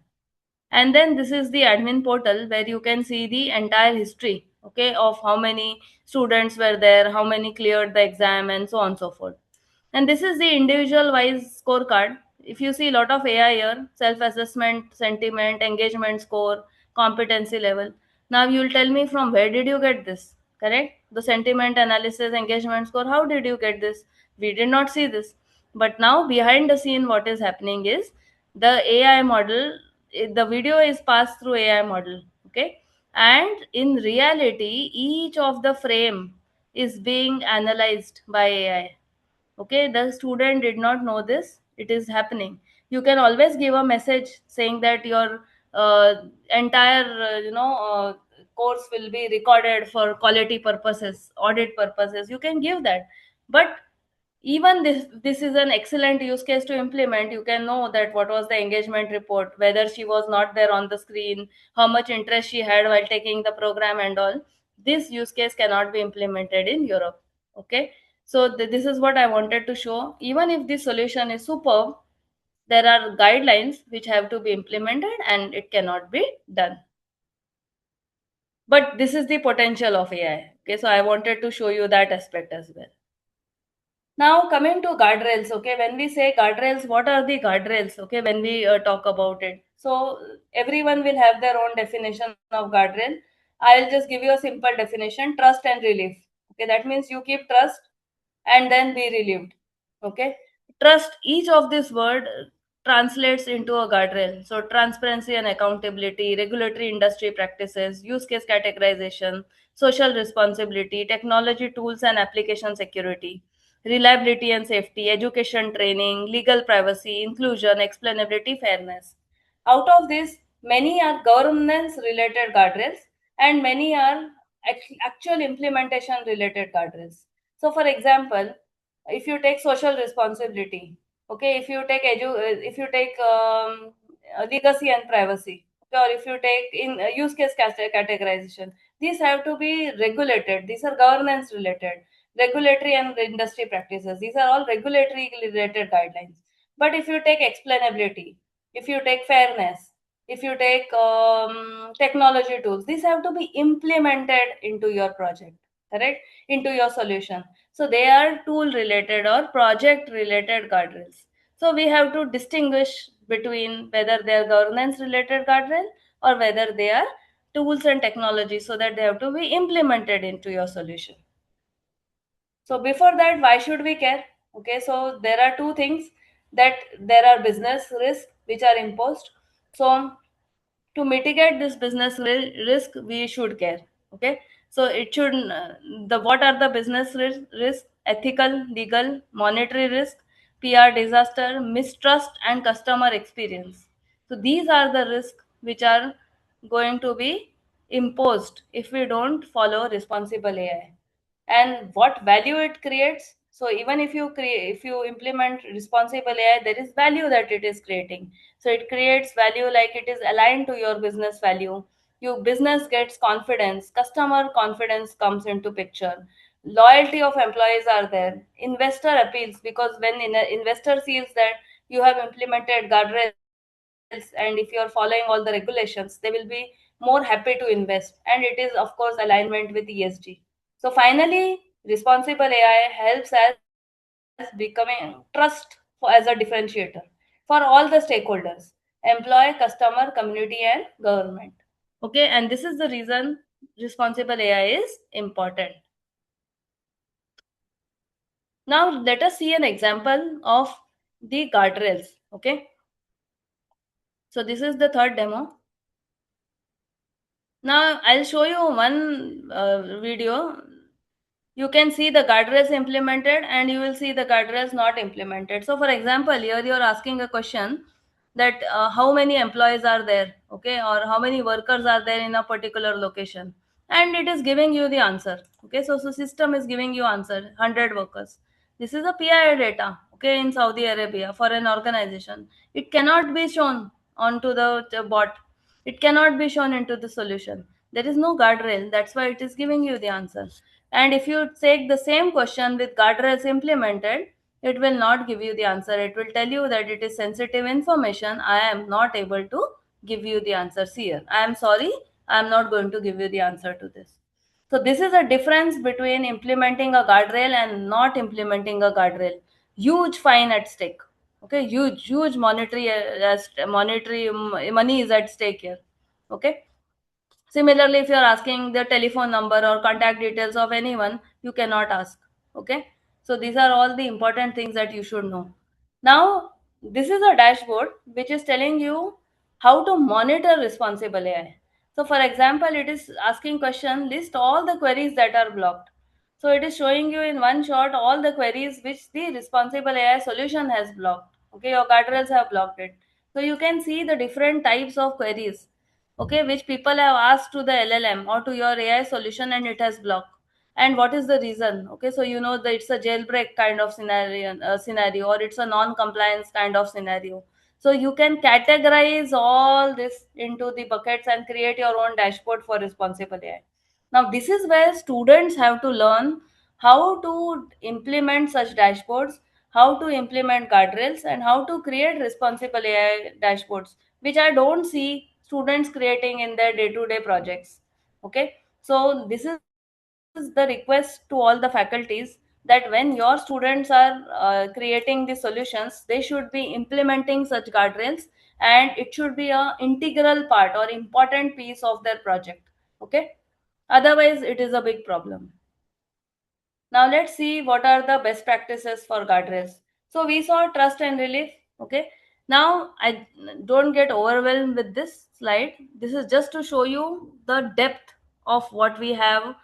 And then this is the admin portal where you can see the entire history, okay, of how many students were there, how many cleared the exam, and so on and so forth. And this is the individual wise scorecard. If you see a lot of AI here, self assessment, sentiment, engagement score, competency level. Now you will tell me from where did you get this? Correct? The sentiment analysis, engagement score, how did you get this? We did not see this. But now behind the scene, what is happening is the AI model, the video is passed through AI model. Okay. And in reality, each of the frame is being analyzed by AI. Okay, the student did not know this, it is happening. You can always give a message saying that your entire course will be recorded for quality purposes, audit purposes. You can give that, but even this is an excellent use case to implement. You can know that what was the engagement report, whether she was not there on the screen, how much interest she had while taking the program and all. This use case cannot be implemented in Europe. Okay, so this is what I wanted to show. Even if the solution is superb, there are guidelines which have to be implemented and it cannot be done. But this is the potential of AI. Okay, so I wanted to show you that aspect as well. Now coming to guardrails, okay, when we say guardrails, what are the guardrails? Okay, when we talk about it, so everyone will have their own definition of guardrail. I'll just give you a simple definition: trust and relief. Okay, that means you keep trust and then be relieved. Okay, trust. Each of this word translates into a guardrail. So transparency and accountability, regulatory industry practices, use case categorization, social responsibility, technology tools and application security, reliability and safety, education training, legal privacy, inclusion, explainability, fairness. Out of this, many are governance related guardrails and many are actual implementation related guardrails. So, for example, if you take social responsibility, okay, if you take legacy and privacy, okay, or if you take in use case categorization, these have to be regulated. These are governance related, regulatory and industry practices. These are all regulatory related guidelines. But if you take explainability, if you take fairness, if you take technology tools, these have to be implemented into your project, correct? Into your solution. So they are tool related or project related guardrails. So we have to distinguish between whether they are governance related guardrail or whether they are tools and technology, so that they have to be implemented into your solution. So before that, why should we care? Okay, so there are two things, that there are business risks which are imposed. So to mitigate this business risk, we should care. Okay, so it should the what are the business risk? Ethical, legal, monetary risk, PR disaster, mistrust, and customer experience. So these are the risks which are going to be imposed if we don't follow responsible AI. And what value it creates. So even if you implement responsible AI, there is value that it is creating. So it creates value like it is aligned to your business value. Your business gets confidence, customer confidence comes into picture, loyalty of employees are there, investor appeals, because when investor sees that you have implemented guardrails and if you are following all the regulations, they will be more happy to invest. And it is of course alignment with ESG. So finally, responsible AI helps as becoming trust as a differentiator for all the stakeholders: employee, customer, community, and government. Okay, and this is the reason responsible AI is important. Now let us see an example of the guardrails. Okay, so this is the third demo. Now I'll show you one video. You can see the guardrails implemented and you will see the guardrails not implemented. So for example, here you're asking a question that how many employees are there, okay, or how many workers are there in a particular location, and it is giving you the answer. Okay, so system is giving you answer 100 workers. This is a PII data, okay, in Saudi Arabia for an organization. It cannot be shown onto the bot. It cannot be shown into the solution. There is no guardrail. That's why it is giving you the answer. And if you take the same question with guardrails implemented, it will not give you the answer. It will tell you that it is sensitive information. I am not able to give you the answers here. I am sorry. I am not going to give you the answer to this. So this is a difference between implementing a guardrail and not implementing a guardrail. Huge fine at stake. Okay, huge monetary money is at stake here. Okay. Similarly, if you are asking the telephone number or contact details of anyone, you cannot ask. Okay. So these are all the important things that you should know. Now, this is a dashboard which is telling you how to monitor responsible AI. So for example, it is asking question, list all the queries that are blocked. So it is showing you in one shot all the queries which the responsible AI solution has blocked. Okay, your guardrails have blocked it. So you can see the different types of queries, okay, which people have asked to the LLM or to your AI solution and it has blocked. And what is the reason? Okay, so you know that it's a jailbreak kind of scenario, or it's a non-compliance kind of scenario. So you can categorize all this into the buckets and create your own dashboard for responsible AI. Now, this is where students have to learn how to implement such dashboards, how to implement guardrails, and how to create responsible AI dashboards, which I don't see students creating in their day-to-day projects. Okay, so this is the request to all the faculties, that when your students are creating the solutions, they should be implementing such guardrails, and it should be a integral part or important piece of their project. Okay, otherwise it is a big problem. Now let's see what are the best practices for guardrails. So we saw trust and relief. Okay. Now I don't get overwhelmed with this slide. This is just to show you the depth of what we have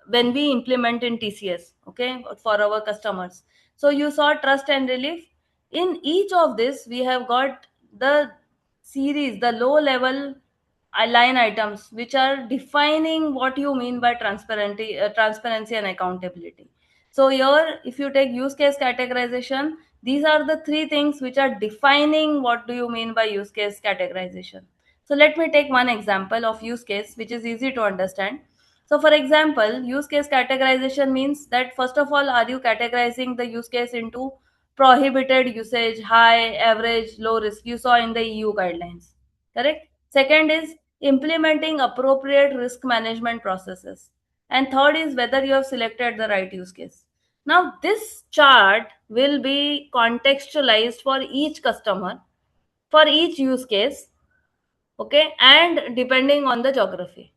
when we implement in TCS. Okay, for our customers. So you saw trust and relief. In each of this, we have got the series, the low level line items which are defining what you mean by transparency and accountability. So here, if you take use case categorization, these are the three things which are defining what do you mean by use case categorization. So let me take one example of use case which is easy to understand. So for example, use case categorization means that first of all, are you categorizing the use case into prohibited usage, high, average, low risk? You saw in the EU guidelines, correct? Second is implementing appropriate risk management processes. And third is whether you have selected the right use case. Now, this chart will be contextualized for each customer, for each use case, okay, and depending on the geography.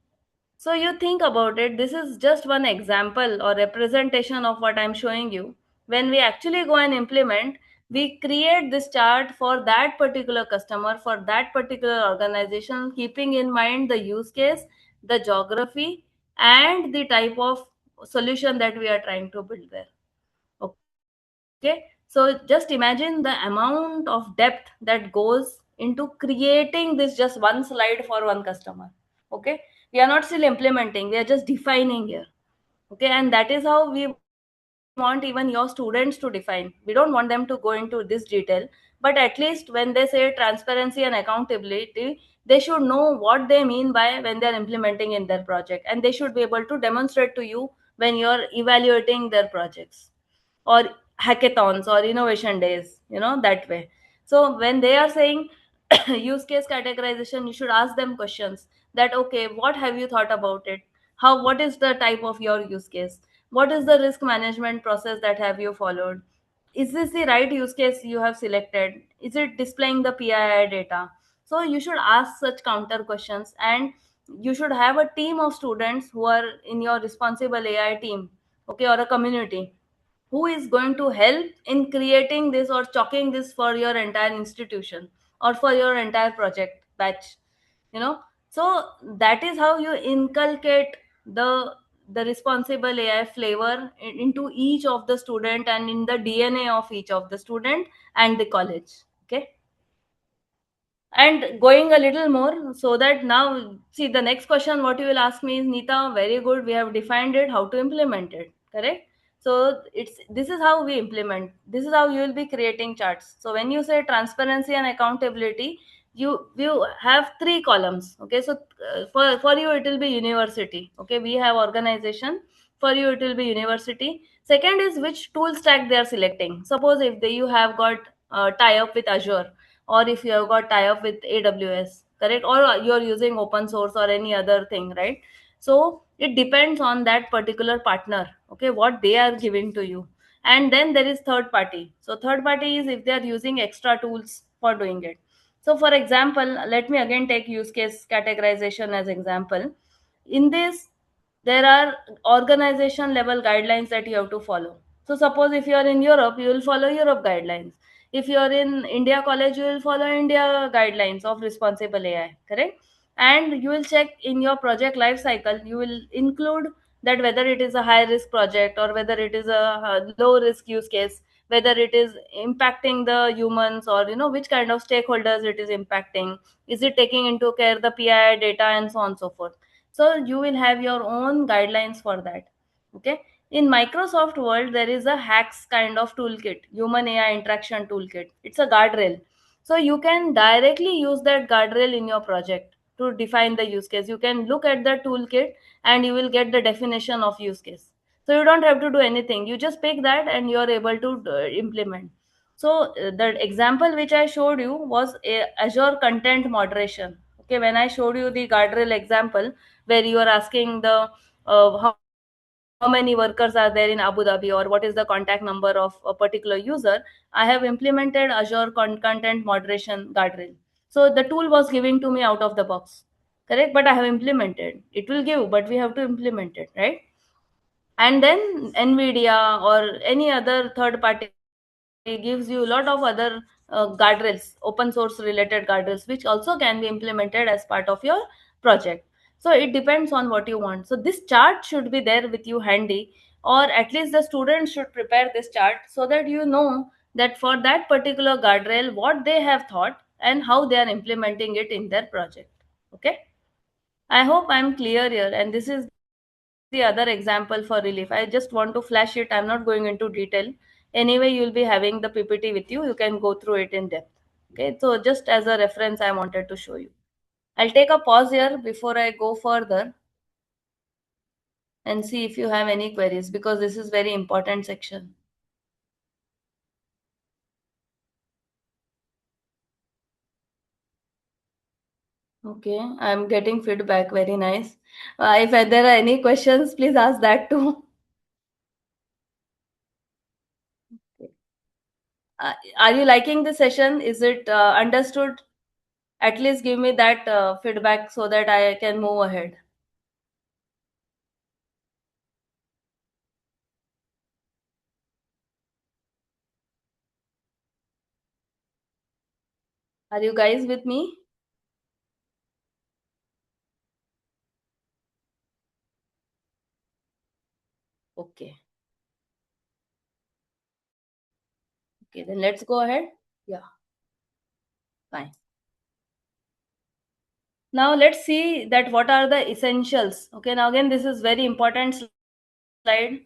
So you think about it, this is just one example or representation of what I'm showing you. When we actually go and implement, we create this chart for that particular customer, for that particular organization, keeping in mind the use case, the geography, and the type of solution that we are trying to build there. Okay, so just imagine the amount of depth that goes into creating this just one slide for one customer. Okay, we are not still implementing, we are just defining here. Okay, and that is how we want even your students to define. We don't want them to go into this detail, but at least when they say transparency and accountability, they should know what they mean by when they are implementing in their project, and they should be able to demonstrate to you when you're evaluating their projects, or hackathons or innovation days, that way. So when they are saying use case categorization, you should ask them questions that, okay, what have you thought about it? What is the type of your use case? What is the risk management process that have you followed? Is this the right use case you have selected? Is it displaying the PII data? So you should ask such counter questions, and you should have a team of students who are in your responsible AI team, okay, or a community, who is going to help in creating this or chalking this for your entire institution or for your entire project batch. So that is how you inculcate the responsible AI flavor into each of the student and in the DNA of each of the student and the college. Okay. And going a little more, so that now, see, the next question what you will ask me is, Nita, very good, we have defined it, how to implement it, correct? So it's, this is how we implement, this is how you will be creating charts. So when you say transparency and accountability, you have three columns. Okay, so for you it will be university. Okay, we have organization. For you it will be university. Second is which tool stack they are selecting. Suppose if you have got tie up with Azure, or if you have got tie up with AWS, correct, or you are using open source or any other thing, right? So it depends on that particular partner, okay, what they are giving to you. And then there is third party. So third party is if they are using extra tools for doing it. So for example, let me again take use case categorization as example. In this, there are organization level guidelines that you have to follow. So suppose if you are in Europe, you will follow Europe guidelines. If you are in India college, you will follow India guidelines of responsible AI, correct? And you will check in your project life cycle, you will include that whether it is a high risk project or whether it is a low risk use case, whether it is impacting the humans, or which kind of stakeholders it is impacting, is it taking into care the PII data, and so on and so forth. So you will have your own guidelines for that. Okay, in Microsoft world there is a hacks kind of toolkit, human AI interaction toolkit. It's a guardrail. So you can directly use that guardrail in your project to define the use case. You can look at the toolkit and you will get the definition of use case. So you don't have to do anything, you just pick that and you are able to implement. So the example which I showed you was Azure content moderation. Okay, when I showed you the guardrail example where you are asking the how many workers are there in Abu Dhabi, or what is the contact number of a particular user, I have implemented Azure content moderation guardrail. So the tool was giving to me out of the box, correct, but I have implemented. It will give, but we have to implement it, right? And then Nvidia or any other third party gives you a lot of other guardrails, open source related guardrails, which also can be implemented as part of your project. So it depends on what you want. So this chart should be there with you handy, or at least the students should prepare this chart so that you know that for that particular guardrail what they have thought and how they are implementing it in their project. Okay, I hope I'm clear here. And this is the other example for relief. I just want to flash it. I'm not going into detail. Anyway, you'll be having the PPT with you. You can go through it in depth. Okay, so just as a reference, I wanted to show you. I'll take a pause here before I go further and see if you have any queries, because this is very important section. Okay, I'm getting feedback. Very nice. If there are any questions, please ask that too. Are you liking the session? Is it understood? At least give me that feedback so that I can move ahead. Are you guys with me? Okay. Okay, then let's go ahead. Yeah, fine. Now let's see that what are the essentials. Okay, now again, this is very important slide.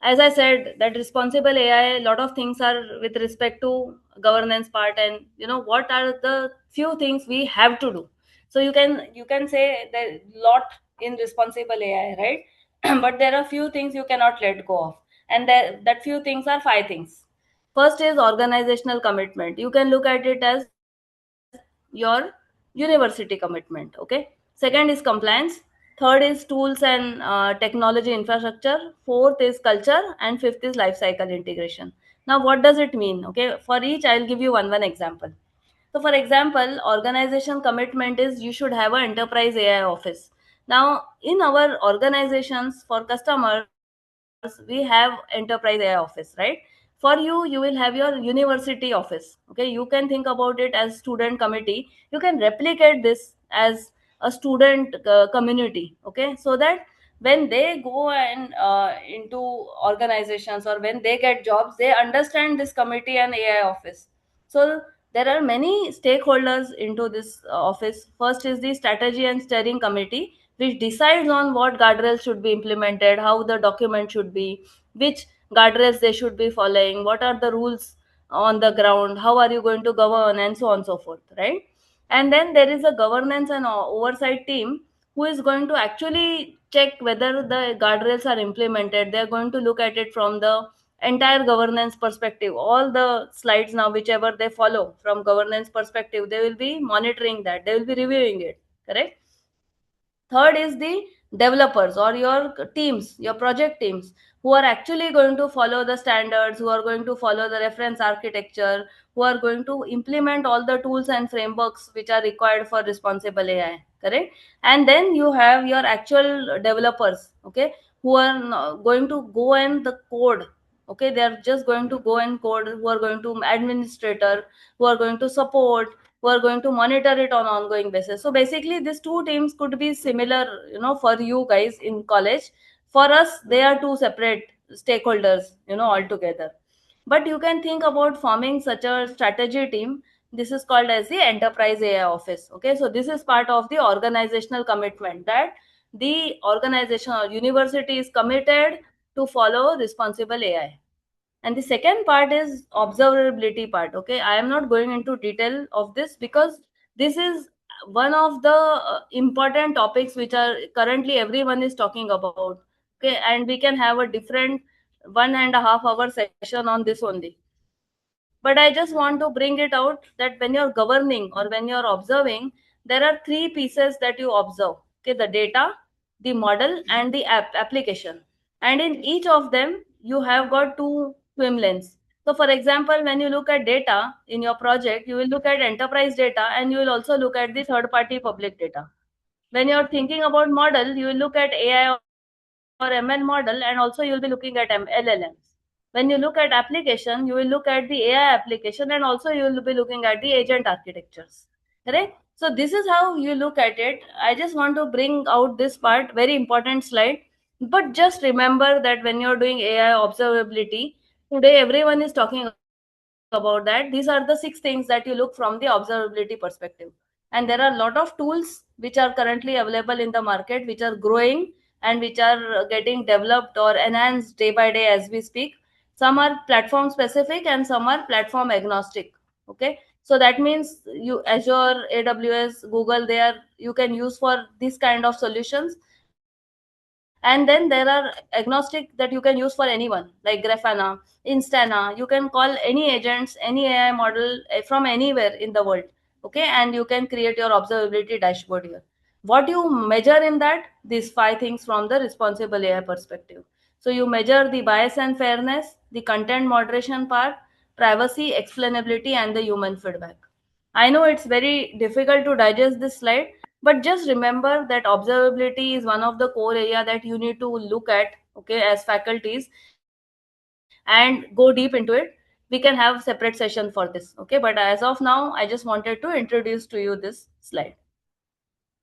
As I said, that responsible AI, a lot of things are with respect to governance part, and what are the few things we have to do. So you can say that lot in responsible AI, right? But there are few things you cannot let go of, and that few things are five things. First is organizational commitment. You can look at it as your university commitment. Okay. Second is compliance. Third is tools and technology infrastructure. Fourth is culture, and fifth is life cycle integration. Now what does it mean? Okay, for each I'll give you one example. So for example, organization commitment is you should have an enterprise AI office. Now in our organizations for customers, we have enterprise AI office, right? For you will have your university office. Okay, you can think about it as student committee. You can replicate this as a student community. Okay, so that when they go and into organizations, or when they get jobs, they understand this committee and AI office. So There are many stakeholders into this office. First is the strategy and steering committee, which decides on what guardrails should be implemented, how the document should be, which guardrails they should be following, what are the rules on the ground, how are you going to govern, and so on and so forth, right? And then there is a governance and oversight team who is going to actually check whether the guardrails are implemented. They're going to look at it from the entire governance perspective. All the slides now, whichever they follow from governance perspective, they will be monitoring that, they will be reviewing it, correct? Third is the developers or your teams, your project teams, who are actually going to follow the standards, who are going to follow the reference architecture, who are going to implement all the tools and frameworks which are required for responsible AI, correct? And then you have your actual developers, okay, who are going to go and the code, okay, they are just going to go and code, who are going to administrator, who are going to support, who are going to monitor it on ongoing basis. So basically these two teams could be similar, for you guys in college. For us they are two separate stakeholders, altogether. But you can think about forming such a strategy team. This is called as the enterprise AI office, okay? So this is part of the organizational commitment that the organization or university is committed to follow responsible AI. And the second part is observability part, okay? I am not going into detail of this because this is one of the important topics which are currently everyone is talking about, okay? And we can have a different 1.5 hour session on this only. But I just want to bring it out that when you're governing or when you're observing, there are three pieces that you observe, okay? The data, the model, and the application. And in each of them you have got two swim lanes. So for example, when you look at data in your project, you will look at enterprise data and you will also look at the third party public data. When you're thinking about model, you will look at AI or ML model, and also you'll be looking at LLMs. When you look at application, you will look at the AI application, and also you will be looking at the agent architectures, correct? So this is how you look at it. I just want to bring out this part, very important slide. But just remember that when you're doing AI observability, today everyone is talking about that. These are the 6 things that you look from the observability perspective. And there are a lot of tools which are currently available in the market, which are growing and which are getting developed or enhanced day by day as we speak. Some are platform specific and some are platform agnostic, okay? So that means you Azure, AWS, Google, they are, you can use for this kind of solutions. And then there are agnostic that you can use for anyone, like Grafana, Instana. You can call any agents, any AI model from anywhere in the world, okay? And you can create your observability dashboard here. What you measure in that? These 5 things from the responsible AI perspective. So you measure the bias and fairness, the content moderation part, privacy, explainability, and the human feedback. I know it's very difficult to digest this slide, but just remember that observability is one of the core area that you need to look at, okay, as faculties, and go deep into it. We can have separate session for this, okay? But as of now, I just wanted to introduce to you this slide.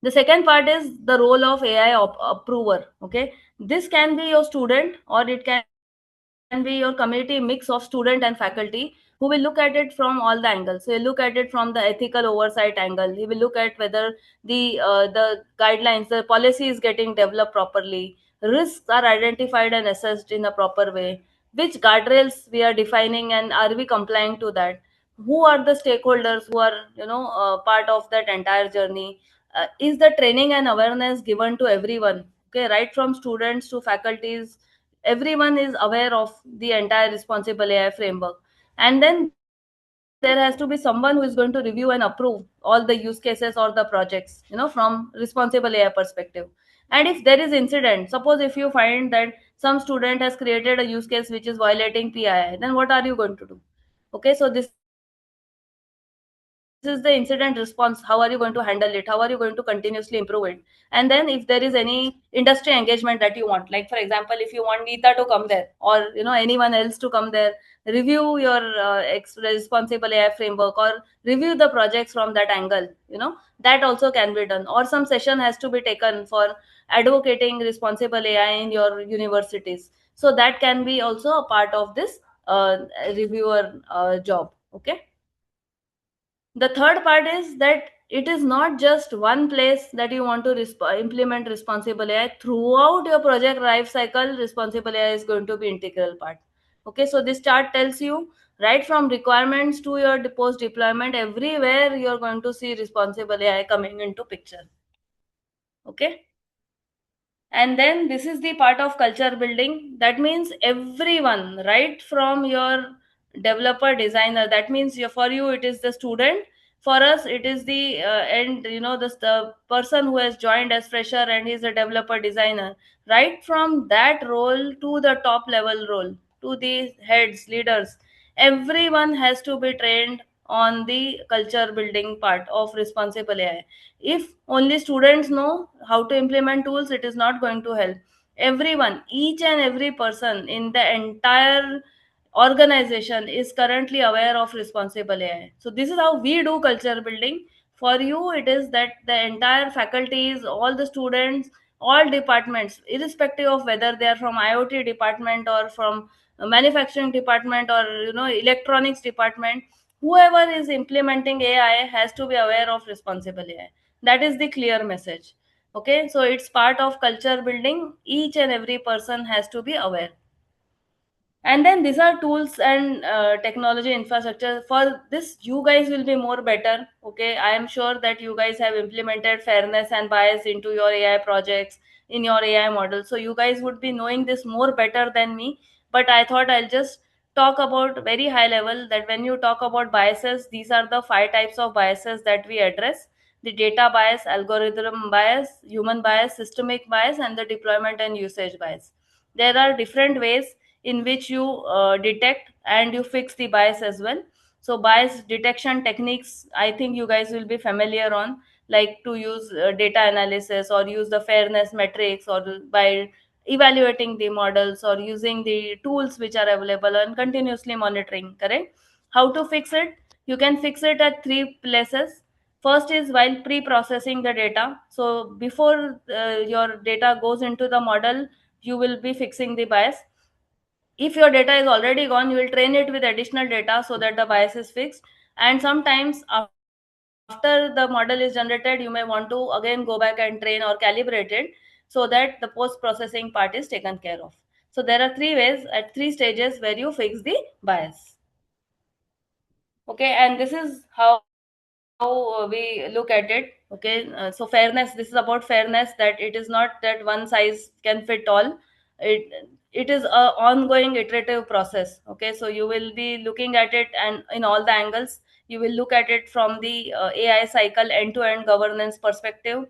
The second part is the role of AI approver, okay? This can be your student or it can be your community mix of student and faculty who will look at it from all the angles. So he'll look at it from the ethical oversight angle. He will look at whether the guidelines, the policy is getting developed properly, risks are identified and assessed in a proper way, which guardrails we are defining and are we complying to that, who are the stakeholders who are part of that entire journey. Is the training and awareness given to everyone, okay, right from students to faculties? Everyone is aware of the entire responsible AI framework. And then there has to be someone who is going to review and approve all the use cases or the projects, from responsible AI perspective. And if there is incident, suppose if you find that some student has created a use case which is violating PII, then what are you going to do? Okay, so this is the incident response. How are you going to handle it? How are you going to continuously improve it? And then if there is any industry engagement that you want, like for example, if you want Geeta to come there, or anyone else to come there, review your responsible AI framework, or review the projects from that angle, that also can be done. Or some session has to be taken for advocating responsible AI in your universities. So that can be also a part of this reviewer job, okay? The third part is that it is not just one place that you want to implement responsible AI. Throughout your project life cycle, responsible AI is going to be integral part. Okay, so this chart tells you right from requirements to your post deployment, everywhere you're going to see responsible AI coming into picture. Okay. And then this is the part of culture building. That means everyone, right from your developer designer, that means for you it is the student, for us it is the end, the person who has joined as fresher and is a developer designer. Right from that role to the top level role, to the heads, leaders, everyone has to be trained on the culture building part of responsible AI. If only students know how to implement tools, it is not going to help. Everyone, each and every person in the entire organization is currently aware of responsible AI. So this is how we do culture building. For you, it is that the entire faculties, all the students, all departments, irrespective of whether they are from IoT department or from manufacturing department or electronics department, whoever is implementing AI has to be aware of responsible AI. That is the clear message. Okay, so it's part of culture building. Each and every person has to be aware. And then these are tools and technology infrastructure. For this, you guys will be more better. Okay, I am sure that you guys have implemented fairness and bias into your AI projects, in your AI model, so you guys would be knowing this more better than me. But I thought I'll just talk about very high level that when you talk about biases, these are the 5 types of biases that we address: the data bias, algorithm bias, human bias, systemic bias, and the deployment and usage bias. There are different ways in which you detect and you fix the bias as well. So bias detection techniques, I think you guys will be familiar on, like to use data analysis or use the fairness metrics, or by evaluating the models or using the tools which are available and continuously monitoring. Correct? How to fix it? You can fix it at 3 places. First is while pre-processing the data. So before your data goes into the model, you will be fixing the bias. If your data is already gone, you will train it with additional data so that the bias is fixed. And sometimes after the model is generated, you may want to again go back and train or calibrate it so that the post processing part is taken care of. So there are 3 ways at 3 stages where you fix the bias. Okay, and this is how we look at it. Okay, so fairness, this is about fairness, that it is not that one size can fit all. It it is a ongoing iterative process. Okay, so you will be looking at it and in all the angles. You will look at it from the AI cycle end to end governance perspective.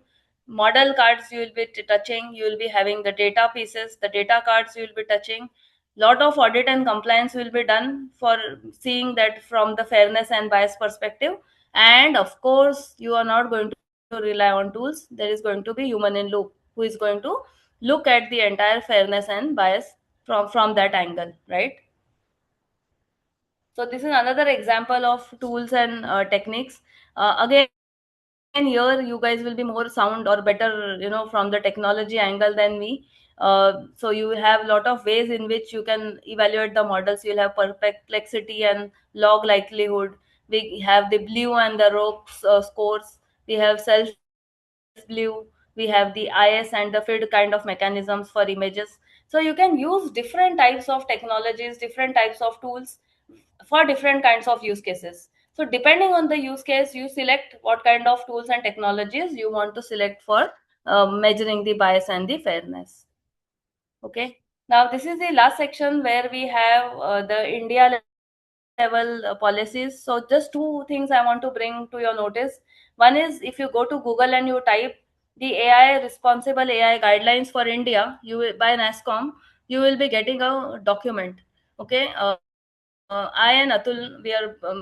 Model cards you will be touching, you will be having the data pieces, the data cards you will be touching. Lot of audit and compliance will be done for seeing that from the fairness and bias perspective. And of course, you are not going to rely on tools. There is going to be human in loop who is going to look at the entire fairness and bias from that angle, right? So this is another example of tools and techniques. Again, here you guys will be more sound or better, from the technology angle than me. So you will have a lot of ways in which you can evaluate the models. You'll have perplexity and log likelihood. We have the blue and the ropes scores. We have self blue. We have the IS and the field kind of mechanisms for images. So you can use different types of technologies, different types of tools for different kinds of use cases. So depending on the use case, you select what kind of tools and technologies you want to select for measuring the bias and the fairness. Okay. Now this is the last section where we have the India level policies. So just 2 things I want to bring to your notice. One is, if you go to Google and you type the AI responsible AI guidelines for India, by NASCOM, you will be getting a document. Okay. I and Atul,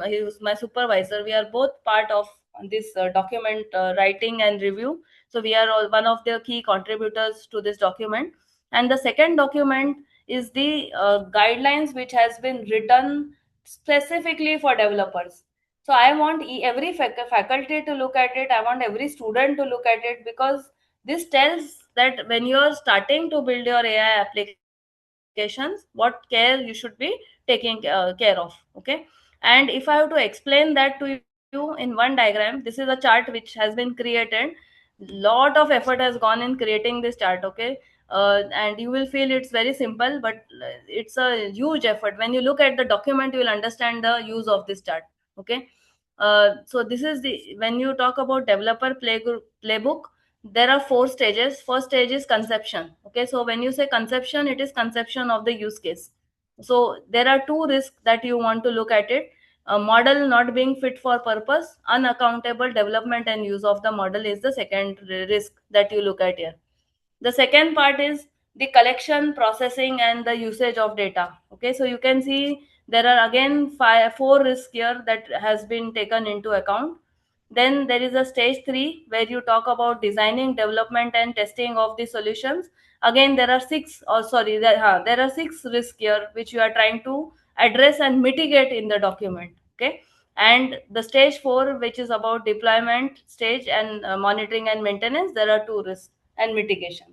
he was my supervisor. We are both part of this document writing and review. So we are all one of the key contributors to this document. And the second document is the guidelines which has been written specifically for developers. So I want every faculty to look at it. I want every student to look at it, because this tells that when you are starting to build your AI applications, what care you should be taking care of. Okay, and if I have to explain that to you, you in one diagram. This is a chart which has been created. Lot of effort has gone in creating this chart. Okay, and you will feel it's very simple, but it's a huge effort. When you look at the document, you will understand the use of this chart. Okay, so this is the when you talk about developer playbook, there are 4 stages. First stage is conception. Okay, so when you say conception, it is conception of the use case. So there are 2 risks that you want to look at it. A model not being fit for purpose, unaccountable development and use of the model is the second risk that you look at here. The second part is the collection, processing, and the usage of data. Okay, so you can see there are again 4 risks here that has been taken into account. Then there is a stage 3 where you talk about designing, development, and testing of the solutions. Again, there are there are 6 risks here which you are trying to address and mitigate in the document. Okay, and the stage 4, which is about deployment stage and monitoring and maintenance, there are 2 risks and mitigation.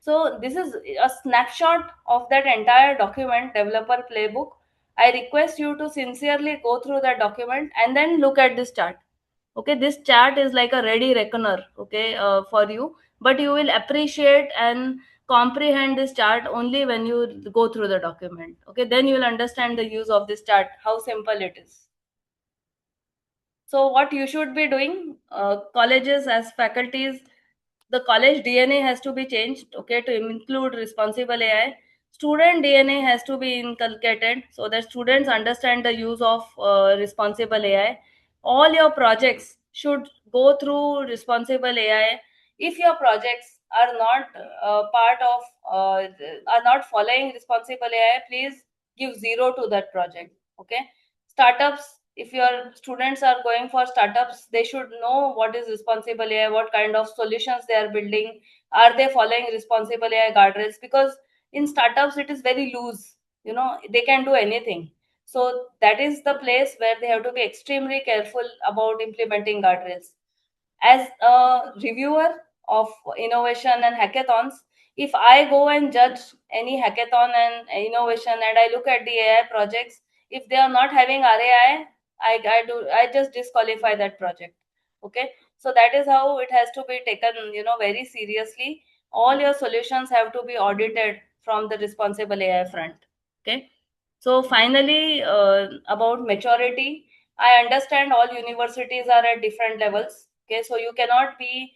So this is a snapshot of that entire document, developer playbook. I request you to sincerely go through that document and then look at this chart. Okay, this chart is like a ready reckoner, okay, for you, but you will appreciate and comprehend this chart only when you go through the document. Okay, then you will understand the use of this chart, how simple it is. So what you should be doing, colleges as faculties, the college DNA has to be changed, okay, to include responsible AI. Student DNA has to be inculcated so that students understand the use of responsible AI. All your projects should go through responsible AI. If your projects are not part of, are not following responsible AI, please give 0 to that project. Okay, startups, if your students are going for startups, they should know what is responsible AI, what kind of solutions they are building, are they following responsible AI guardrails, because in startups it is very loose, you know, they can do anything. So that is the place where they have to be extremely careful about implementing guardrails. As a reviewer of innovation and hackathons, if I go and judge any hackathon and innovation and I look at the AI projects, if they are not having RAI, I just disqualify that project. Okay, so that is how it has to be taken, you know, very seriously. All your solutions have to be audited from the responsible AI front. Okay, so finally, about maturity, I understand all universities are at different levels. Okay, so you cannot be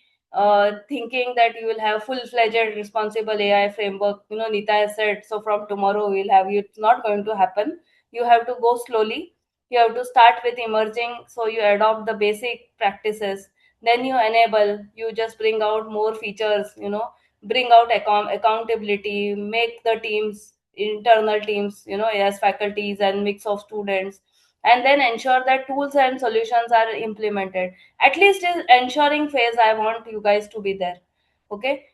thinking that you will have full-fledged responsible AI framework. You know, Nita has said, so from tomorrow we'll have you. It's not going to happen. You have to go slowly. You have to start with emerging. So you adopt the basic practices. Then you enable. You just bring out more features. You know, bring out accountability. Make the teams, internal teams, you know, as faculties and mix of students, and then ensure that tools and solutions are implemented. At least in ensuring phase, I want you guys to be there. Okay,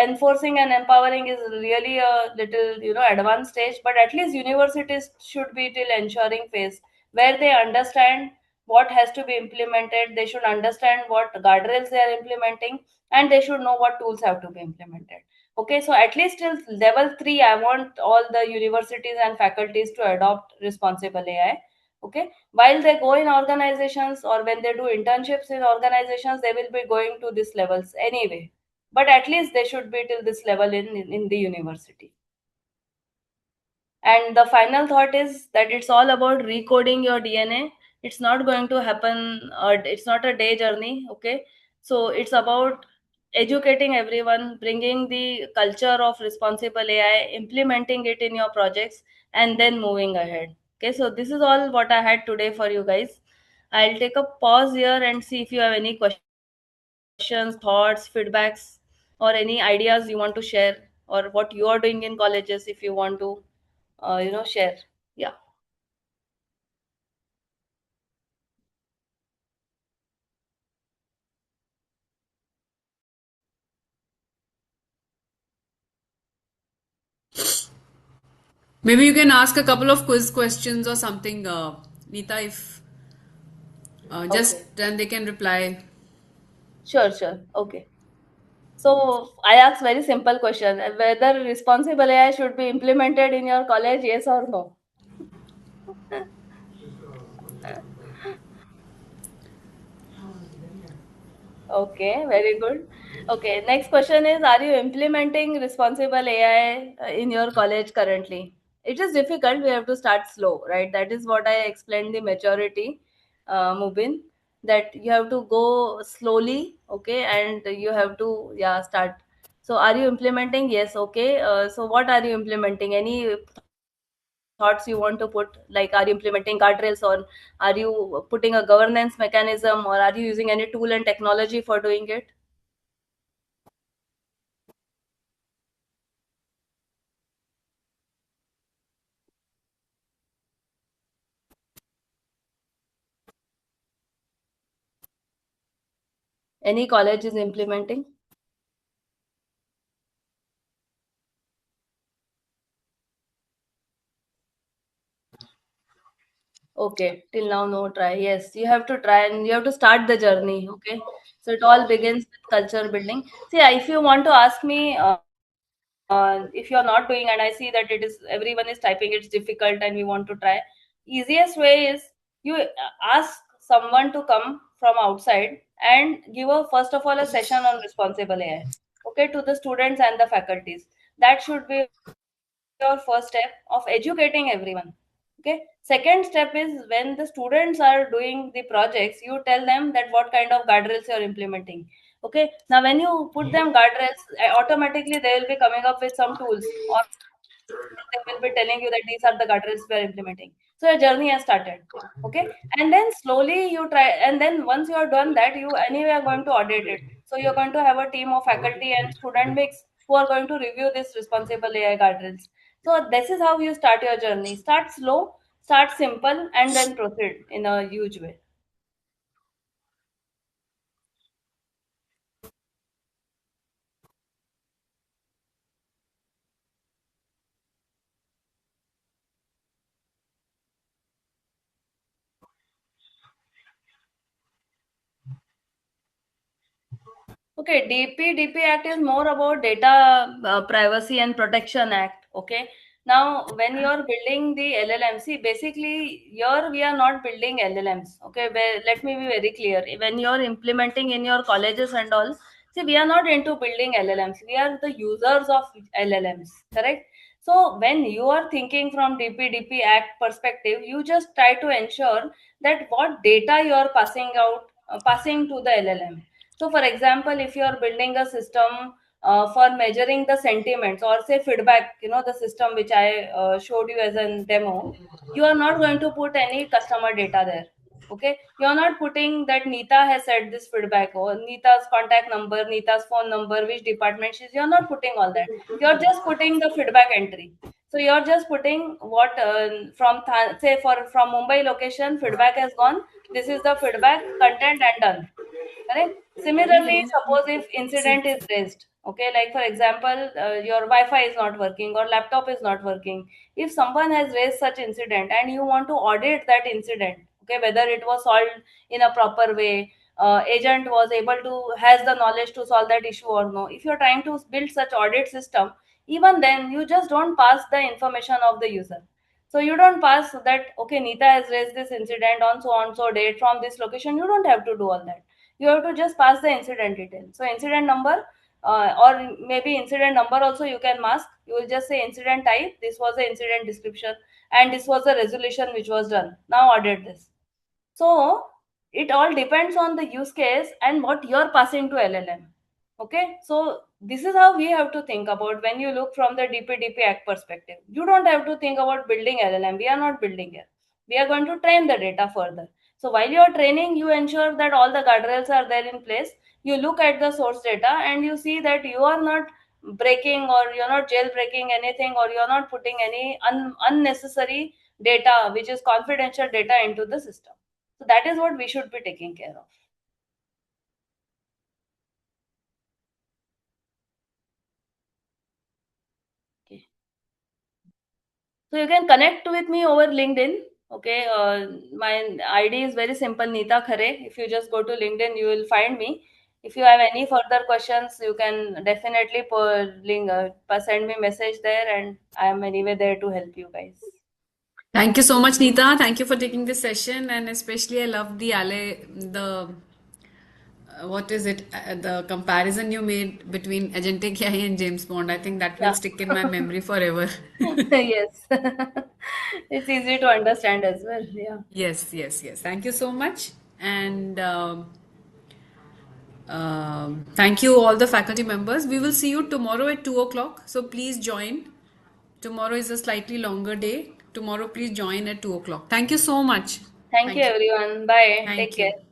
enforcing and empowering is really a little, you know, advanced stage, but at least universities should be till ensuring phase, where they understand what has to be implemented, they should understand what guardrails they are implementing, and they should know what tools have to be implemented. Okay, so at least till level 3, I want all the universities and faculties to adopt responsible AI. Okay, while they go in organizations or when they do internships in organizations, they will be going to these levels anyway, but at least they should be till this level in the university. And the final thought is that it's all about recoding your DNA. It's not going to happen, it's not a day journey. Okay, so it's about educating everyone, bringing the culture of responsible AI, implementing it in your projects, and then moving ahead. Okay, so this is all what I had today for you guys. I'll take a pause here and see if you have any questions, thoughts, feedbacks, or any ideas you want to share, or what you are doing in colleges if you want to share. Yeah. Maybe you can ask a couple of quiz questions or something, Nita, if just Okay. then they can reply. Sure. Okay. So I ask very simple question: whether responsible AI should be implemented in your college, yes or no? Okay, very good. Okay, next question is, are you implementing responsible AI in your college currently? It is difficult. We have to start slow, right? That is what I explained the maturity, Mubin, that you have to go slowly, okay, and you have to, yeah, start. So, are you implementing? Yes, okay. So, what are you implementing? Any thoughts you want to put? Like, are you implementing guardrails, or are you putting a governance mechanism, or are you using any tool and technology for doing it? Any college is implementing? Okay, till now no try. Yes, you have to try and you have to start the journey. Okay, so it all begins with culture building. See, if you want to ask me, if you're not doing, and I see that it is everyone is typing, it's difficult, and we want to try. Easiest way is you ask someone to come from outside and give a first of all a session on responsible AI. Okay, to the students and the faculties. That should be your first step of educating everyone. Okay, second step is when the students are doing the projects, you tell them that what kind of guardrails you're implementing. Okay, now when you put them guardrails, automatically they will be coming up with some tools, or they will be telling you that these are the guardrails we are implementing. So your journey has started. Okay, and then slowly you try, and then once you are done that, you anyway are going to audit it. So you're going to have a team of faculty and student mix who are going to review this responsible AI guardrails. So this is how you start your journey. Start slow, start simple, and then proceed in a huge way. Okay, DP Act is more about Data Privacy and Protection Act. Okay. Now, when you're building the LLM, see, basically, here we are not building LLMs. Okay, where, let me be very clear. When you're implementing in your colleges and all, see, we are not into building LLMs. We are the users of LLMs, correct? So, when you are thinking from DP Act perspective, you just try to ensure that what data you are passing out, passing to the LLM. So, for example, if you are building a system for measuring the sentiments or say feedback, the system which I showed you as a demo, you are not going to put any customer data there. Okay, you are not putting that Neeta has said this feedback or Neeta's contact number, Neeta's phone number, which department she's. You are not putting all that. You are just putting the feedback entry. So you are just putting what say from Mumbai location feedback has gone. This is the feedback content and done. Correct. Similarly, suppose if incident is raised, okay, like for example, your Wi-Fi is not working or laptop is not working. If someone has raised such incident and you want to audit that incident, okay, whether it was solved in a proper way, agent was able to has the knowledge to solve that issue or no. If you're trying to build such audit system, even then you just don't pass the information of the user. So you don't pass that, okay, Neeta has raised this incident on so date from this location. You don't have to do all that. You have to just pass the incident detail. So incident number, or maybe incident number also you can mask. You will just say incident type, this was the incident description, and this was the resolution which was done. Now audit this. So it all depends on the use case and what you're passing to LLM. Okay, so this is how we have to think about when you look from the DPDP Act perspective. You don't have to think about building LLM. We are not building it. We are going to train the data further. So while you are training, you ensure that all the guardrails are there in place. You look at the source data and you see that you are not breaking or you're not jailbreaking anything, or you're not putting any unnecessary data, which is confidential data, into the system. So that is what we should be taking care of. Okay. So you can connect with me over LinkedIn. Okay. My ID is very simple, Neeta Khare. If you just go to LinkedIn, you will find me. If you have any further questions, you can definitely send me message there, and I am anyway there to help you guys. Thank you so much, Neeta. Thank you for taking this session, and especially I love the what is it? The comparison you made between Agentic AI and James Bond. I think that will Yeah. stick in my memory forever. Yes. It's easy to understand as well. Yeah. Yes, yes, yes. Thank you so much. And thank you, all the faculty members. We will see you tomorrow at 2 o'clock. So please join. Tomorrow is a slightly longer day. Tomorrow, please join at 2 o'clock. Thank you so much. Thank you, Thank you. everyone. Bye. Take Thank care. you.